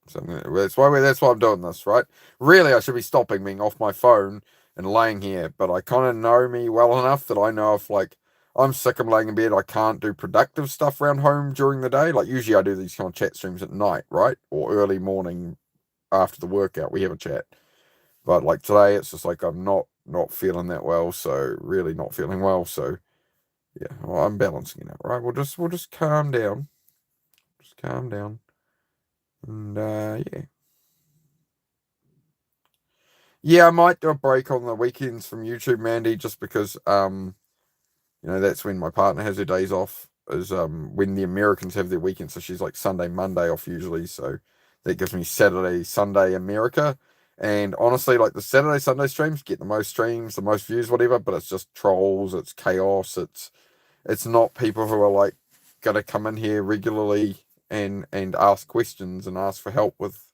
So that's why I'm doing this, right? Really, I should be stopping, being off my phone and laying here, but I kind of know me well enough that I know if like I'm sick of laying in bed, I can't do productive stuff around home during the day. Like usually I do these kind of chat streams at night, right? Or early morning after the workout, we have a chat. But like today, it's just like I'm not feeling that well, so really not feeling well. So yeah, well, I'm balancing it out, right? We'll just calm down, just calm down, and yeah. Yeah, I might do a break on the weekends from YouTube, Mandy, just because that's when my partner has her days off, is when the Americans have their weekends. So she's like Sunday, Monday off usually. So that gives me Saturday, Sunday America. And honestly, like the Saturday, Sunday streams get the most streams, the most views, whatever, but it's just trolls, it's chaos, it's not people who are like gonna come in here regularly and ask questions and ask for help with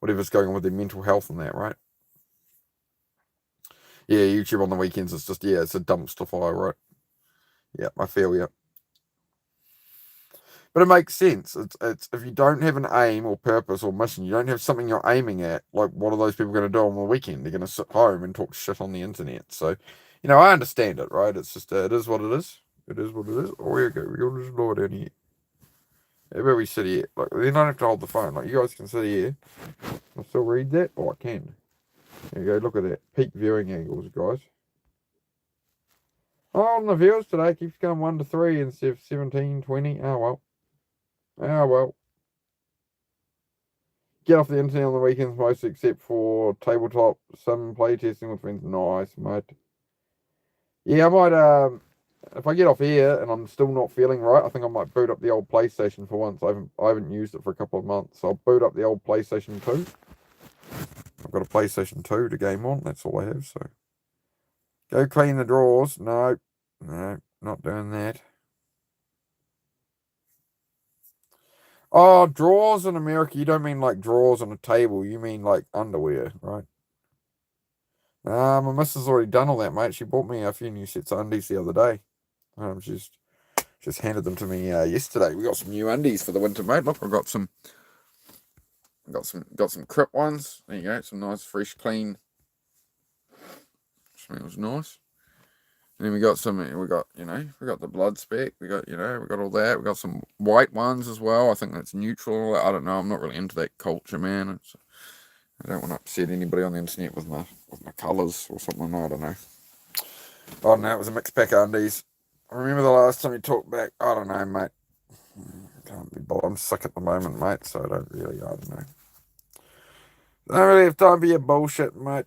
whatever's going on with their mental health and that, right? Yeah, YouTube on the weekends is just, it's a dumpster fire, right? Yeah, I feel you. But it makes sense. It's if you don't have an aim or purpose or mission, you don't have something you're aiming at. Like, what are those people going to do on the weekend? They're going to sit home and talk shit on the internet. So, I understand it, right? It's just it is what it is. It is what it is. Oh, here we go. We'll just blow it down here. How about we sit here? Like, you don't have to hold the phone. Like, you guys can sit here. I'll still read that. Oh, I can. There you go. Look at that. Peak viewing angles, guys. Oh, on the viewers today keeps going 1 to 3 instead of 17, 20. Oh, well. Oh, well. Get off the internet on the weekends mostly, except for tabletop sim playtesting with friends. Nice, mate. Yeah, I might, if I get off here and I'm still not feeling right, I think I might boot up the old PlayStation for once. I haven't used it for a couple of months. So I'll boot up the old PlayStation 2. I've got a PlayStation 2 to game on. That's all I have, so. Go clean the drawers. No, not doing that. Oh, drawers in America, you don't mean like drawers on a table. You mean like underwear, right? My missus already done all that, mate. She bought me a few new sets of undies the other day. She's just handed them to me yesterday. We got some new undies for the winter, mate. Look, I've got some Crip ones. There you go, some nice, fresh, clean. Smells nice. And then we got the blood speck. We got all that. We got some white ones as well. I think that's neutral. I don't know. I'm not really into that culture, man. I don't want to upset anybody on the internet with my colours or something. I don't know. It was a mixed pack of undies. I remember the last time you talked back. I don't know, mate. Can't be bothered. I'm sick at the moment, mate. So I don't know. I don't really have time for your bullshit, mate.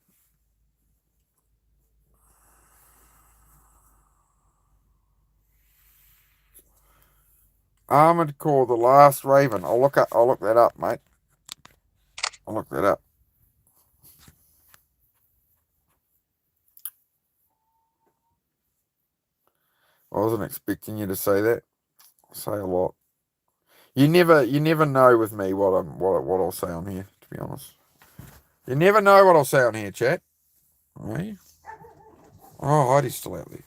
Armored Core, The Last Raven. I'll look that up, mate. I'll look that up. I wasn't expecting you to say that. I say a lot. You never know with me what I'll say on here, to be honest. You never know what I'll say on here, chat. Right? Oh, Heidi's still out there.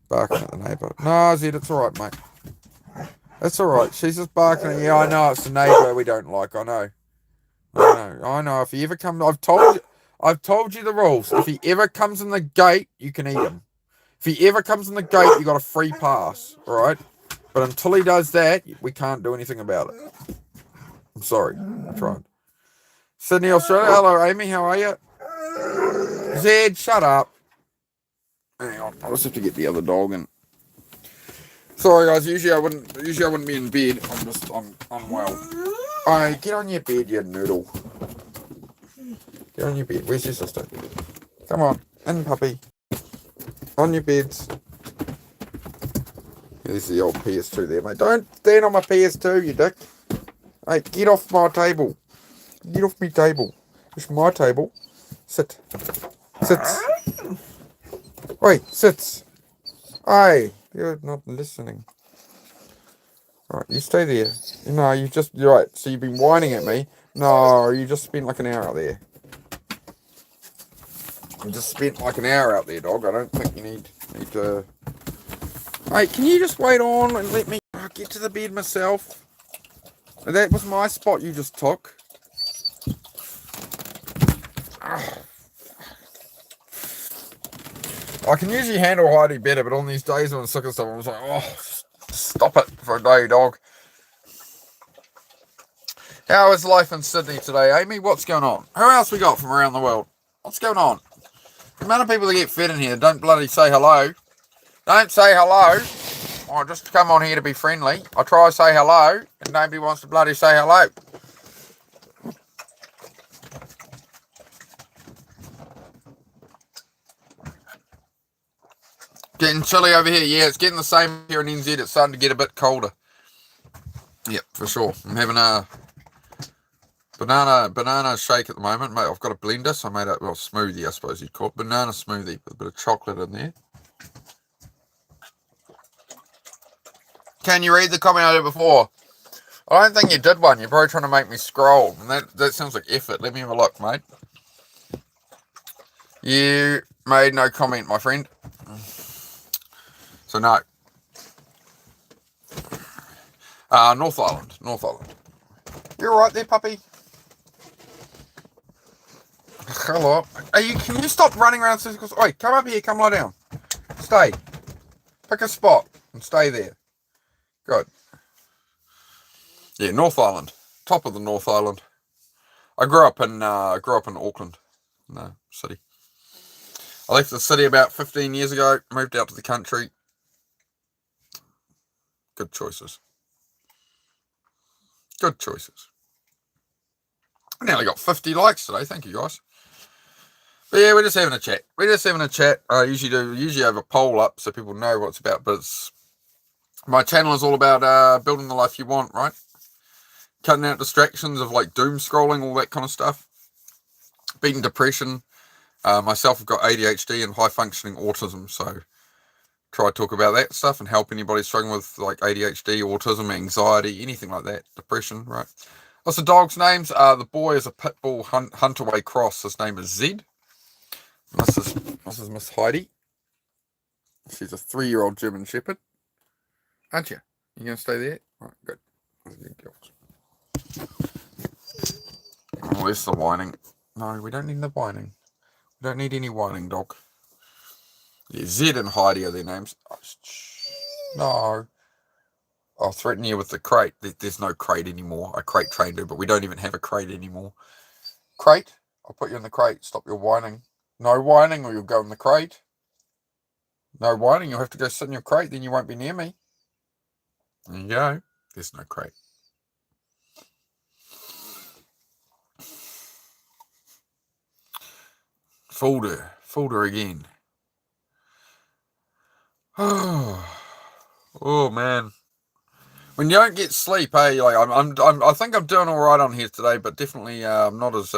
Barking at the neighbour. No, Zed, it's alright, mate. It's alright. She's just barking. Yeah, I know, it's the neighbour we don't like, I know. If he ever comes, I've told you the rules. If he ever comes in the gate, you can eat him. If he ever comes in the gate, you got a free pass, alright? But until he does that, we can't do anything about it. I'm sorry. I tried. Sydney, Australia. Hello, Amy. How are you? Zed, shut up. Hang on. I just have to get the other dog in. Sorry, guys. Usually I wouldn't be in bed. I'm unwell. Alright, get on your bed, you noodle. Get on your bed. Where's your sister? Come on. In, puppy. On your beds. There's the old PS2 there, mate. Don't stand on my PS2, you dick. Hey, get off my table. Get off my table. It's my table. Sit. Sits. Wait, sits. Hey, you're not listening. Alright, you stay there. No, you're right. So you've been whining at me. No, you just spent like an hour out there. You just spent like an hour out there, dog. I don't think you need to... Hey, can you just wait on and let me get to the bed myself? That was my spot you just took. I can usually handle Heidi better, but on these days when I'm sick and stuff, I was like, oh, stop it for a day, dog. How is life in Sydney today, Amy? What's going on? Who else we got from around the world? What's going on? The amount of people that get fed in here don't bloody say hello. Don't say hello. I just come on here to be friendly. I try to say hello, and nobody wants to bloody say hello. Getting chilly over here. Yeah, it's getting the same here in NZ. It's starting to get a bit colder. Yep, for sure. I'm having a banana shake at the moment, mate. I've got a blender, so I made a smoothie, I suppose you'd call it. Banana smoothie with a bit of chocolate in there. Can you read the comment I did before? I don't think you did one. You're probably trying to make me scroll. And that sounds like effort. Let me have a look, mate. You made no comment, my friend. So no. North Island. You're all right there, puppy? Hello. Can you stop running around circles? Oi, come up here. Come lie down. Stay. Pick a spot and stay there. Good. Yeah, North Island. Top of the North Island. I grew up in Auckland, in the city. I left the city about 15 years ago. Moved out to the country. Good choices. Good choices. I nearly got 50 likes today. Thank you, guys. But yeah, we're just having a chat. I usually have a poll up so people know what it's about. But my channel is all about building the life you want, right? Cutting out distractions of like doom scrolling, all that kind of stuff. Beating depression. Myself, I've got ADHD and high functioning autism, so try to talk about that stuff and help anybody struggling with like ADHD, autism, anxiety, anything like that, depression, right? What's the dog's names? The boy is a pit bull Hunterway cross. His name is Zed. This is Miss Heidi. She's a 3-year-old German Shepherd. Aren't you? You gonna stay there? Right, good. Oh, there's the whining. No, we don't need the whining. We don't need any whining, dog. Yeah, Zed and Heidi are their names. Oh, no. I'll threaten you with the crate. There's no crate anymore. I crate trained her, but we don't even have a crate anymore. Crate? I'll put you in the crate. Stop your whining. No whining or you'll go in the crate. No whining, you'll have to go sit in your crate, then you won't be near me. There you go. There's no crate. Fooled her again. Oh man. When you don't get sleep, hey, like I think I'm doing all right on here today, but definitely I'm not as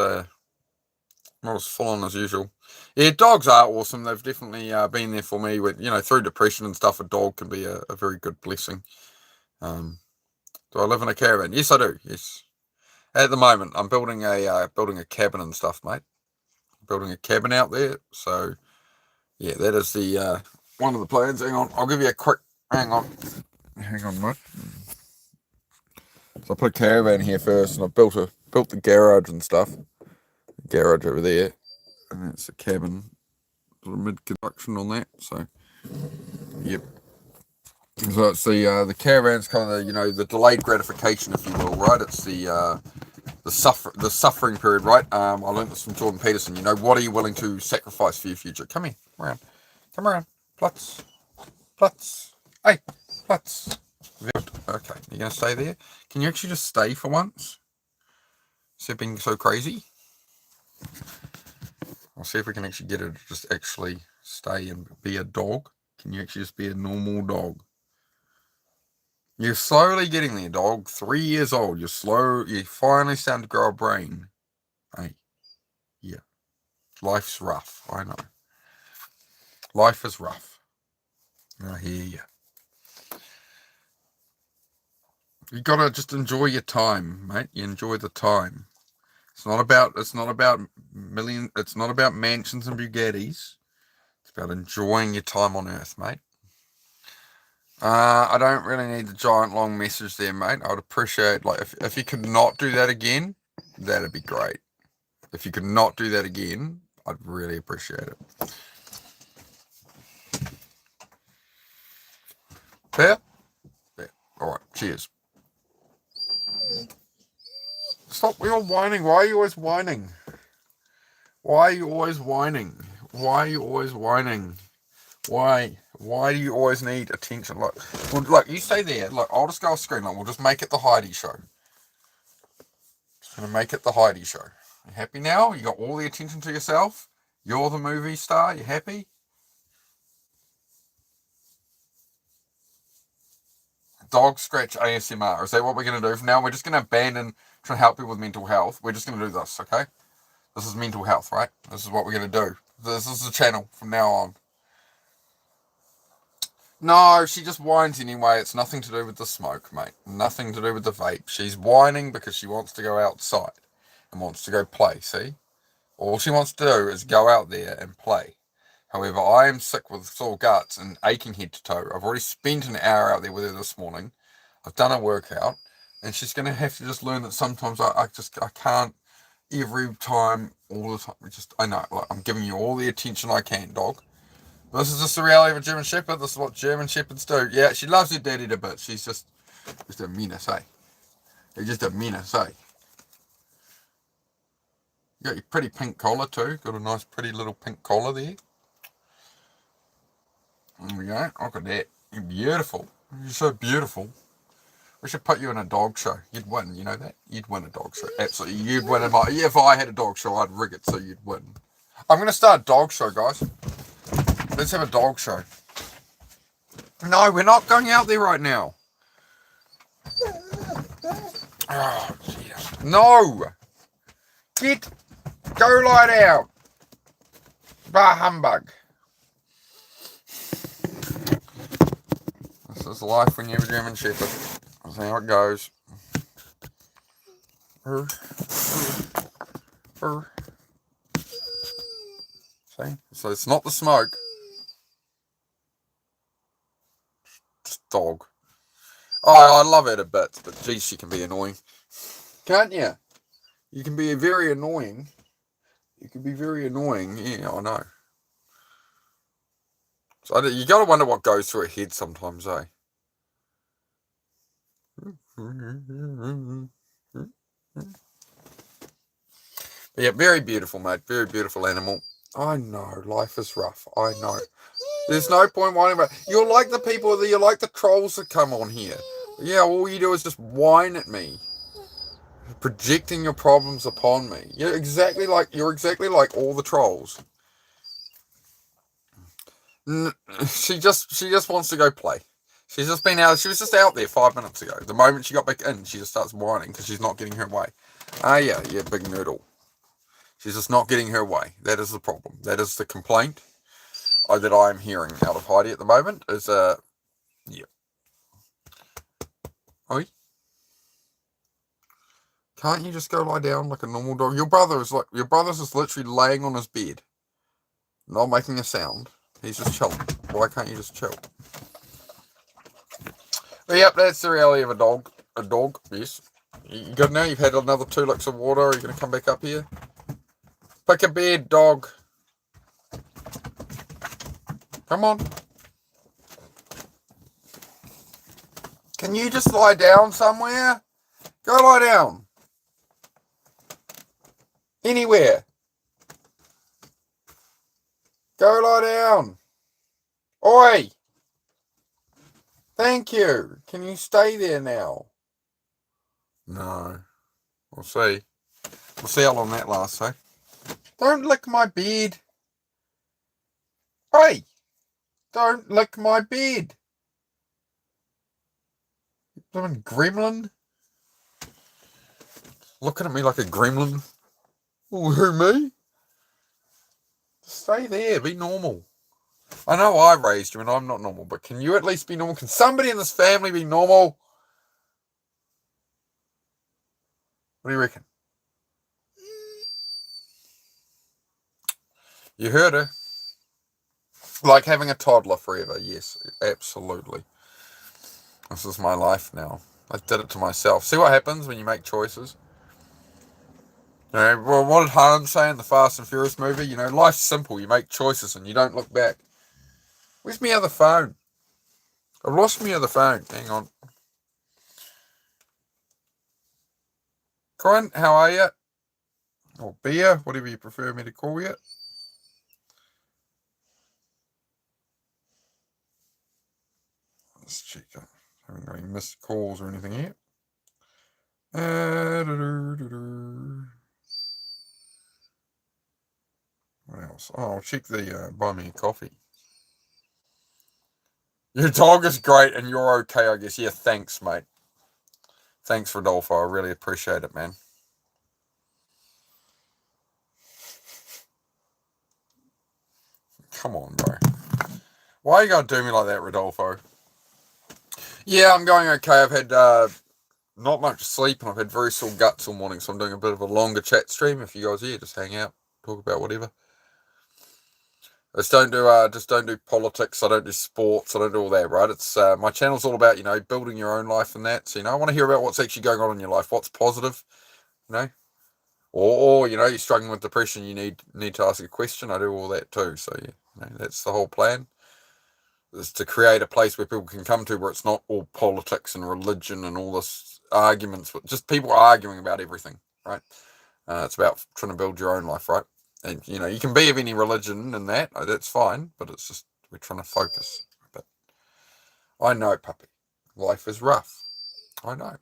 full on as usual. Yeah, dogs are awesome. They've definitely been there for me with, through depression and stuff. A dog can be a very good blessing. Do I live in a caravan? Yes, I do. Yes. At the moment, I'm building a cabin and stuff, mate. Building a cabin out there. So, yeah, that is the one of the plans. Hang on, I'll give you a quick. Hang on, mate. So I put a caravan here first, and I built the garage and stuff. The garage over there, and that's the cabin. Sort of mid-construction on that. So, yep. So it's the caravan's kind of the delayed gratification, if you will, right? It's the suffering period, right? I learned this from Jordan Peterson. What are you willing to sacrifice for your future? Come here, come around, Plutz, hey, Plutz. Okay, you're gonna stay there. Can you actually just stay for once? Instead of being so crazy. I'll see if we can actually get her to just actually stay and be a dog. Can you actually just be a normal dog? You're slowly getting there, dog. 3 years old. You're finally starting to grow a brain. Hey. Yeah. Life's rough. I know. Life is rough. I hear you. You gotta just enjoy your time, mate. You enjoy the time. It's not about mansions and Bugattis. It's about enjoying your time on Earth, mate. I don't really need the giant long message there, mate. I would appreciate, like, if you could not do that again, that'd be great. If you could not do that again, I'd really appreciate it. Fair? Yeah. Alright, cheers. Stop, we're all whining. Why are you always whining? Why are you always whining? Why are you always whining? Why? Why do you always need attention? Look, you stay there. Look, I'll just go off screen. We'll just make it the Heidi show. Just gonna make it the Heidi show. You happy now? You got all the attention to yourself? You're the movie star? You happy? Dog scratch ASMR. Is that what we're gonna do? From now, we're just gonna abandon trying to help people with mental health. We're just gonna do this, okay? This is mental health, right? This is what we're gonna do. This is the channel from now on. No, she just whines anyway. It's nothing to do with the smoke, mate. Nothing to do with the vape. She's whining because she wants to go outside and wants to go play, see? All she wants to do is go out there and play. However, I am sick with sore guts and aching head to toe. I've already spent an hour out there with her this morning. I've done a workout, and she's going to have to just learn that sometimes I can't every time, all the time. I know, like, I'm giving you all the attention I can, dog. This is just the reality of a German Shepherd. This is what German Shepherds do. Yeah, she loves her daddy a bit. She's just a menace, eh? You're just a menace, eh? You got your pretty pink collar too. Got a nice pretty little pink collar there. There we go. Look at that. You're beautiful. You're so beautiful. We should put you in a dog show. You'd win, you know that? You'd win a dog show. Absolutely. You'd win. If I had a dog show, I'd rig it so you'd win. I'm going to start a dog show, guys. Let's have a dog show. No, we're not going out there right now. Oh, dear. No! Go lie down. Bah humbug. is life when you have a German Shepherd. That's how it goes. See? So it's not the smoke. Just dog. Oh, I love it a bit, but geez, she can be annoying. Can't you? You can be very annoying. You can be very annoying. Yeah, I know. So you got to wonder what goes through her head sometimes, eh? But yeah, very beautiful, mate. Very beautiful animal. I know, life is rough. I know. There's no point whining about it. You're like the people that you're like the trolls that come on here. Yeah, all you do is just whine at me, projecting your problems upon me. You're exactly like all the trolls. She just wants to go play. She's just been out. She was just out there 5 minutes ago. The moment she got back in, she just starts whining because she's not getting her way. Yeah, big noodle. She's just not getting her way. That is the problem. That is the complaint that I am hearing out of Heidi at the moment. Is yeah. Oi. Can't you just go lie down like a normal dog? Your brother's just literally laying on his bed, not making a sound. He's just chilling. Why can't you just chill? But yep, that's the reality of a dog. A dog, yes. You good now? You've had another 2 licks of water. Are you going to come back up here? Pick a bed, dog. Come on. Can you just lie down somewhere? Go lie down. Anywhere. Go lie down. Oi! Thank you. Can you stay there now? No. We'll see. We'll see how long that lasts, eh? Don't lick my bed. Hey! Don't lick my bed. You blooming gremlin. Looking at me like a gremlin. Oh, who, me? Stay there. Be normal. I know I raised you and I'm not normal, but can you at least be normal? Can somebody in this family be normal? What do you reckon? You heard her. Like having a toddler forever. Yes, absolutely. This is my life now. I did it to myself. See what happens when you make choices? You know, well, what did Han say in the Fast and Furious movie? You know, life's simple. You make choices and you don't look back. Where's my other phone? I've lost my other phone. Hang on. Corin, how are you? Or Beer, whatever you prefer me to call you. Let's check. I haven't got any missed calls or anything yet. What else? Oh, I'll check the buy me a coffee. Your dog is great and you're okay, I guess. Yeah, thanks, mate. Thanks, Rodolfo. I really appreciate it, man. Come on, bro. Why are you going to do me like that, Rodolfo? Yeah, I'm going okay. I've had not much sleep and I've had very sore guts all morning, so I'm doing a bit of a longer chat stream. If you guys are here, just hang out, talk about whatever. I just don't do politics. I don't do sports. I don't do all that, right? It's my channel's all about, you know, building your own life and that. So, you know, I want to hear about what's actually going on in your life, what's positive, you know, or you know, you're struggling with depression, you need to ask a question. I do all that too. So, yeah, you know, that's the whole plan. Is to create a place where people can come to where it's not all politics and religion and all this arguments, just people arguing about everything, right? It's about trying to build your own life, right? And, you know, you can be of any religion and that's fine, but it's just, we're trying to focus a bit. I know, puppy. Life is rough. I know.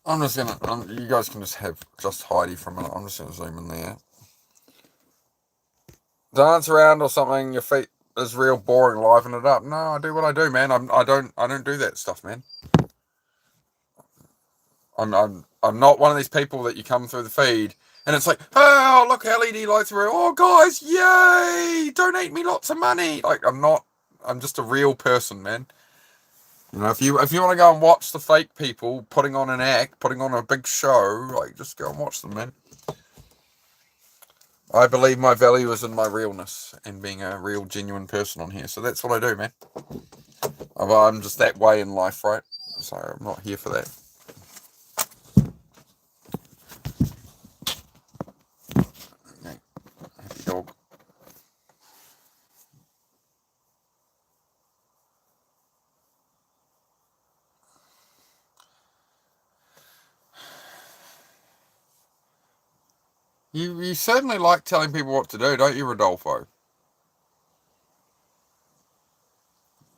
I'm just going to, you guys can just have just Heidi for a minute. I'm just going to zoom in there. Dance around or something, your feet is real boring, liven it up. No, I do what I do, man. I don't do that stuff, man. I'm not one of these people that you come through the feed and it's like, oh, look, LED lights are real. Oh, guys, yay! Donate me lots of money. Like, I'm not I'm just a real person, man. You know, if you want to go and watch the fake people putting on an act, putting on a big show, like, just go and watch them, man. I believe my value is in my realness and being a real, genuine person on here. So that's what I do, man. I'm just that way in life, right? So I'm not here for that. Okay. Happy dog. You certainly like telling people what to do, don't you, Rodolfo?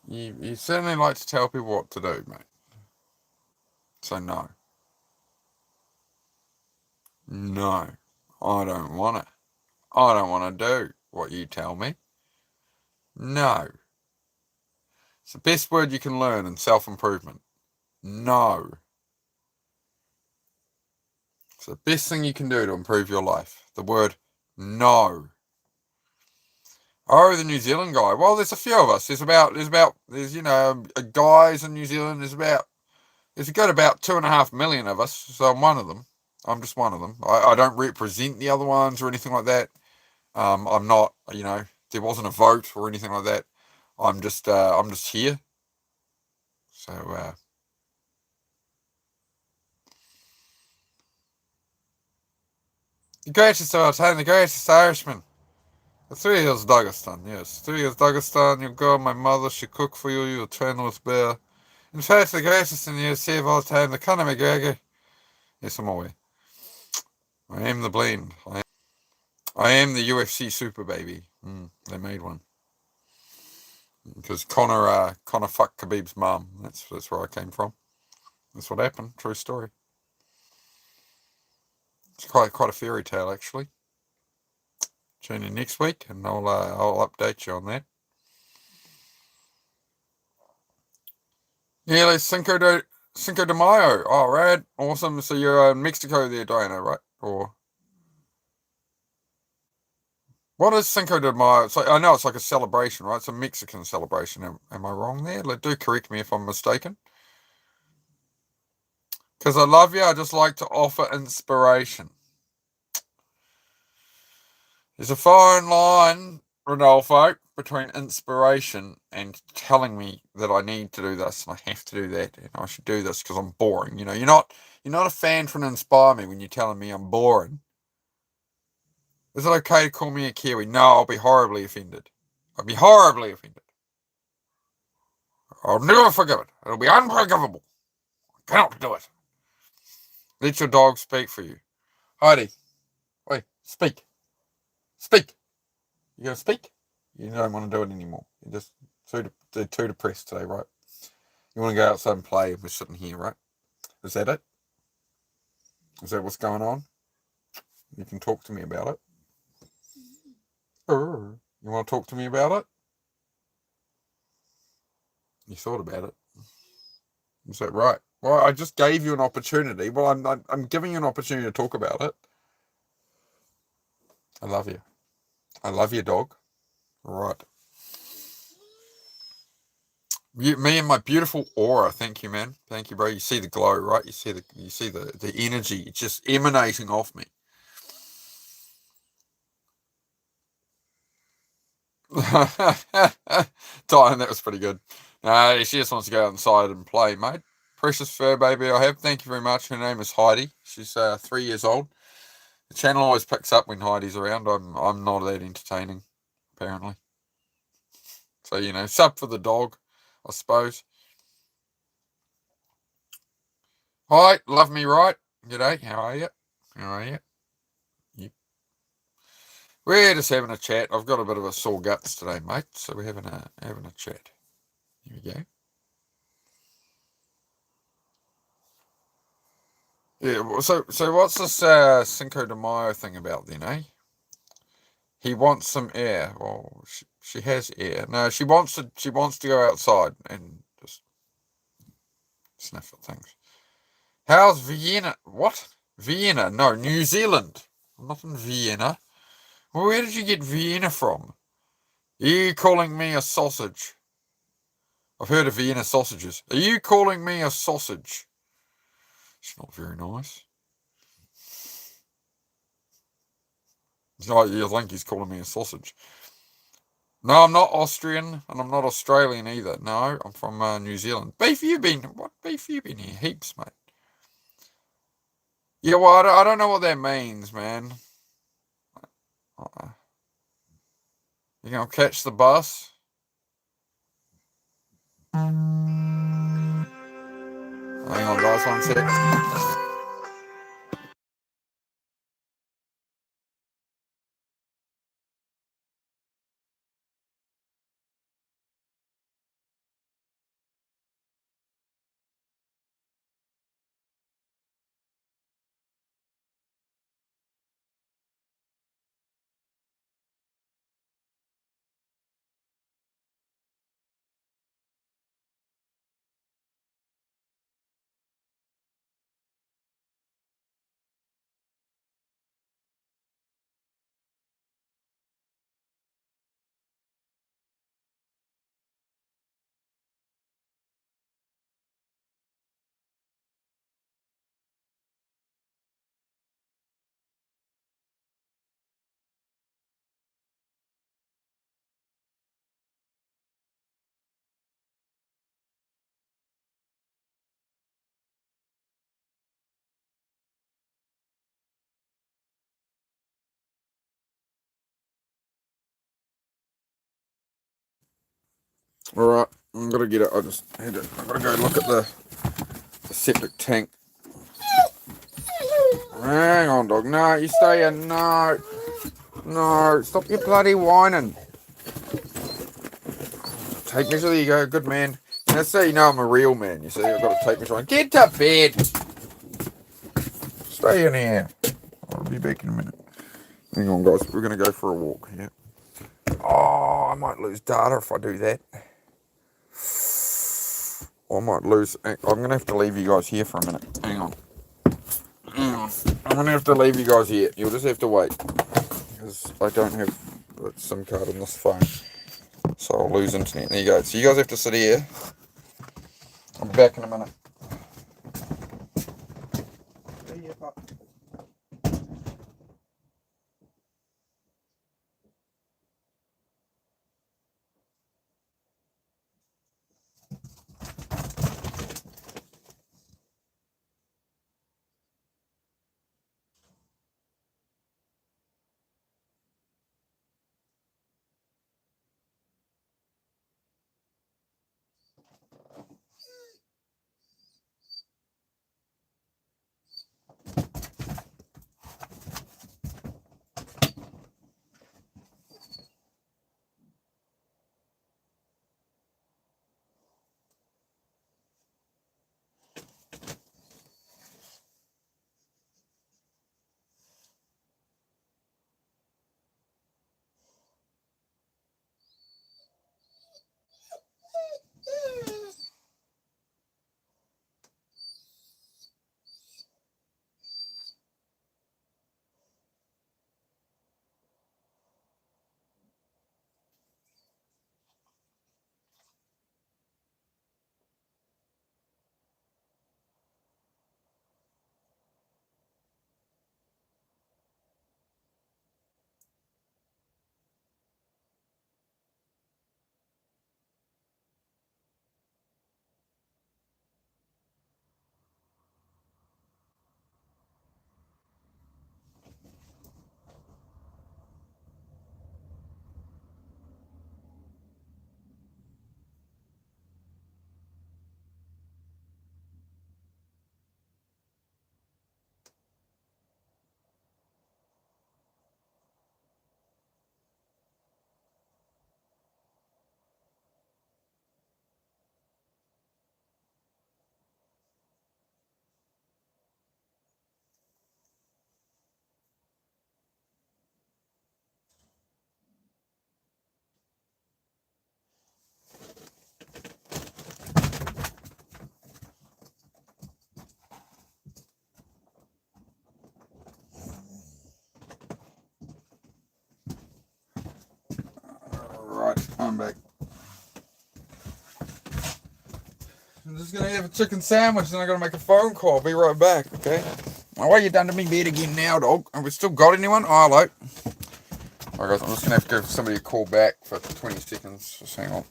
You certainly like to tell people what to do, mate. So no. No. I don't want it. I don't want to do what you tell me. No. It's the best word you can learn in self-improvement. No. It's the best thing you can do to improve your life. The word no. Oh, the New Zealand guy. Well, there's a few of us. There's guys in New Zealand. There's got about 2.5 million of us. So I'm one of them. I'm just one of them. I don't represent the other ones or anything like that. I'm not, there wasn't a vote or anything like that. I'm just here. So, the greatest of our time, the greatest Irishman. The 3 years Dagestan, yes. 3 years Dagestan, you go, my mother, she cook for you, you train with bear. In fact, the greatest in the UFC of all time, the Conor McGregor. Yes, I'm away. I am the blend. I am the UFC super baby. They made one. Because Conor fucked Khabib's mum. That's where I came from. That's what happened. True story. It's quite a fairy tale, actually. Tune in next week, and I'll update you on that. Yeah, like Cinco de Mayo. Oh, rad. Awesome. So you're in Mexico there, Diana, right? Or what is Cinco de Mayo? I know it's like a celebration, right? It's a Mexican celebration. Am I wrong there? Do correct me if I'm mistaken. Because I love you, I just like to offer inspiration. There's a fine line, Rodolfo, between inspiration and telling me that I need to do this and I have to do that and I should do this because I'm boring. You're not a fan trying to inspire me when you're telling me I'm boring. Is it okay to call me a Kiwi? No, I'll be horribly offended. I'll be horribly offended. I'll never forgive it. It'll be unforgivable. I cannot do it. Let your dog speak for you. Heidi, wait, speak. Speak. You gonna speak? You don't want to do it anymore. You're just too depressed today, right? You want to go outside and play, and we're sitting here, right? Is that it? Is that what's going on? You can talk to me about it. You want to talk to me about it? You thought about it. Is that right? Well, I just gave you an opportunity. Well, I'm giving you an opportunity to talk about it. I love you. I love your dog. All right. Me and my beautiful aura. Thank you, man. Thank you, bro. You see the glow, right? You see the energy just emanating off me. Diane, that was pretty good. She just wants to go outside and play, mate. Precious fur baby I have. Thank you very much. Her name is Heidi. She's 3 years old. The channel always picks up when Heidi's around. I'm not that entertaining, apparently. So, sub for the dog, I suppose. Hi, love me right. G'day, how are you? How are you? Yep. We're just having a chat. I've got a bit of a sore guts today, mate. So we're having a chat. Here we go. Yeah. So what's this Cinco de Mayo thing about then, eh? He wants some air. Well, she has air. No, she wants to go outside and just sniff at things. How's Vienna? What? Vienna? No, New Zealand. I'm not in Vienna. Well, where did you get Vienna from? Are you calling me a sausage? I've heard of Vienna sausages. Are you calling me a sausage? It's not very nice. I think he's calling me a sausage. No, I'm not Austrian, and I'm not Australian either. No, I'm from New Zealand. What beef you been here? Heaps, mate. Yeah, well, I don't know what that means, man. You gonna catch the bus? Hang on, guys, 1 sec. Alright, I'm gonna get it. I gotta go look at the septic tank. Hang on, dog. No, you stay here. No. No, stop your bloody whining. Take measure. There you go. Good man. That's so you know I'm a real man. You see, I've got to take measure. Get to bed. Stay in here. I'll be back in a minute. Hang on, guys. We're going to go for a walk here. Oh, I might lose data if I do that. I might lose. I'm going to have to leave you guys here for a minute. Hang on. I'm going to have to leave you guys here. You'll just have to wait. Because I don't have a SIM card on this phone. So I'll lose internet. There you go. So you guys have to sit here. I'll be back in a minute. Right, I'm back. I'm just going to have a chicken sandwich and I got to make a phone call. I'll be right back, okay? Oh, what you done to me bed again now, dog? Have we still got anyone? Oh, hello. Alright, guys, I'm just going to have to give somebody a call back for 20 seconds. Just hang on.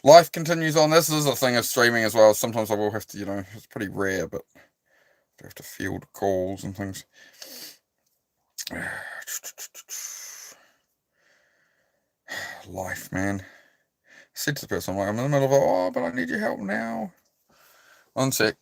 Life continues on. This is a thing of streaming as well. Sometimes I will have to, it's pretty rare, but I have to field calls and things. Life, man. I said to the person, I'm in the middle of but I need your help now. One sec.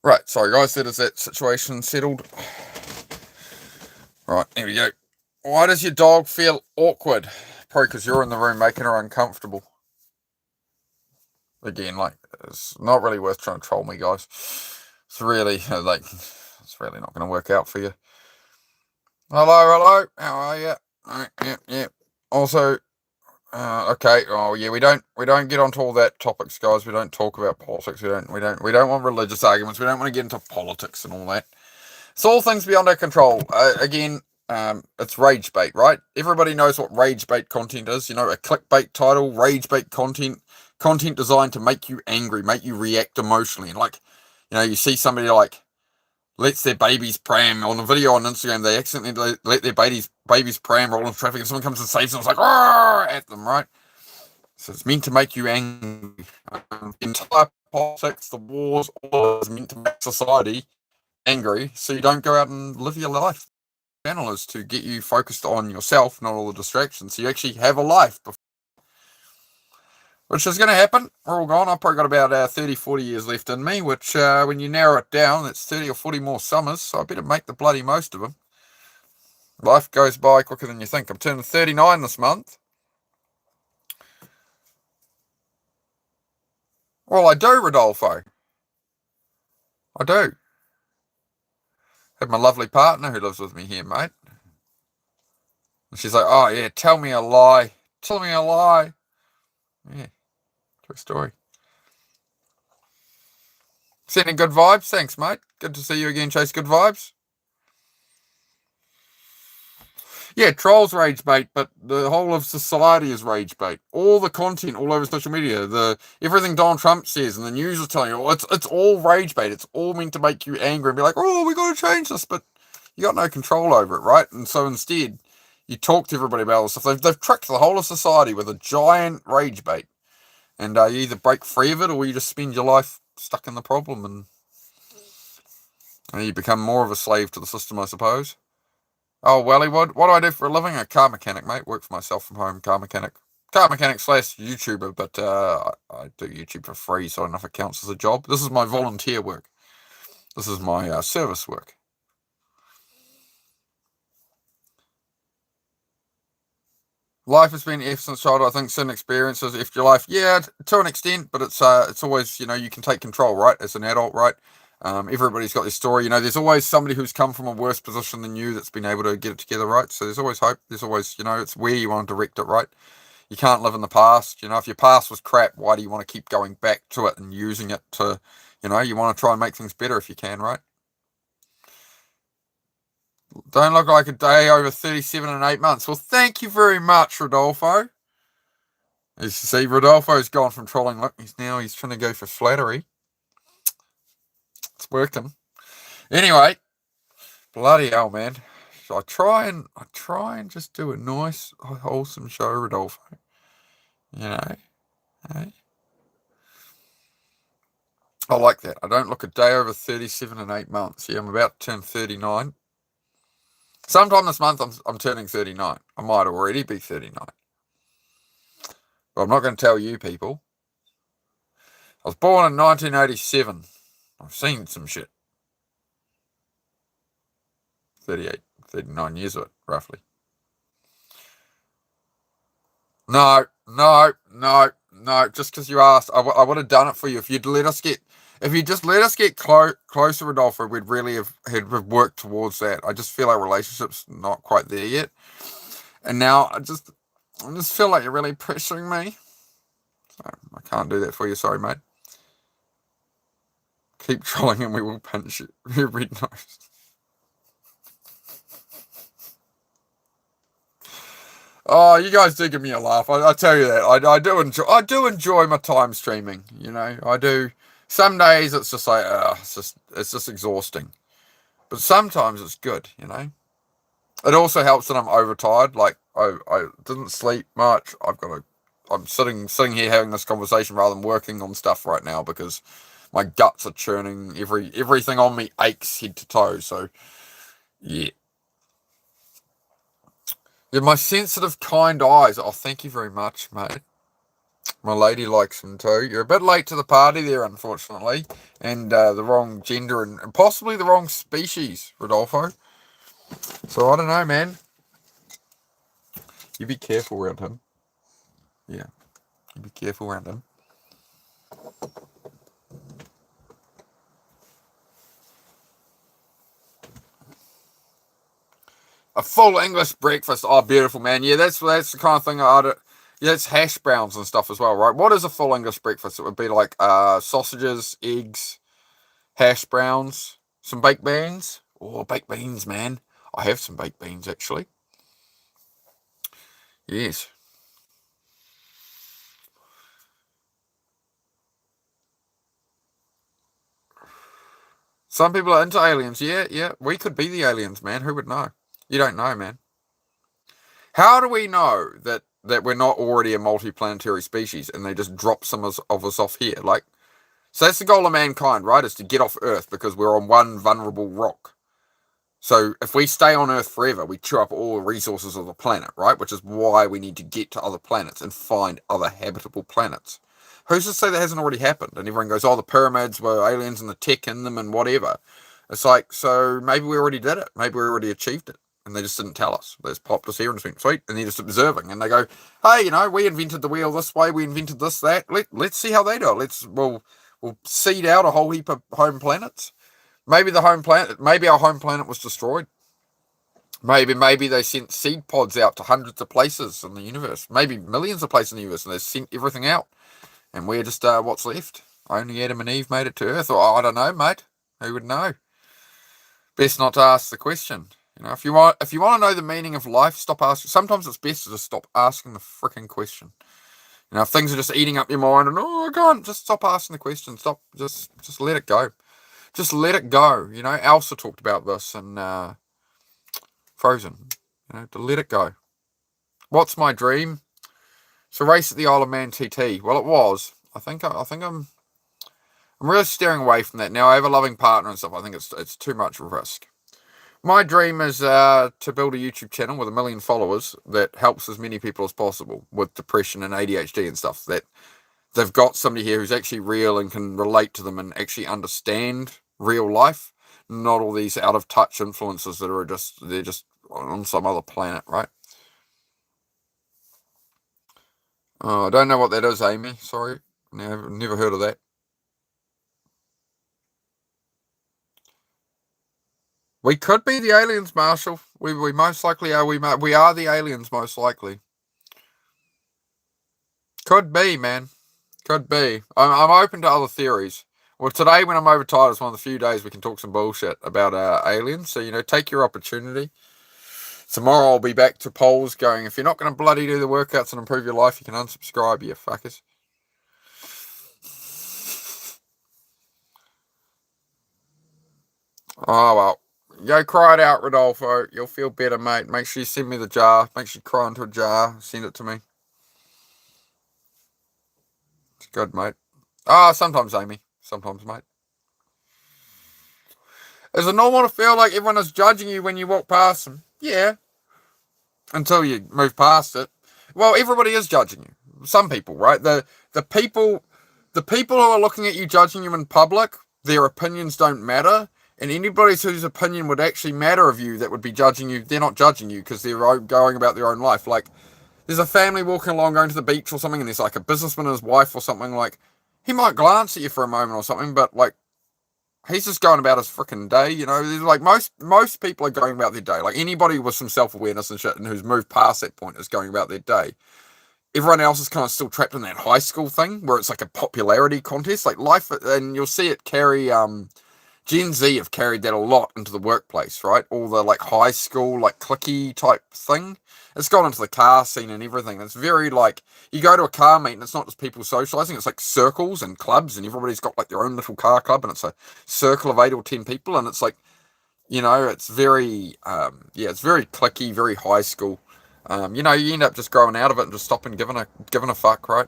Right, sorry guys, that is that situation settled. Right, here we go. Why does your dog feel awkward? Probably because you're in the room making her uncomfortable. Again, it's not really worth trying to troll me, guys. It's really, it's really not going to work out for you. Hello, how are you? Yeah. Also, okay. Oh yeah, we don't get onto all that topics, guys. We don't talk about politics. We don't want religious arguments. We don't want to get into politics and all that. It's all things beyond our control. Again, it's rage bait, right? Everybody knows what rage bait content is. A clickbait title, rage bait content designed to make you angry, make you react emotionally. And you see somebody lets their baby's pram on a video on Instagram. They accidentally let their baby's pram roll into traffic, and someone comes and saves them. It's like at them, right? So it's meant to make you angry. The entire politics, the wars, all is meant to make society angry, so you don't go out and live your life. The channel is to get you focused on yourself, not all the distractions. So you actually have a life, which is going to happen. We're all gone. I've probably got about 30, 40 years left in me, which when you narrow it down, that's 30 or 40 more summers, so I better make the bloody most of them. Life goes by quicker than you think. I'm turning 39 this month. Well, I do, Rodolfo. I do. Have my lovely partner who lives with me here, mate. And she's like, oh, yeah, tell me a lie. Tell me a lie. Yeah, true story. Sending good vibes. Thanks, mate. Good to see you again, Chase. Good vibes. Yeah, trolls rage bait, but the whole of society is rage bait. All the content all over social media, everything Donald Trump says and the news is telling you, it's all rage bait. It's all meant to make you angry and be like, oh, we got to change this, but you got no control over it, right? And so instead, you talk to everybody about all this stuff. They've tricked the whole of society with a giant rage bait, and you either break free of it or you just spend your life stuck in the problem, and you become more of a slave to the system, I suppose. Oh, Wellywood. What do I do for a living? A car mechanic, mate. Work for myself from home, car mechanic. Car mechanic / YouTuber, but I do YouTube for free, so I don't know if it counts as a job. This is my volunteer work. This is my service work. Life has been F since childhood. I think certain experiences F your life. Yeah, to an extent, but it's always, you can take control, right? As an adult, right? Everybody's got their story. There's always somebody who's come from a worse position than you that's been able to get it together, right? So there's always hope. There's always, it's where you want to direct it, right? You can't live in the past. If your past was crap, why do you want to keep going back to it and using it to, you want to try and make things better if you can, right? Don't look like a day over 37 and 8 months. Well, thank you very much, Rodolfo. As you see, Rodolfo's gone from trolling. Look, he's trying to go for flattery. It's working. Anyway, bloody hell, man. I try and just do a nice, wholesome show, Rodolfo. Hey? I like that. I don't look a day over 37 and 8 months. Yeah, I'm about to turn 39. Sometime this month, I'm turning 39. I might already be 39. But I'm not going to tell you people. I was born in 1987. I've seen some shit. 38, 39 years of it, roughly. No. Just because you asked, I would have done it for you if you'd let us get. If you just let us get closer, Rodolfo, we'd really have worked towards that. I just feel our relationship's not quite there yet, and now I just feel like you're really pressuring me. So I can't do that for you. Sorry, mate. Keep trolling and we will punch you. Your red nose. Oh, you guys do give me a laugh. I tell you that. I do enjoy my time streaming. You know, I do. Some days it's just like, it's just exhausting. But sometimes it's good. You know. It also helps that I'm overtired. Like I didn't sleep much. I'm sitting here having this conversation rather than working on stuff right now because my guts are churning. Everything on me aches head to toe. So yeah. Yeah, my sensitive, kind eyes. Oh, thank you very much, mate. My lady likes them too. You're a bit late to the party there, unfortunately, and the wrong gender and possibly the wrong species, Rodolfo. So I don't know, man. You be careful around him. Yeah, you be careful around him. A full English breakfast. Oh, beautiful, man. Yeah, that's the kind of thing I'd. Yeah, it's hash browns and stuff as well, right? What is a full English breakfast? It would be like sausages, eggs, hash browns, some baked beans. Oh, baked beans, man. I have some baked beans, actually. Yes. Some people are into aliens. Yeah. We could be the aliens, man. Who would know? You don't know, man. How do we know that we're not already a multi-planetary species and they just drop some of us off here? Like, so that's the goal of mankind, right? Is to get off Earth because we're on one vulnerable rock. So if we stay on Earth forever, we chew up all the resources of the planet, right? Which is why we need to get to other planets and find other habitable planets. Who's to say that hasn't already happened? And everyone goes, oh, the pyramids were aliens and the tech in them and whatever. It's like, so maybe we already did it. Maybe we already achieved it. And they just didn't tell us. They just popped us here and just went, sweet. And they're just observing. And they go, hey, we invented the wheel this way. We invented this, that. Let's see how they do it. We'll seed out a whole heap of home planets. Maybe our home planet was destroyed. Maybe they sent seed pods out to hundreds of places in the universe. Maybe millions of places in the universe, and they sent everything out. And we're just what's left. Only Adam and Eve made it to Earth. Or I don't know, mate. Who would know? Best not to ask the question. If you want to know the meaning of life, stop asking. Sometimes it's best to just stop asking the freaking question. If things are just eating up your mind and I can't, just stop asking the question. Stop. Just let it go. Just let it go. Elsa talked about this and Frozen. To let it go. What's my dream? So race at the Isle of Man TT. Well, it was. I think I'm really steering away from that now. I have a loving partner and stuff. I think it's too much risk. My dream is to build a YouTube channel with 1 million followers that helps as many people as possible with depression and ADHD and stuff. That they've got somebody here who's actually real and can relate to them and actually understand real life. Not all these out of touch influences that are they're just on some other planet, right? Oh, I don't know what that is, Amy. Sorry. Never heard of that. We could be the aliens, Marshall. We most likely are. We are the aliens, most likely. Could be, man. Could be. I'm open to other theories. Well, today when I'm overtired, it's one of the few days we can talk some bullshit about aliens. So, take your opportunity. Tomorrow I'll be back to polls going, if you're not going to bloody do the workouts and improve your life, you can unsubscribe, you fuckers. Oh, well. Go cry it out, Rodolfo. You'll feel better, mate. Make sure you send me the jar. Make sure you cry into a jar. Send it to me. It's good, mate. Sometimes, Amy. Sometimes, mate. Is it normal to feel like everyone is judging you when you walk past them? Yeah, until you move past it. Well, everybody is judging you. Some people, right? The people the people who are looking at you judging you in public, their opinions don't matter. And anybody whose opinion would actually matter of you that would be judging you, they're not judging you because they're going about their own life. Like, there's a family walking along going to the beach or something, and there's like a businessman and his wife or something. Like, he might glance at you for a moment or something, but like, he's just going about his freaking day, you know. There's like most people are going about their day. Like anybody with some self awareness and shit, and who's moved past that point is going about their day. Everyone else is kind of still trapped in that high school thing where it's like a popularity contest, like life, and you'll see it carry Gen Z have carried that a lot into the workplace, right? All the like high school, like clicky type thing. It's gone into the car scene and everything. It's very like, you go to a car meet and it's not just people socializing, it's like circles and clubs, and everybody's got like their own little car club, and it's a circle of 8 or 10 people, and it's like, you know, it's very, yeah, it's very clicky, very high school. You know, you end up just growing out of it and just stopping giving a fuck, right?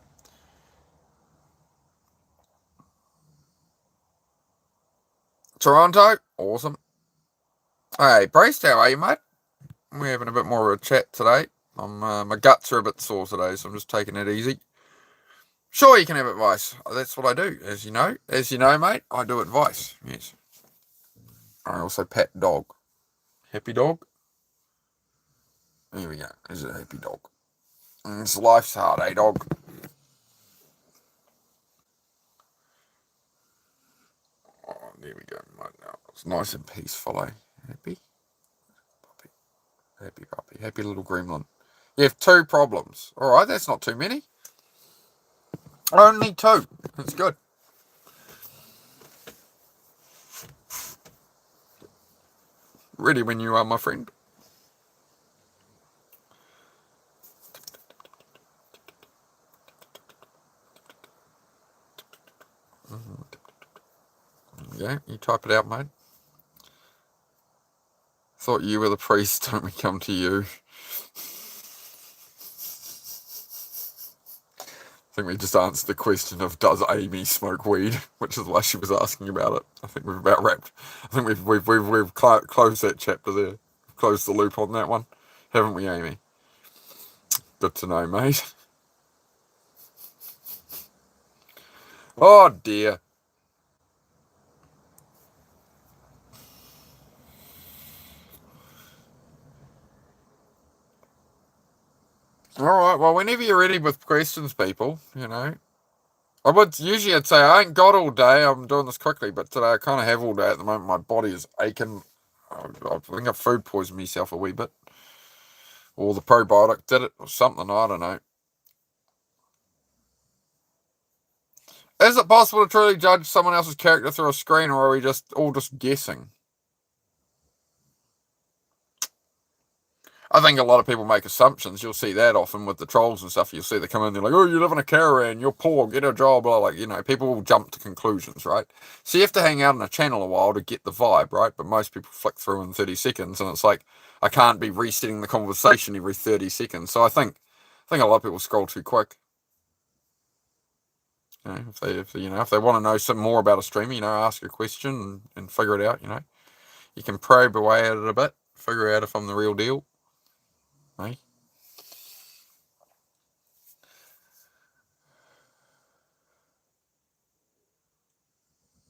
Toronto, awesome. Hey, Braced, how are you, mate? We're having a bit more of a chat today. My guts are a bit sore today, so I'm just taking it easy. Sure, you can have advice. That's what I do, as you know. As you know, mate, I do advice. Yes. I also pet dog. Happy dog. Here we go. There's a happy dog. This life's hard, eh, dog? Oh, there we go, mate. Now it's nice and peaceful, eh? Happy puppy. Happy puppy. Happy little gremlin. You have 2 problems. All right, that's not too many. Only 2. That's good. Ready when you are, my friend. Yeah, you type it out, mate. Thought you were the priest, don't we come to you? I think we just answered the question of does Amy smoke weed, which is why she was asking about it. I think we've about wrapped. I think we've closed that chapter there. Closed the loop on that one, haven't we, Amy? Good to know, mate. Oh dear. All right. Well, whenever you're ready with questions, people, you know, I would usually I'd say I ain't got all day. I'm doing this quickly, but today I kind of have all day at the moment. My body is aching. I think I've food poisoned myself a wee bit, or the probiotic did it, or something. I don't know. Is it possible to truly judge someone else's character through a screen, or are we just all just guessing? I think a lot of people make assumptions. You'll see that often with the trolls and stuff. You'll see they come in, they're like, "Oh, you live in a caravan, you're poor, get a job." Blah, like, you know, people will jump to conclusions, right? So you have to hang out on a channel a while to get the vibe, right? But most people flick through in 30 seconds, and it's like I can't be resetting the conversation every 30 seconds. So I think a lot of people scroll too quick. You know, if they want to know some more about a streamer, you know, ask a question and figure it out. You know, you can probe away at it a bit, figure out if I'm the real deal. Eh?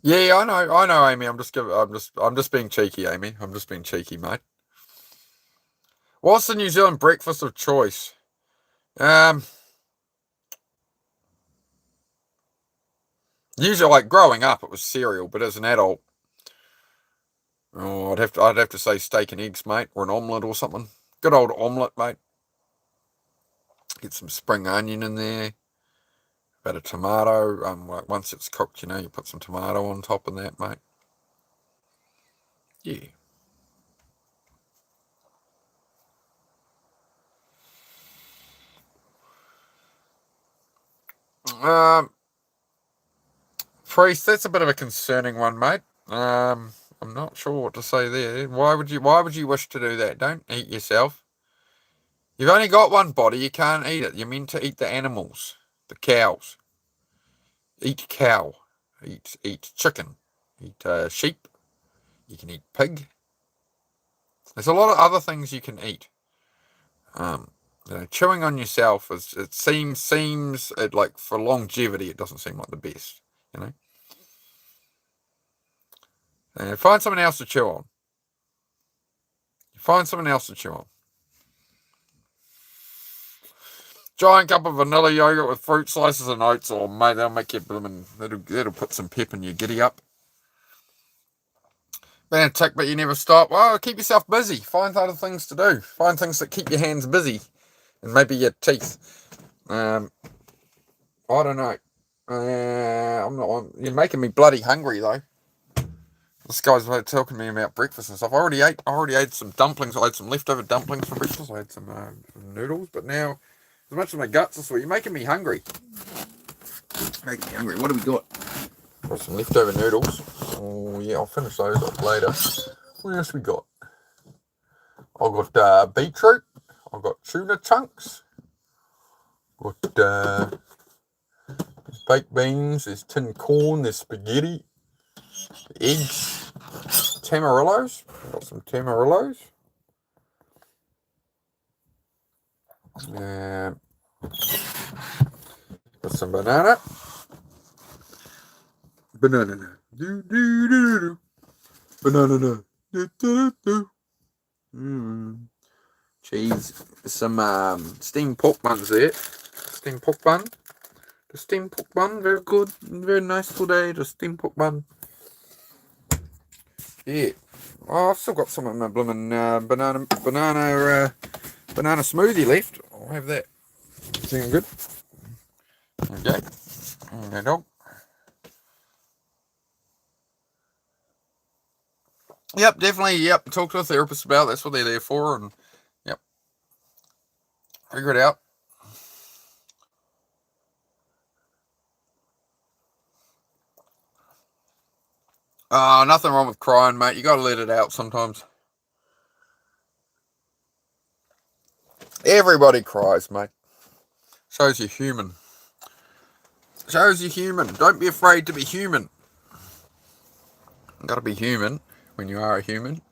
Yeah, I know, Amy. I'm just being cheeky, Amy. I'm just being cheeky, mate. What's the New Zealand breakfast of choice? Um, Usually, like growing up, it was cereal, but as an adult, oh, I'd have to say steak and eggs, mate, or an omelette or something. Good old omelette, mate. Get some spring onion in there, bit of tomato. Like once it's cooked, you know, you put some tomato on top of that, mate. Yeah. Um, Priest, that's a bit of a concerning one, mate. I'm not sure what to say there. Why would you wish to do that? Don't eat yourself. You've only got one body, you can't eat it. You're meant to eat the animals, the cows. Eat cow. Eat chicken. Eat sheep. You can eat pig. There's a lot of other things you can eat. Chewing on yourself seems like for longevity, it doesn't seem like the best. And find someone else to chew on. Find someone else to chew on. Giant cup of vanilla yogurt with fruit slices and oats, or mate, they'll make you blooming. That'll put some pep in your giddy up. Been a tick, but you never stop. Well, keep yourself busy. Find other things to do. Find things that keep your hands busy, and maybe your teeth. I don't know. I'm not. You're making me bloody hungry though. This guy's talking to me about breakfast and stuff. I already ate some dumplings. I had some leftover dumplings for breakfast. I had some noodles, but now, as much as my guts are sweet, you're making me hungry. Making me hungry. What do we got? Got some leftover noodles. Oh yeah, I'll finish those up later. What else we got? I've got beetroot. I've got tuna chunks. Got baked beans. There's tin corn. There's spaghetti. Eggs. Tamarillos. Got some tamarillos. Got some banana. Banana. Do do do do. Banana. Do do do. Cheese. Some steamed pork buns there. Steamed pork bun. The steamed pork bun, very good, very nice today. The steamed pork bun. Yeah. Oh, I've still got some of my blooming banana smoothie left. I'll have that. Seeing good. Okay. Okay, dog. Yep, definitely. Yep, talk to a therapist about it. That's what they're there for. And yep, figure it out. Nothing wrong with crying, mate. You gotta let it out sometimes. Everybody cries, mate. Shows you're human. Shows you're human. Don't be afraid to be human. You gotta be human when you are a human.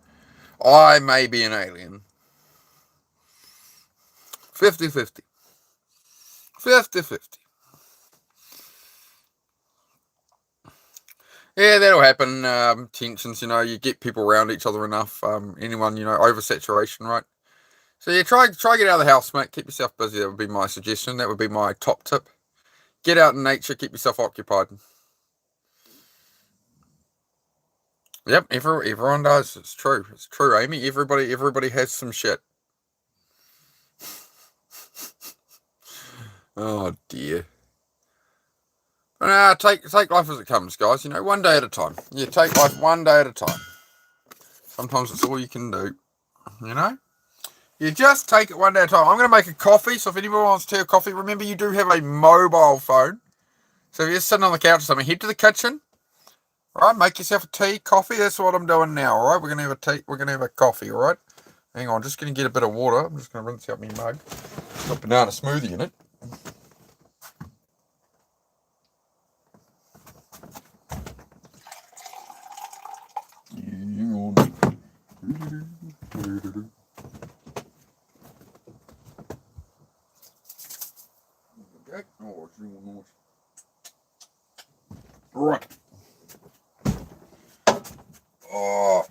I may be an alien. 50-50. 50-50. Yeah, that'll happen. Tensions, you get people around each other enough. Anyone, oversaturation, right? So yeah, try get out of the house, mate. Keep yourself busy. That would be my suggestion. That would be my top tip. Get out in nature. Keep yourself occupied. Yep, everyone does. It's true. It's true, Amy. Everybody has some shit. Oh dear. Take life as it comes, guys. One day at a time. Yeah, take life one day at a time. Sometimes it's all you can do. You just take it one day at a time. I'm going to make a coffee, so if anybody wants tea or coffee, remember you do have a mobile phone. So if you're sitting on the couch or something, head to the kitchen. All right, make yourself a tea, coffee. That's what I'm doing now. All right, we're going to have a tea. We're going to have a coffee. All right. Hang on, just going to get a bit of water. I'm just going to rinse out my mug. Got banana smoothie in it. Hang on. Oh, it's real nice. Right. Oh,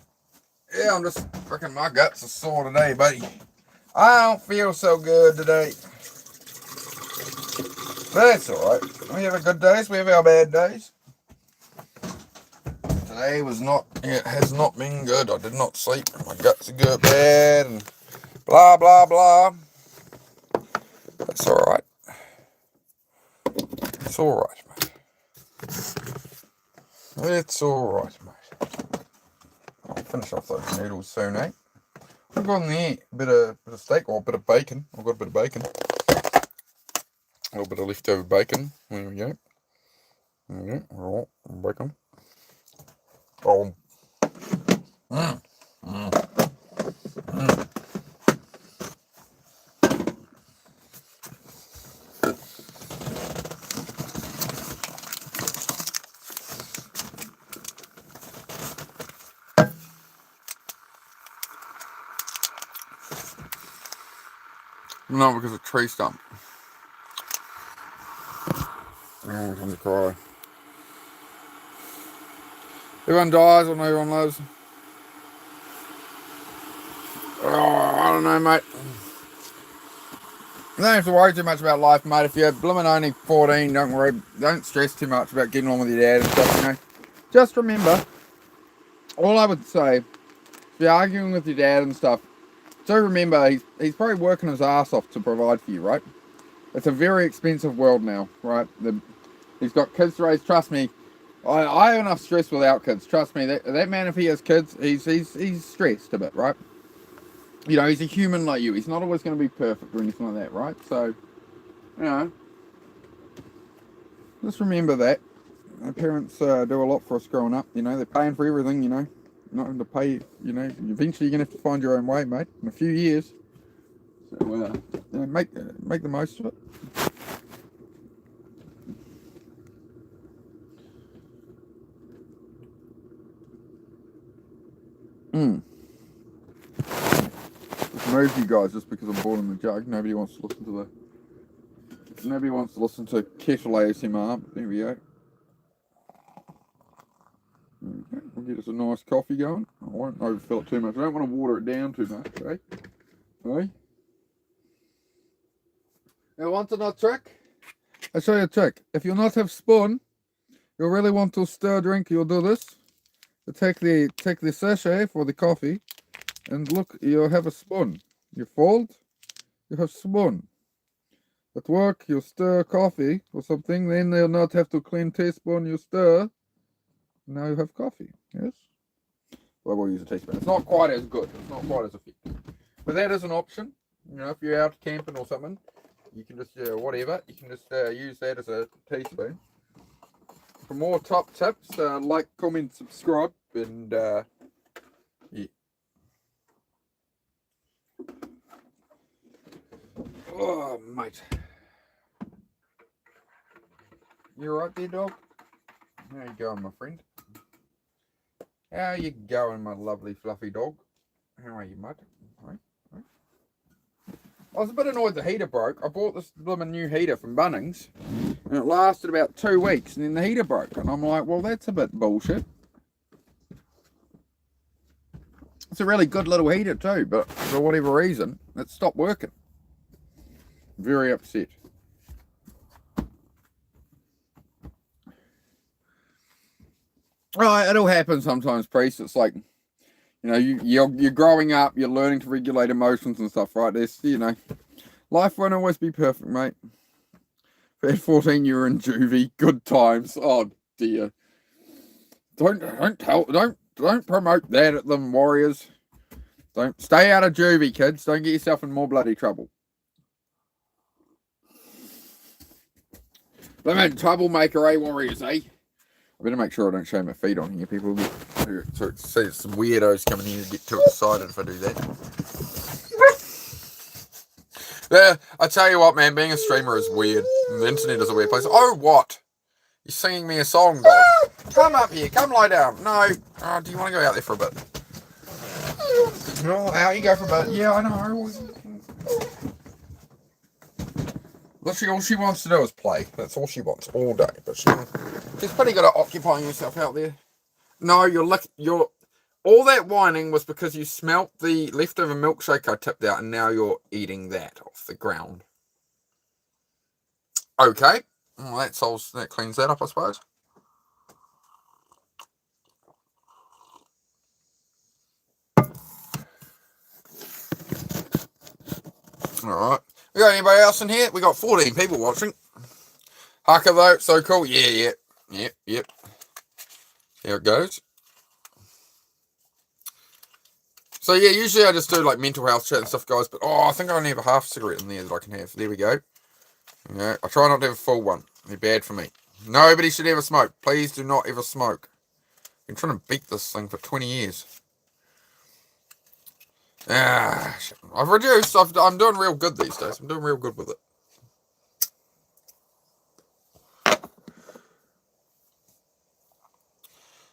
yeah, I'm just freaking, my guts are sore today, buddy. I don't feel so good today. But that's alright. We have our good days, we have our bad days. Today has not been good. I did not sleep. My guts are good, bad, and blah, blah, blah. That's alright. It's alright, mate. It's alright, mate. I'll finish off those noodles soon, eh? I've got in there a bit of steak or a bit of bacon. I've got a bit of bacon. A little bit of leftover bacon. There we go. There we go. All right, bacon. Oh. No, because of a tree stump. Oh, I'm going to cry. Everyone dies, I know everyone lives. Oh, I don't know, mate. You don't have to worry too much about life, mate. If you're blooming only 14, don't worry. Don't stress too much about getting on with your dad and stuff, you know. Just remember, all I would say, if you're arguing with your dad and stuff, do remember, he's probably working his ass off to provide for you, right? It's a very expensive world now, right? He's got kids to raise. Trust me, I have enough stress without kids. Trust me, that man, if he has kids, he's stressed a bit, right? You know, he's a human like you. He's not always going to be perfect or anything like that, right? So, you know, just remember that. Our parents do a lot for us growing up. You know, they're paying for everything, you know. Not having to pay, you know. Eventually you're going to have to find your own way, mate, in a few years. So, you know, make the most of it. Just move you guys just because I'm bored in the jug. Nobody wants to listen to kettle ASMR. But there we go. Okay, we'll get us a nice coffee going. I won't overfill it too much. I don't want to water it down too much, eh? Hey? Now, want to know a trick? I'll show you a trick. If you'll not have spoon, you'll really want to stir drink, you'll do this. You take the sachet for the coffee, and look, you'll have a spoon. You fold, you have spoon. At work, you stir coffee or something, then they'll not have to clean teaspoon, you stir. Now you have coffee, yes? Well, we'll use a teaspoon. It's not quite as good. It's not quite as effective. But that is an option. You know, if you're out camping or something, you can just, whatever, you can just use that as a teaspoon. For more top tips, like, comment, subscribe, and, yeah. Oh, mate. You alright there, dog? How you going, my friend? How you going, my lovely fluffy dog? How are you, mate? Right? I was a bit annoyed the heater broke. I bought this blooming new heater from Bunnings, and it lasted about 2 weeks, and then the heater broke. And I'm like, well, that's a bit bullshit. It's a really good little heater too, but for whatever reason, it stopped working. Very upset. Right, it'll happen sometimes, Priest. It's like, you know, you're growing up, you're learning to regulate emotions and stuff, right? There's, you know, life won't always be perfect, mate. At 14, you were in juvie. Good times. Oh dear. Don't promote that at them, warriors. Don't stay out of juvie, kids. Don't get yourself in more bloody trouble. Lemon troublemaker, eh, warriors, eh? I better make sure I don't show my feet on here. People will see some weirdos coming here and get too excited if I do that. Yeah, I tell you what, man, being a streamer is weird. The internet is a weird place. Oh, what? You're singing me a song, dog. Come up here. Come lie down. No. Oh, do you want to go out there for a bit? No, out you go for a bit. Yeah, I know. Literally, all she wants to do is play. That's all she wants all day. But she's pretty good at occupying herself out there. No, you're all that whining was because you smelt the leftover milkshake I tipped out, and now you're eating that off the ground. Okay, well, that cleans that up, I suppose. All right. We got anybody else in here? We got 14 people watching. Haka though, so cool. Yeah. Yep. There it goes. So yeah, usually I just do like mental health chat and stuff, guys. But I think I only have a half cigarette in there that I can have. There we go. Yeah, I try not to have a full one. They're bad for me. Nobody should ever smoke. Please do not ever smoke. I've been trying to beat this thing for 20 years. I've reduced. I'm doing real good these days. I'm doing real good with it.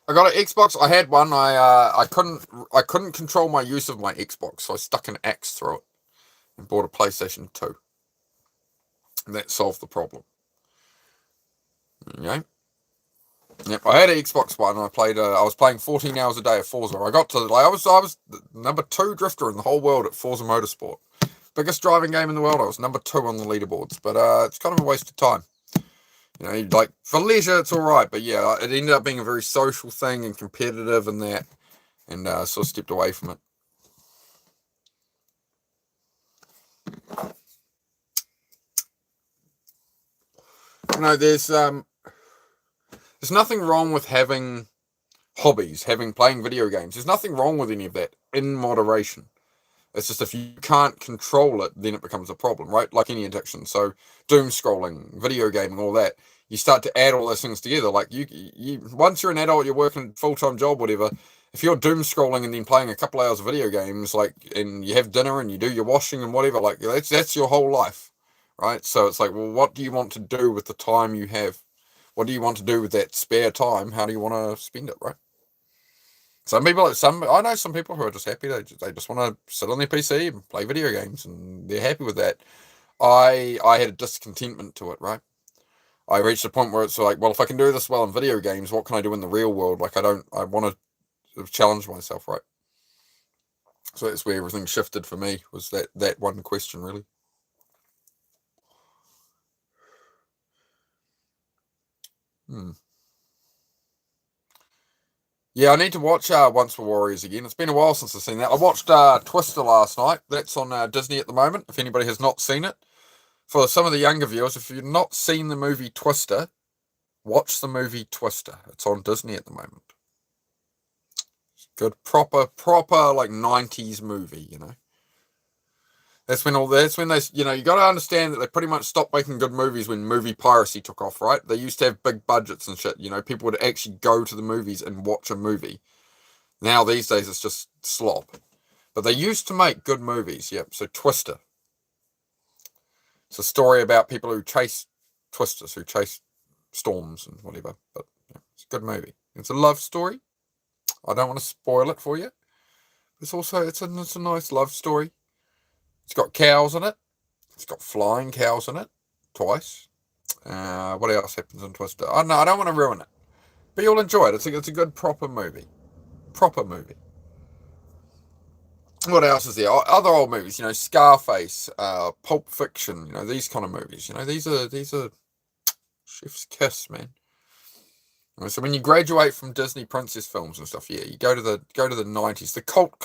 I got an Xbox. I had one. I couldn't control my use of my Xbox, so I stuck an axe through it. and bought a PlayStation 2. And that solved the problem. Okay. Yep, I had an Xbox One. I was playing 14 hours a day of Forza. I was number 2 drifter in the whole world at Forza Motorsport. Biggest driving game in the world. I was number 2 on the leaderboards, but it's kind of a waste of time. You know, like for leisure, it's all right, but yeah, it ended up being a very social thing and competitive and that, and sort of stepped away from it. You know, there's nothing wrong with having hobbies, playing video games. There's nothing wrong with any of that in moderation. It's just if you can't control it, then it becomes a problem, right? Like any addiction. So doom scrolling, video gaming, all that. You start to add all those things together. Like you once you're an adult, you're working a full-time job, whatever. If you're doom scrolling and then playing a couple hours of video games, like, and you have dinner and you do your washing and whatever, like that's your whole life, right? So it's like, well, what do you want to do with the time you have? What do you want to do with that spare time? How do you want to spend it, right? I know some people who are just happy. They just want to sit on their PC and play video games, and they're happy with that. I had a discontentment to it, right? I reached a point where it's like, well, if I can do this well in video games, what can I do in the real world? Like, I want to challenge myself, right? So that's where everything shifted for me, was that one question, really. Yeah, I need to watch Once Were Warriors again. It's been a while since I've seen that. I watched Twister last night. That's on Disney at the moment, if anybody has not seen it. For some of the younger viewers, if you've not seen the movie Twister, watch the movie Twister. It's on Disney at the moment. It's good, proper like 90s movie, you know. That's when they, you know, you got to understand that they pretty much stopped making good movies when movie piracy took off, right? They used to have big budgets and shit. You know, people would actually go to the movies and watch a movie. Now these days it's just slop. But they used to make good movies, yep. So Twister. It's a story about people who chase twisters, who chase storms and whatever. But yeah, it's a good movie. It's a love story. I don't want to spoil it for you. It's a nice love story. It's got cows in it. It's got flying cows in it. Twice. What else happens in Twister? I don't want to ruin it. But you'll enjoy it. It's a good proper movie. Proper movie. What else is there? Other old movies, you know, Scarface, Pulp Fiction, you know, these kind of movies. You know, these are chef's kiss, man. So when you graduate from Disney princess films and stuff, yeah, you go to the 90s, the cult,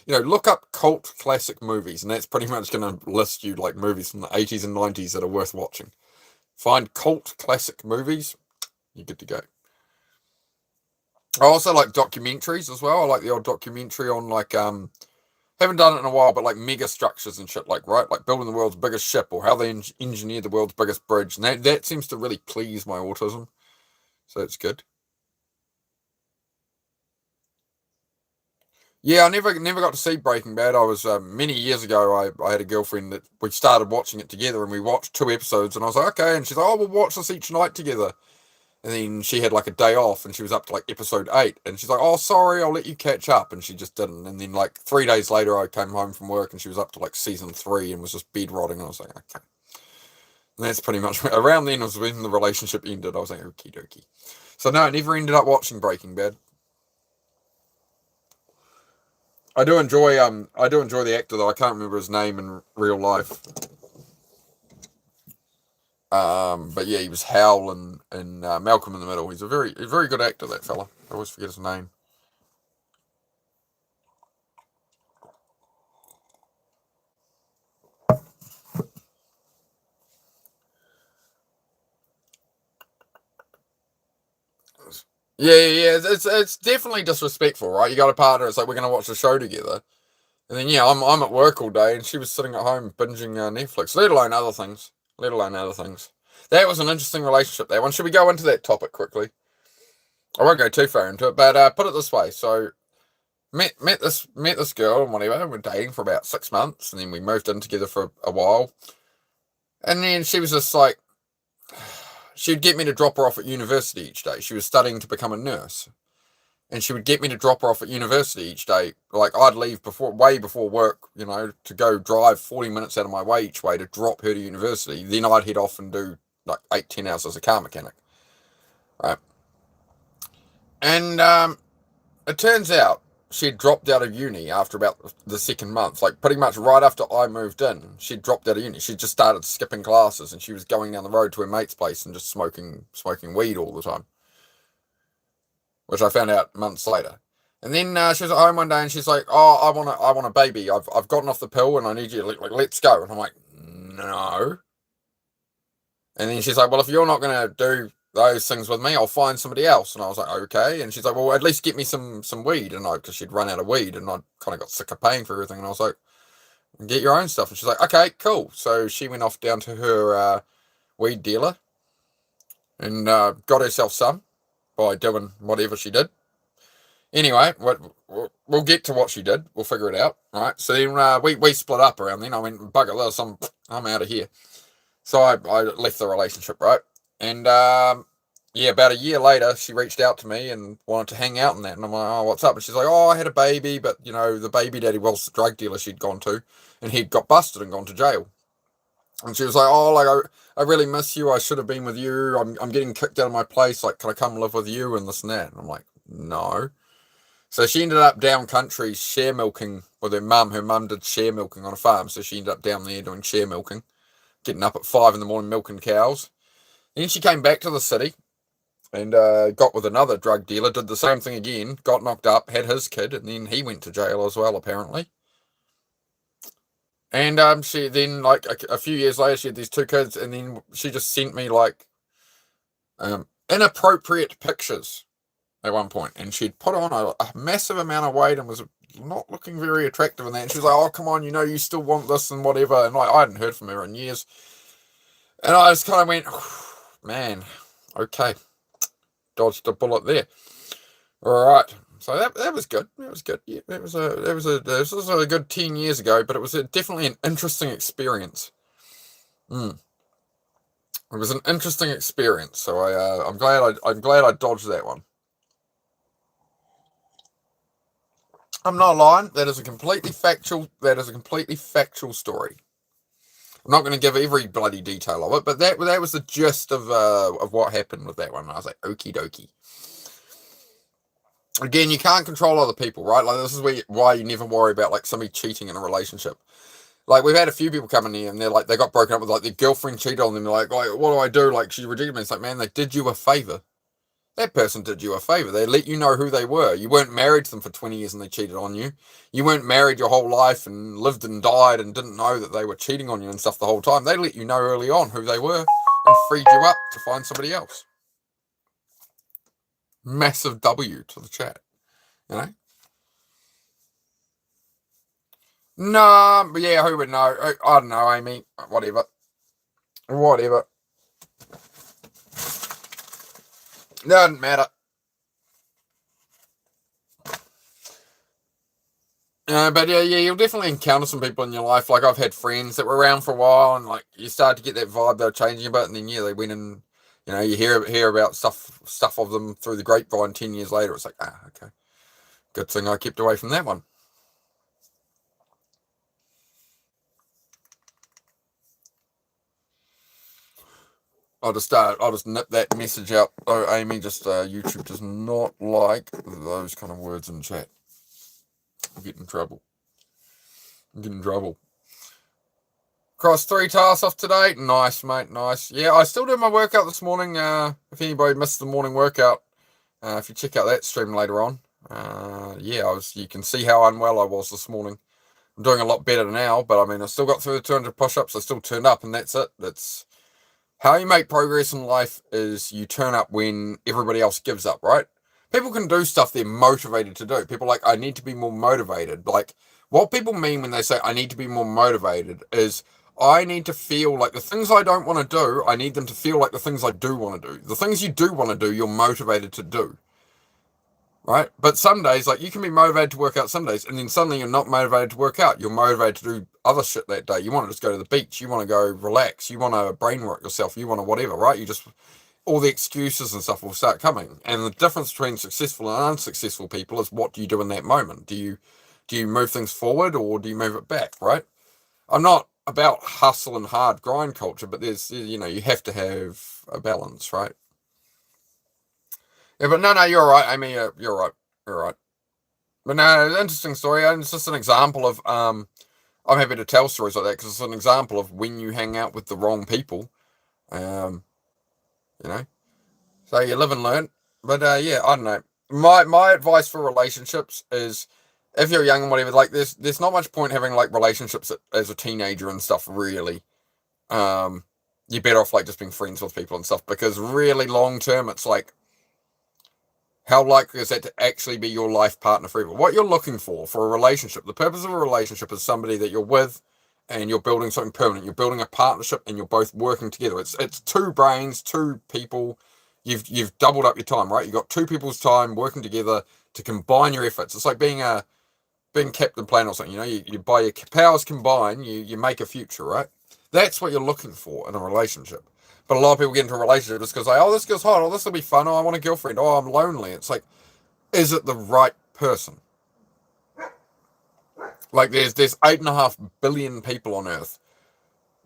you know, look up cult classic movies, and that's pretty much going to list you like movies from the 80s and 90s that are worth watching. Find cult classic movies, you're good to go. I also like documentaries as well. I like the old documentary on like haven't done it in a while, but like mega structures and shit, like, right, like building the world's biggest ship, or how they engineer the world's biggest bridge, and that seems to really please my autism. So it's good. Yeah, I never got to see Breaking Bad. I was many years ago. I had a girlfriend that we started watching it together, and we watched 2 episodes. And I was like, okay. And she's like, oh, we'll watch this each night together. And then she had like a day off, and she was up to like episode 8. And she's like, oh, sorry, I'll let you catch up. And she just didn't. And then like 3 days later, I came home from work, and she was up to like season 3 and was just bed rotting. I was like, okay. And that's pretty much around then was when the relationship ended. I was like, okie dokie. So no, I never ended up watching Breaking Bad. I do enjoy the actor though. I can't remember his name in real life. But yeah, he was Hal in Malcolm in the Middle. He's a very good actor, that fella. I always forget his name. Yeah. It's definitely disrespectful, right? You got a partner. It's like, we're gonna watch a show together, and then yeah, I'm at work all day, and she was sitting at home binging Netflix. Let alone other things. That was an interesting relationship. That one. Should we go into that topic quickly? I won't go too far into it, but put it this way. So met this girl and whatever. We're dating for about 6 months, and then we moved in together for a while. And then she was just like, she'd get me to drop her off at university each day. She was studying to become a nurse. and she would get me to drop her off at university each day. Like, I'd leave way before work, to go drive 40 minutes out of my way each way to drop her to university. Then I'd head off and do like 8-10 hours as a car mechanic, right? And it turns out she'd dropped out of uni after about the second month, like pretty much right after I moved in. She'd dropped out of uni. She just started skipping classes, and she was going down the road to her mate's place and just smoking weed all the time, which I found out months later. And then she was at home one day, and she's like, "Oh, I want a baby. I've gotten off the pill, and I need you. Like, let's go." And I'm like, "No." And then she's like, "Well, if you're not gonna do those things with me, I'll find somebody else." And I was like, "Okay." And she's like, "Well, at least get me some weed." And because she'd run out of weed, and I kind of got sick of paying for everything. And I was like, "Get your own stuff." And she's like, "Okay, cool." So she went off down to her weed dealer and got herself some by doing whatever she did. Anyway, we'll get to what she did. We'll figure it out, right? So then we split up around then. I went, "Bugger this, I'm out of here." So I left the relationship, right? And yeah, about a year later, she reached out to me and wanted to hang out and that. And I'm like, "Oh, what's up?" And she's like, "Oh, I had a baby, but the baby daddy was the drug dealer she'd gone to, and he'd got busted and gone to jail." And she was like, "Oh, like I really miss you. I should have been with you. I'm getting kicked out of my place. Like, can I come live with you and this and that?" And I'm like, "No." So she ended up down country share milking with her mum. Her mum did share milking on a farm, so she ended up down there doing share milking, getting up at 5 a.m. milking cows. Then she came back to the city and got with another drug dealer, did the same thing again, got knocked up, had his kid, and then he went to jail as well, apparently. And she then, like a few years later, she had these 2 kids, and then she just sent me like inappropriate pictures at one point, and she'd put on a massive amount of weight and was not looking very attractive in that. And she was like, "Oh, come on, you still want this and whatever." And like, I hadn't heard from her in years, and I just kind of went, "Man, okay, dodged a bullet there." All right, so that was good. That was good. Yeah, this was a good 10 years ago, but it was definitely an interesting experience. It was an interesting experience, so I'm glad I dodged that one. I'm not lying. That is a completely factual story. I'm not going to give every bloody detail of it, but that was the gist of what happened with that one. I was like, okie dokie. Again, you can't control other people, right? Like, this is why you never worry about like somebody cheating in a relationship. Like, we've had a few people come in here and they're like, they got broken up with, like, their girlfriend cheated on them. They're like, "What do I do?" Like, she rejected me. It's like, man, they did you a favor. That person did you a favor. They let you know who they were. You weren't married to them for 20 years and they cheated on you. You weren't married your whole life and lived and died and didn't know that they were cheating on you and stuff the whole time. They let you know early on who they were and freed you up to find somebody else. Massive W to the chat, No, but yeah, who would know? I don't know, Amy. Whatever. Doesn't matter. But yeah, you'll definitely encounter some people in your life. Like, I've had friends that were around for a while, and like you start to get that vibe they're changing a bit, and then they went and you hear about stuff of them through the grapevine. 10 years later, it's like, okay, good thing I kept away from that one. I'll just nip that message out. Oh, Amy, just YouTube does not like those kind of words in chat. I'm getting in trouble. Cross 3 tasks off today. Nice, mate. Nice. Yeah, I still did my workout this morning. If anybody missed the morning workout, if you check out that stream later on, you can see how unwell I was this morning. I'm doing a lot better now, but I mean, I still got through the 200 push-ups. I still turned up, and that's it. That's how you make progress in life, is you turn up when everybody else gives up, right? People can do stuff they're motivated to do. People are like, I need to be more motivated. Like, what people mean when they say I need to be more motivated is I need to feel like the things I don't want to do, I need them to feel like the things I do want to do. The things you do want to do, you're motivated to do. Right? But some days, like, you can be motivated to work out some days, and then suddenly you're not motivated to work out. You're motivated to do other shit that day. You want to just go to the beach. You want to go relax. You want to brain work yourself. You want to whatever, right? all the excuses and stuff will start coming. And the difference between successful and unsuccessful people is what do you do in that moment? Do you move things forward or do you move it back, right? I'm not about hustle and hard grind culture, but there's, you have to have a balance, right? Yeah, but no, you're right, Amy. You're right. You're right. But no, interesting story. And it's just an example of I'm happy to tell stories like that because it's an example of when you hang out with the wrong people. Um, you know, so you live and learn. But yeah, I don't know. My advice for relationships is if you're young and whatever, like there's not much point having like relationships as a teenager and stuff. Really, you're better off like just being friends with people and stuff because really long term, it's like how likely is that to actually be your life partner forever? What you're looking for a relationship, the purpose of a relationship is somebody that you're with and you're building something permanent. You're building a partnership and you're both working together. It's two brains, two people. You've doubled up your time, right? You've got two people's time working together to combine your efforts. It's like being Captain Planet or something. You by your powers combine, you make a future, right? That's what you're looking for in a relationship. But a lot of people get into a relationship just because like, oh, this girl's hot, oh, this will be fun, oh, I want a girlfriend, oh, I'm lonely. It's like, is it the right person? Like there's 8.5 billion people on Earth.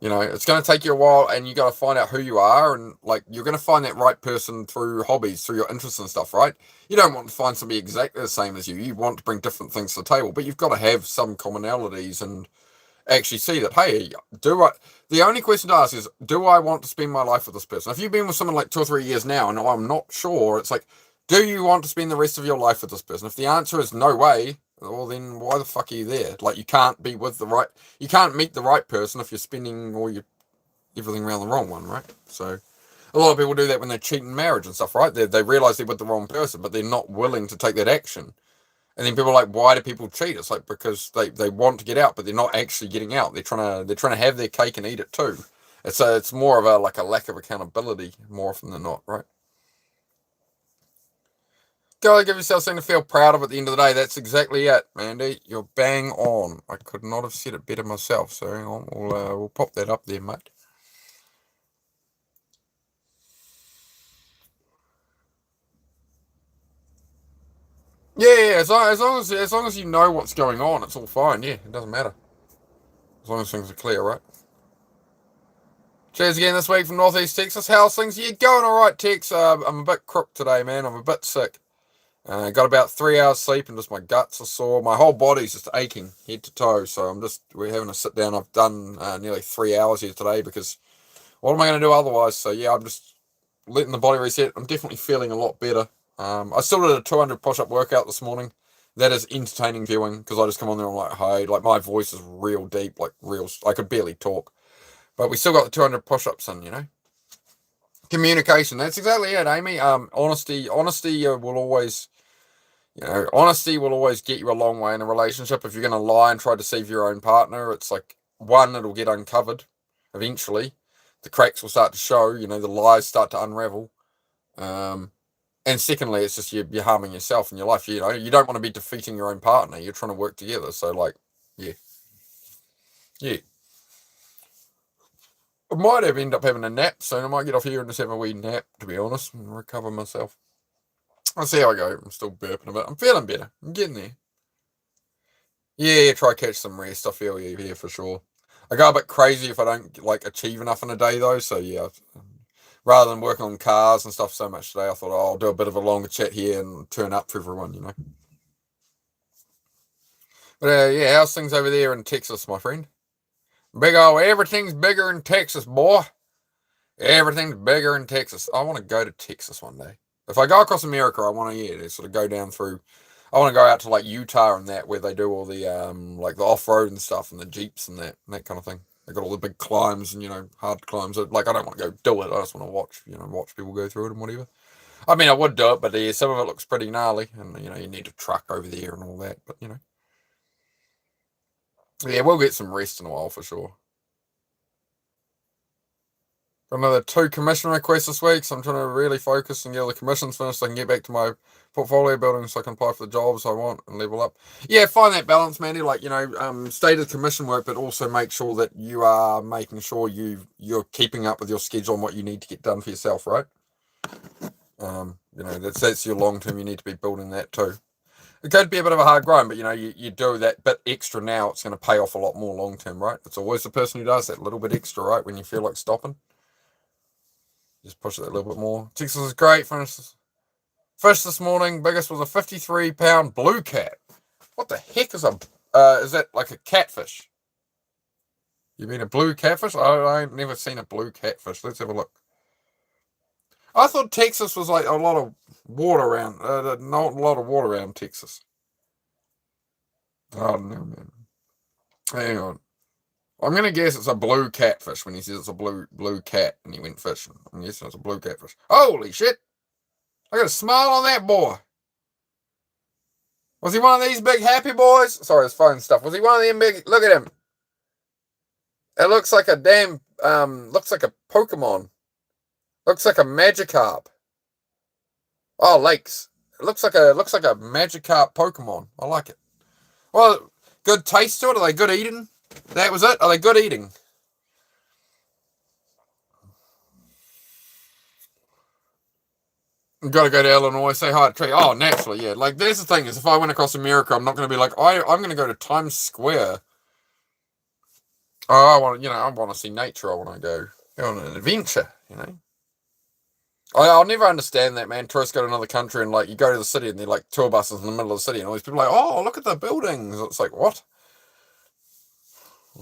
It's going to take you a while, and you got to find out who you are, and like you're going to find that right person through hobbies, through your interests and stuff, right? You don't want to find somebody exactly the same as you. You want to bring different things to the table, but you've got to have some commonalities and actually see that, hey, the only question to ask is, do I want to spend my life with this person? If you've been with someone like 2 or 3 years now and I'm not sure, it's like, do you want to spend the rest of your life with this person? If the answer is no way, well then why the fuck are you there? Like you can't meet the right person if you're spending all your everything around the wrong one, right? So a lot of people do that when they cheat in marriage and stuff, right? They realize they're with the wrong person, but they're not willing to take that action. And then people are like, why do people cheat? It's like because they want to get out, but they're not actually getting out. They're trying to have their cake and eat it too. It's more of a lack of accountability more often than not, right? Go give yourself something to feel proud of at the end of the day. That's exactly it, Mandy. You're bang on. I could not have said it better myself. So hang on, we'll pop that up there, mate. Yeah, as long as you know what's going on, it's all fine. Yeah, it doesn't matter as long as things are clear, right? Cheers again this week from Northeast Texas. How's things? You going all right, Tex? I'm a bit crook today, man. I'm a bit sick. Got about 3 hours sleep and just my guts are sore. My whole body's just aching head to toe. So we're having a sit down. I've done nearly 3 hours here today because what am I going to do otherwise? So yeah, I'm just letting the body reset. I'm definitely feeling a lot better. I still did a 200 push-up workout this morning. That is entertaining viewing because I just come on there and I'm like, hey, like my voice is real deep, like real. I could barely talk. But we still got the 200 push-ups in. Communication. That's exactly it, Amy. Honesty will always, honesty will always get you a long way in a relationship. If you're going to lie and try to deceive your own partner, it's like, one, it'll get uncovered eventually. The cracks will start to show, the lies start to unravel. And secondly, it's just you're harming yourself in your life. You don't want to be defeating your own partner. You're trying to work together. So, like, yeah. Yeah. I might end up having a nap soon. I might get off here and just have a wee nap, to be honest, and recover myself. I'll see how I go. I'm still burping a bit. I'm feeling better. I'm getting there. Yeah, try catch some rest. I feel you here for sure. I go a bit crazy if I don't like achieve enough in a day though. So yeah, rather than working on cars and stuff so much today, I thought I'll do a bit of a longer chat here and turn up for everyone. But yeah, how's things over there in Texas, my friend? Everything's bigger in Texas, boy. Everything's bigger in Texas. I want to go to Texas one day. If I go across America, I want to sort of go down through. I want to go out to like Utah and that where they do all the like the off road and stuff and the jeeps and that kind of thing. They got all the big climbs and hard climbs. Like I don't want to go do it. I just want to watch people go through it and whatever. I mean, I would do it, but yeah, some of it looks pretty gnarly, and you need a truck over there and all that. But yeah, we'll get some rest in a while for sure. Got another 2 commission requests this week, so I'm trying to really focus and get all the commissions finished so I can get back to my portfolio building so I can apply for the jobs I want and level up. Yeah, find that balance, Mandy. Like, stated commission work, but also make sure that you are making sure you're keeping up with your schedule and what you need to get done for yourself, right? You know, that's your long term. You need to be building that too. It could be a bit of a hard grind, but you know, you do that bit extra now, it's going to pay off a lot more long term, right? It's always the person who does that little bit extra, right? When you feel like stopping, just push it a little bit more. Texas is great. Fish this morning, biggest was a 53-pound blue cat. What the heck is is that like a catfish? You mean a blue catfish? I've never seen a blue catfish. Let's have a look. I thought Texas was like a lot of water around, not a lot of water around Texas. Oh no, man. Hang on. I'm gonna guess it's a blue catfish when he says it's a blue cat and he went fishing. I'm guessing it's a blue catfish. Holy shit! I got a smile on that boy. Was he one of these big happy boys? Sorry, his phone stuff. Was he one of them big? Look at him. It looks like a damn. Looks like a Pokemon. Looks like a Magikarp. Oh, lakes. It looks like a Magikarp Pokemon. I like it. Well, good taste to it. Are they good eating? That was it. Are they good eating? Got to go to Illinois, say hi to Tree. Oh, naturally, yeah. Like, there's the thing is, if I went across America, I'm not going to be like, I'm going to go to Times Square. Oh, I want to see nature. I want to go on an adventure, you know. I'll never understand that, man. Tourists go to another country and, like, you go to the city and they're like tour buses in the middle of the city and all these people are like, oh, look at the buildings. It's like, what?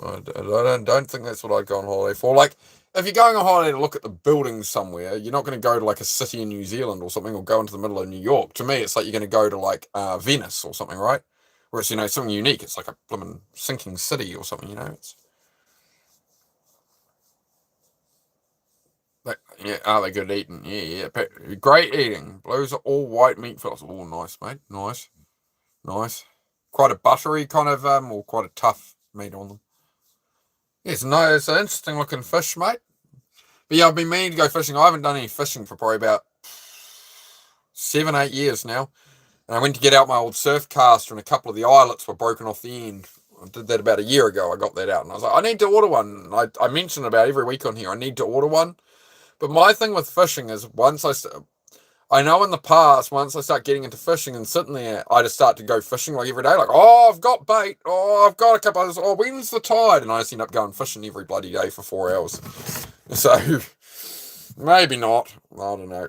I don't think that's what I'd go on holiday for. Like, if you're going on holiday to look at the buildings somewhere, you're not going to go to like a city in New Zealand or something, or go into the middle of New York. To me, it's like you're going to go to like Venice or something, right? Where it's, you know, something unique. It's like a blooming sinking city or something, you know. It's like, yeah, are they good eating? Yeah. Great eating. Blues are all white meat fillets. Oh, nice, mate. Nice. Quite a buttery kind of or quite a tough meat on them. Yes, no, it's an interesting looking fish, mate. But yeah, I've been meaning to go fishing. I haven't done any fishing for probably about 7, 8 years now. And I went to get out my old surf caster and a couple of the eyelets were broken off the end. I did that about a year ago. I got that out and I was like, I need to order one. I mention about every week on here, I need to order one. But my thing with fishing is I know in the past, once I start getting into fishing and sitting there, I just start to go fishing like every day. Like, oh, I've got bait. Oh, I've got a couple of, oh, when's the tide? And I just end up going fishing every bloody day for 4 hours. So, maybe not. I don't know.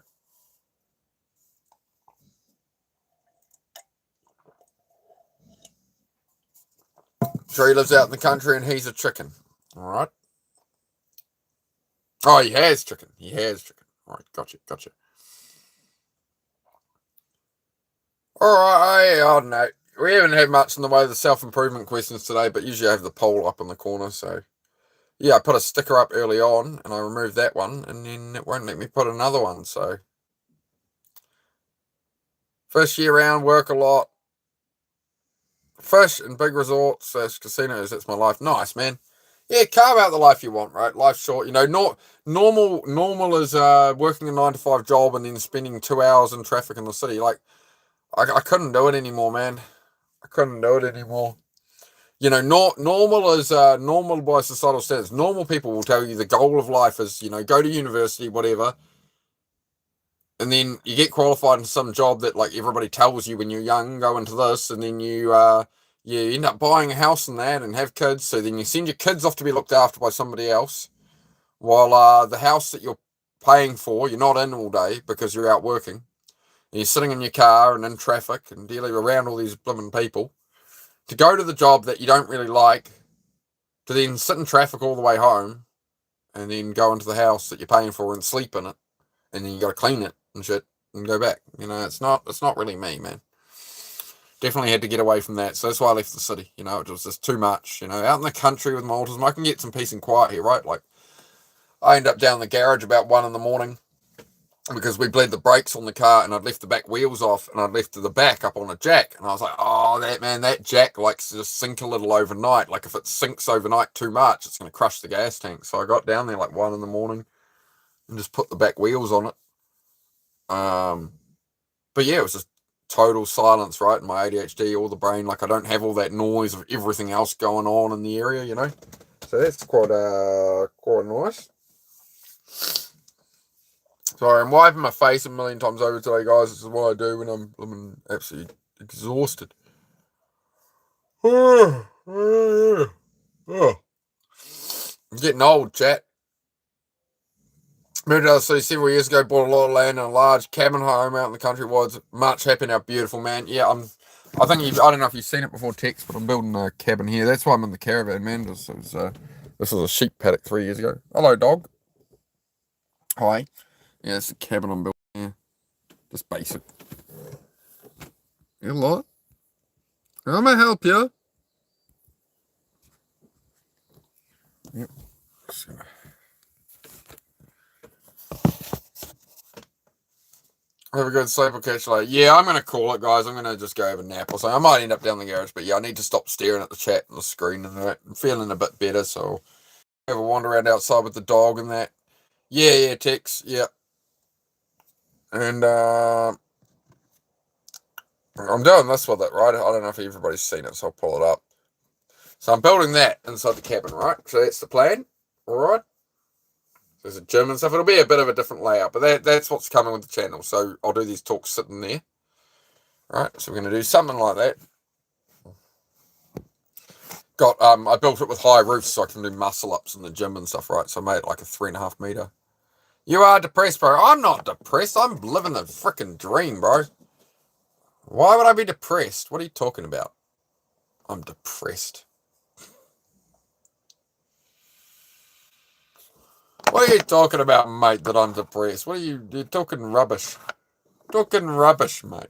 Sure, he lives out in the country and he's a chicken. All right. Oh, he has chicken. All right, gotcha. All right, I don't know. We haven't had much in the way of the self-improvement questions today, but usually I have the poll up in the corner, so... Yeah, I put a sticker up early on, and I removed that one, and then it won't let me put another one, so... First year round, work a lot. Fish and big resorts, casinos, that's my life. Nice, man. Yeah, carve out the life you want, right? Life's short, you know, normal is working a 9 to 5 job and then spending 2 hours in traffic in the city. Like, I couldn't do it anymore, man. I couldn't do it anymore. You know, normal is normal by societal standards. Normal people will tell you the goal of life is, you know, go to university, whatever, and then you get qualified in some job that like everybody tells you when you're young, go into this, and then you end up buying a house and that and have kids. So then you send your kids off to be looked after by somebody else, while the house that you're paying for, you're not in all day because you're out working. And you're sitting in your car and in traffic and dealing around all these blooming people to go to the job that you don't really like, to then sit in traffic all the way home, and then go into the house that you're paying for and sleep in it, and then you got to clean it and shit and go back. You know, it's not really me, man. Definitely had to get away from that, so that's why I left the city. You know, it was just too much. You know, out in the country with my autism, I can get some peace and quiet here, right? Like, I end up down in the garage about 1 a.m. because we bled the brakes on the car and I'd left the back wheels off and I'd left the back up on a jack. And I was like, oh, that jack likes to just sink a little overnight. Like if it sinks overnight too much, it's going to crush the gas tank. So I got down there like 1 a.m. and just put the back wheels on it. But yeah, it was just total silence, right? In my ADHD, all the brain, like I don't have all that noise of everything else going on in the area, you know? So that's quite nice. Sorry, I'm wiping my face a million times over today, guys. This is what I do when I'm absolutely exhausted. I'm getting old, chat. Moved out of the city several years ago, bought a lot of land and a large cabin home out in the country. Was much happy now, beautiful, man. Yeah, I don't know if you've seen it before, Tex, but I'm building a cabin here. That's why I'm in the caravan, man. This was a sheep paddock 3 years ago. Hello, dog. Hi. Yeah, it's a cabin I'm building here. Just basic. You lot? How may I help you? Yep. So. Have a good sleep. I'll catch you later. Yeah, I'm going to call it, guys. I'm going to just go have a nap or something. I might end up down the garage, but yeah, I need to stop staring at the chat and the screen and that. I'm feeling a bit better, so have a wander around outside with the dog and that. Yeah, Tex. Yeah. And I'm doing this with it, right? I don't know if everybody's seen it, so I'll pull it up. So I'm building that inside the cabin, right? So that's the plan, all right? There's a gym and stuff. It'll be a bit of a different layout, but that's what's coming with the channel. So I'll do these talks sitting there. All right, so we're going to do something like that. I built it with high roofs so I can do muscle ups in the gym and stuff, right? So I made it like a 3.5 meter. You are depressed, bro. I'm not depressed. I'm living the freaking dream, bro. Why would I be depressed? What are you talking about? I'm depressed. What are you talking about, mate, that I'm depressed? You're talking rubbish. Talking rubbish, mate.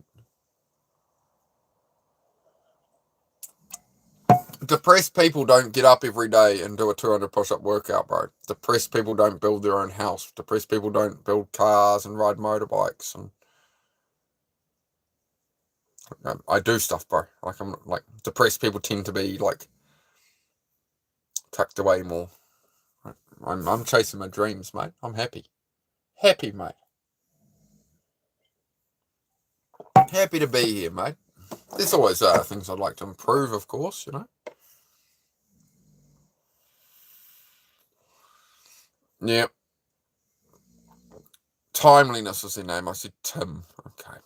Depressed people don't get up every day and do a 200 push-up workout, bro. Depressed people don't build their own house. Depressed people don't build cars and ride motorbikes. And I do stuff, bro. Depressed people tend to be tucked away more. I'm chasing my dreams, mate. I'm happy. Happy, mate. Happy to be here, mate. There's always things I'd like to improve, of course, you know. Yeah. Timeliness is the name. I said Tim. Okay.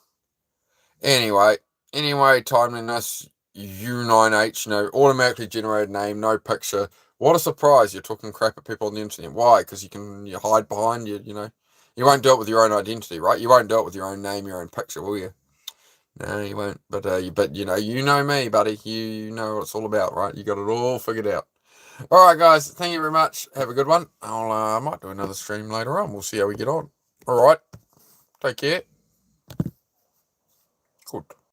Anyway, timeliness, U9H, automatically generated name, no picture. What a surprise. You're talking crap at people on the internet. Why? Because you hide behind you know. You won't do it with your own identity, right? You won't do it with your own name, your own picture, will you? No, you won't. But you know me, buddy. You know what it's all about, right? You got it all figured out. All right, guys. Thank you very much. Have a good one. I might do another stream later on. We'll see how we get on. All right. Take care. Good.